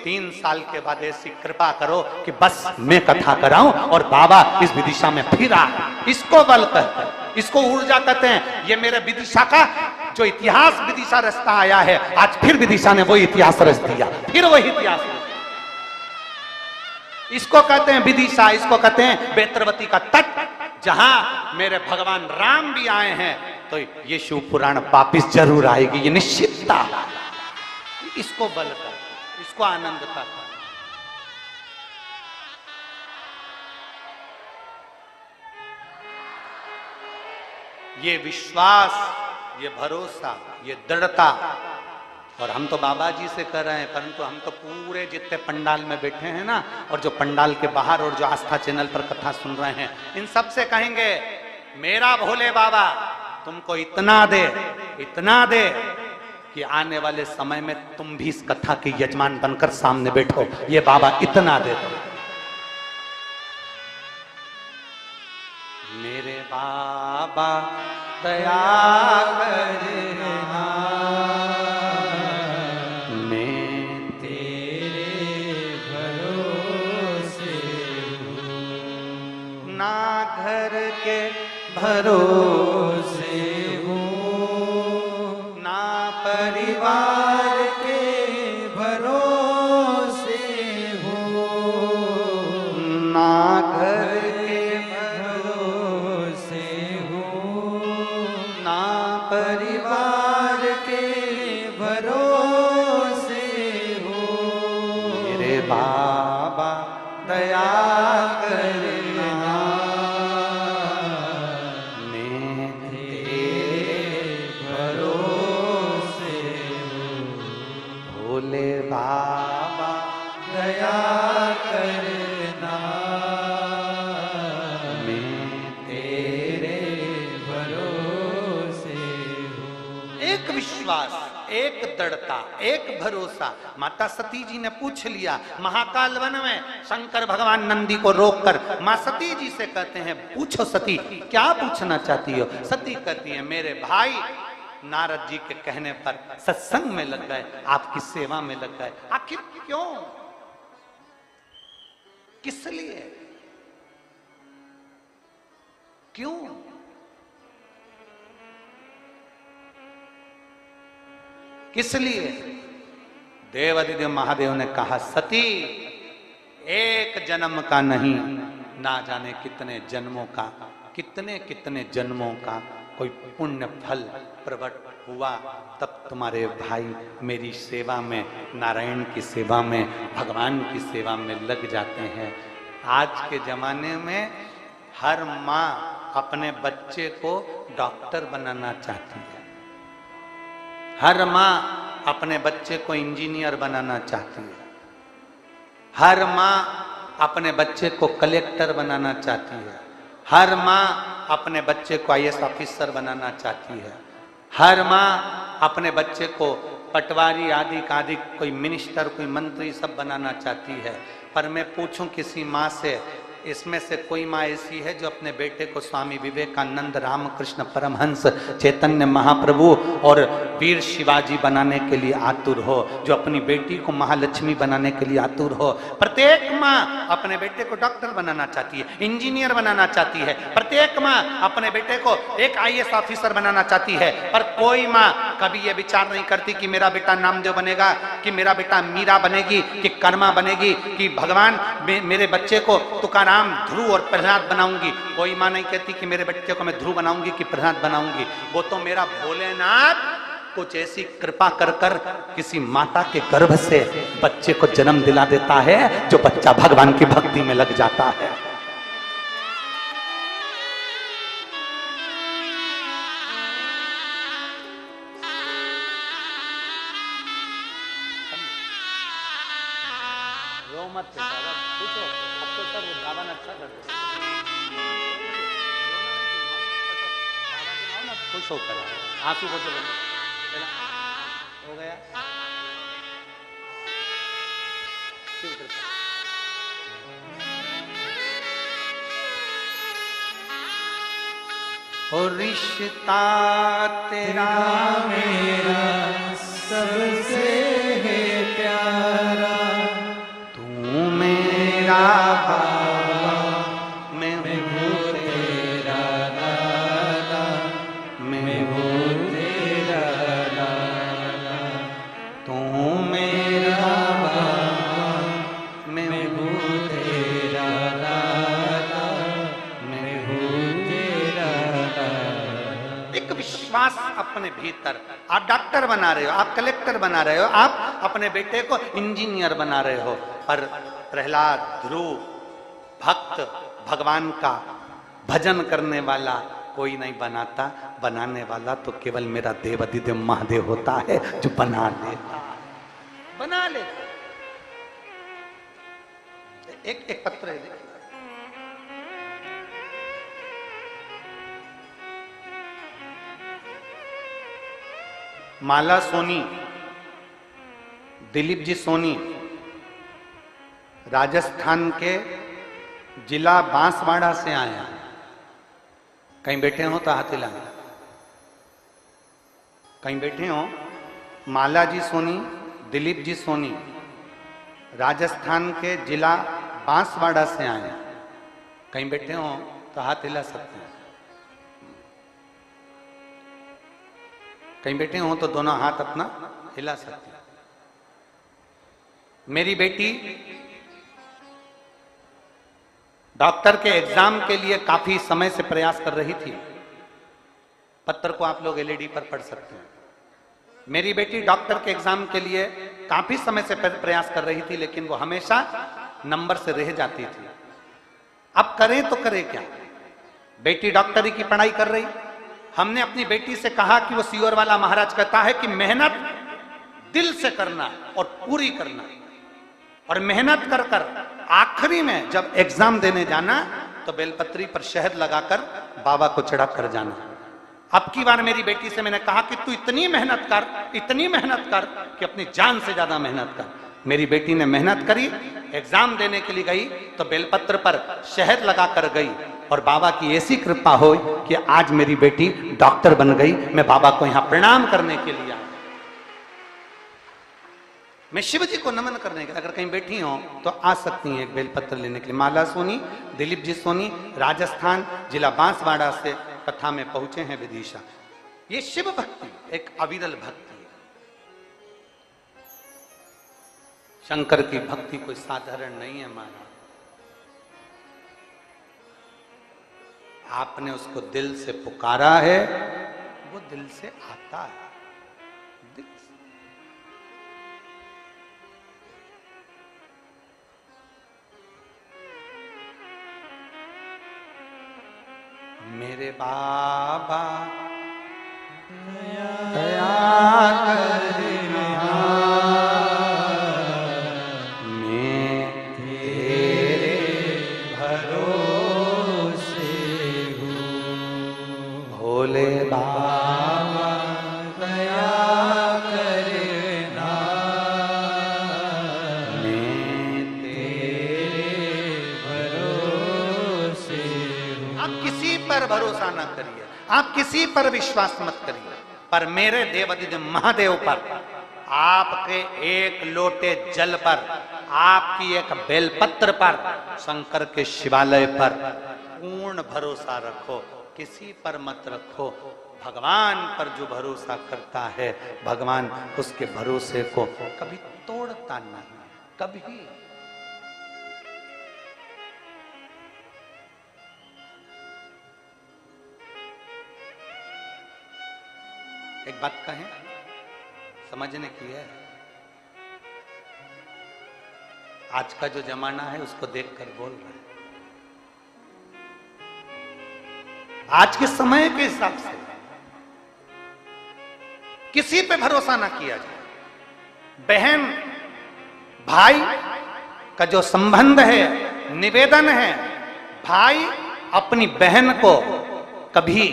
3 साल के बाद ऐसी कृपा करो कि बस मैं कथा कराऊं और बाबा इस विदिशा में फिर आ। इसको बल कहते हैं, इसको ऊर्जा कहते हैं। ये मेरे विदिशा का जो इतिहास विदिशा रचता आया है, आज फिर विदिशा ने वही इतिहास रच दिया, फिर वही इतिहास रच दिया। इसको कहते हैं विदिशा, इसको कहते हैं बेत्रवती का तट, जहां मेरे भगवान राम भी आए हैं, तो ये शिव पुराण वापिस जरूर आएगी, ये निश्चितता। इसको बल कर, इसको आनंद कर। ये विश्वास, ये भरोसा, ये दृढ़ता। और हम तो बाबा जी से कर रहे हैं, परंतु हम तो पूरे जितने पंडाल में बैठे हैं ना, और जो पंडाल के बाहर और जो आस्था चैनल पर कथा सुन रहे हैं, इन सब से कहेंगे मेरा भोले बाबा तुमको इतना दे कि आने वाले समय में तुम भी इस कथा के यजमान बनकर सामने बैठो। ये बाबा इतना दे दो। मेरे बाबा दया करना, मैं तेरे भरोसे हूँ। ना घर के भरोसे हूँ, परिवार के भरोसे हो। मेरे बाबा दया करना, मैं तेरे भरोसे हो। भोले बाबा दया करना, मैं तेरे भरोसे हो। एक विश्वास, एक दृढ़ता, एक भरोसा। माता सती जी ने पूछ लिया महाकाल वन में, शंकर भगवान नंदी को रोककर मां सती जी से कहते हैं पूछो सती क्या पूछना चाहती हो। सती कहती है मेरे भाई नारद जी के कहने पर सत्संग में लग गए, आपकी सेवा में लग गए। आखिर क्यों, किस लिए, क्यों? किस लिए? देवादिदेव महादेव ने कहा सती एक जन्म का नहीं, ना जाने कितने जन्मों का, कितने कितने जन्मों का कोई पुण्य फल प्रकट हुआ, तब तुम्हारे भाई मेरी सेवा में, नारायण की सेवा में, भगवान की सेवा में लग जाते हैं। आज के जमाने में हर माँ अपने बच्चे को डॉक्टर बनाना चाहती है, हर माँ अपने बच्चे को इंजीनियर बनाना चाहती है, हर माँ अपने बच्चे को कलेक्टर बनाना चाहती है, हर माँ अपने बच्चे को आईएएस ऑफिसर बनाना चाहती है, हर माँ अपने बच्चे को पटवारी आदि आदि कोई मिनिस्टर कोई मंत्री सब बनाना चाहती है। पर मैं पूछूं किसी माँ से, इसमें से कोई माँ ऐसी है जो अपने बेटे को स्वामी विवेकानंद, रामकृष्ण परमहंस, चैतन्य महाप्रभु और वीर शिवाजी बनाने के लिए आतुर हो, जो अपनी बेटी को महालक्ष्मी बनाने के लिए आतुर हो? प्रत्येक माँ अपने बेटे को डॉक्टर बनाना चाहती है, इंजीनियर बनाना चाहती है, प्रत्येक माँ अपने बेटे को एक आईएएस ऑफिसर बनाना चाहती है। पर कोई माँ कभी ये विचार नहीं करती कि मेरा बेटा नामदेव बनेगा, कि मेरा बेटा मीरा बनेगी, कि कर्मा बनेगी, कि भगवान मेरे बच्चे को तुकाराम, ध्रुव और प्रहलाद बनाऊंगी। कोई माँ नहीं कहती कि मेरे बच्चे को मैं ध्रुव बनाऊंगी कि प्रहलाद बनाऊंगी। वो तो मेरा भोलेनाथ कुछ ऐसी कृपा कर कर किसी माता के गर्भ से बच्चे को जन्म दिला देता है, जो बच्चा भगवान की भक्ति में लग जाता है। रो मत बेटा, पूछो, अब तो सब गावन अच्छा कर दो। खुश होकर आंसू बचो, हो गया। शिव कृपा। ओ रिश्ता तेरा मेरा सबसे है प्यारा, तू मेरा बाबा, मैं हूँ तेरा दादा, मैं हूँ तेरा दादा। तू मेरा बाबा, मैं हूँ तेरा दादा, मैं हूँ तेरा दादा। एक विश्वास अपने भीतर। आप डॉक्टर बना रहे हो, आप कलेक्टर बना रहे हो, आप अपने बेटे को इंजीनियर बना रहे हो, पर प्रहलाद, ध्रुव, भक्त, भगवान का भजन करने वाला कोई नहीं बनाता। बनाने वाला तो केवल मेरा देवादिदेव महादेव होता है, जो बना लेता, बना लेता। एक पत्र है, देखिए। माला सोनी, दिलीप जी सोनी, राजस्थान के जिला बांसवाड़ा से आया। कहीं बैठे हो तो हाथ हिलाएं। कहीं बैठे हो। माला जी सोनी, दिलीप जी सोनी, राजस्थान के जिला बांसवाड़ा से आए। कहीं बैठे हो तो हाथ हिला सकते हैं। कहीं बैठे हो तो दोनों हाथ अपना हिला सकते हैं। मेरी बेटी डॉक्टर के एग्जाम के लिए काफी समय से प्रयास कर रही थी। पत्र को आप लोग एलईडी पर पढ़ सकते हैं। मेरी बेटी डॉक्टर के एग्जाम के लिए काफी समय से प्रयास कर रही थी, लेकिन वो हमेशा नंबर से रह जाती थी। अब करें तो करें क्या? बेटी डॉक्टरी की पढ़ाई कर रही। हमने अपनी बेटी से कहा कि वो सीओर वाला महाराज कहता है कि मेहनत दिल से करना और पूरी करना, और मेहनत कर कर आखिरी में जब एग्जाम देने जाना तो बेलपत्री पर शहद लगाकर बाबा को चढ़ा कर जाना। अब की बार मेरी बेटी से मैंने कहा कि तू इतनी मेहनत कर कि अपनी जान से ज्यादा मेहनत कर। मेरी बेटी ने मेहनत करी, एग्जाम देने के लिए गई तो बेलपत्र पर शहद लगाकर गई, और बाबा की ऐसी कृपा हो कि आज मेरी बेटी डॉक्टर बन गई। मैं बाबा को यहां प्रणाम करने के लिए आया, मैं शिव जी को नमन करने के लिए। अगर कहीं बैठी हो तो आ सकती हैं एक बेलपत्र लेने के लिए। माला सोनी, दिलीप जी सोनी, राजस्थान, जिला बांसवाड़ा से कथा में पहुंचे हैं विदिशा। ये शिव भक्ति एक अविरल भक्ति है। शंकर की भक्ति कोई साधारण नहीं है महाराज। आपने उसको दिल से पुकारा है, वो दिल से आता है। दिल से। मेरे बाबा दया करना, मैं तेरे भरोसे हूँ। भोले बाबा दया करना, मैं तेरे भरोसे हूँ। आप किसी पर भरोसा न करिए, आप किसी पर विश्वास मत करिए, पर मेरे देवाधिदेव महादेव पर, आपके एक लोटे जल पर, आपकी एक बेलपत्र पर, शंकर के शिवालय पर पूर्ण भरोसा रखो। किसी पर मत रखो। भगवान पर जो भरोसा करता है, भगवान उसके भरोसे को कभी तोड़ता नहीं, कभी। एक बात कहें, समझने की है। आज का जो जमाना है उसको देखकर बोल रहे हैं। आज के समय के हिसाब से किसी पे भरोसा ना किया जाए। बहन भाई का जो संबंध है, निवेदन है, भाई अपनी बहन को कभी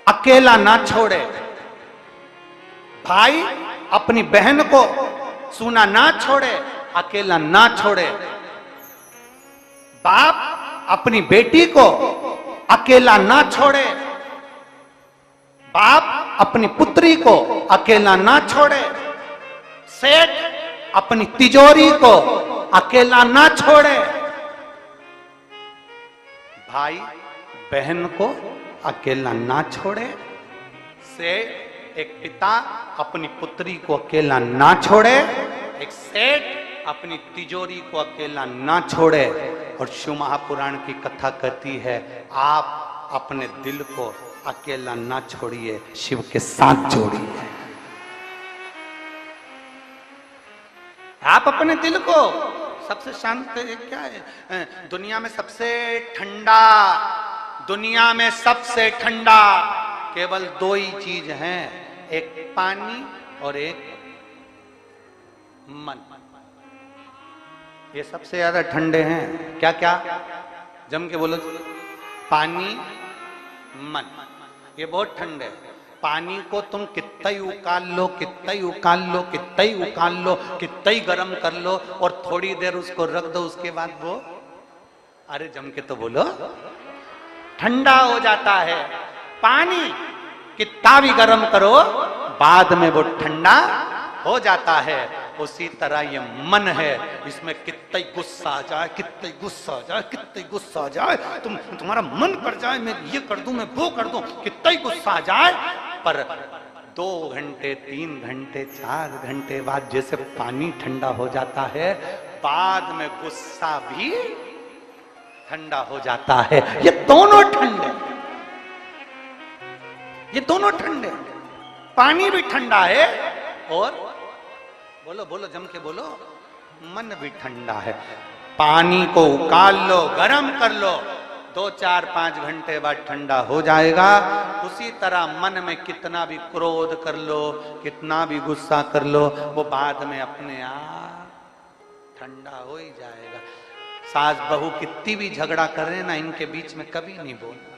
अकेला ना छोड़े। भाई अपनी बहन को सूना ना छोड़े, अकेला ना छोड़े। बाप अपनी बेटी को अकेला ना छोड़े। बाप अपनी पुत्री को अकेला ना छोड़े। सेठ अपनी तिजोरी को अकेला ना छोड़े। भाई बहन को अकेला ना छोड़े। से एक पिता अपनी पुत्री को अकेला ना छोड़े। एक सेठ अपनी तिजोरी को अकेला ना छोड़े। और शिव महापुराण की कथा कहती है, आप अपने दिल को अकेला ना छोड़िए, शिव के साथ जोड़िए। आप अपने दिल को, सबसे शांत क्या है दुनिया में, सबसे ठंडा, दुनिया में सबसे ठंडा केवल दो ही चीज हैं, एक पानी और एक मन। ये सबसे ज्यादा ठंडे हैं। क्या क्या? जम के बोलो। पानी, मन, ये बहुत ठंडे हैं। पानी को तुम कितना ही उकाल लो, कितना ही उकाल लो, कितना ही उकाल लो, कितना ही गर्म कर लो, और थोड़ी देर उसको रख दो, उसके बाद वो, अरे जम के तो बोलो, ठंडा हो जाता है। पानी कितना भी गर्म करो, बाद में वो ठंडा हो जाता है। उसी तरह ये मन है, इसमें कितना ही गुस्सा आ जाए, कितना ही गुस्सा आ जाए, कितना ही गुस्सा आ जाए, तुम्हारा मन कर जाए, मैं ये कर दूं, मैं वो कर दूं, कितना ही गुस्सा आ जाए, पर 2 घंटे, 3 घंटे, 4 घंटे बाद जैसे पानी ठंडा हो जाता है, बाद में गुस्सा भी ठंडा हो जाता है। ये दोनों ठंडे। ये दोनों ठंडे, पानी भी ठंडा है और बोलो बोलो जम के बोलो, मन भी ठंडा है। पानी को उकाल लो, गरम कर लो, 2 4 5 घंटे बाद ठंडा हो जाएगा। उसी तरह मन में कितना भी क्रोध कर लो, कितना भी गुस्सा कर लो, वो बाद में अपने आप ठंडा हो ही जाएगा। सास बहू कितनी भी झगड़ा कर रहे ना, इनके बीच में कभी नहीं बोलना।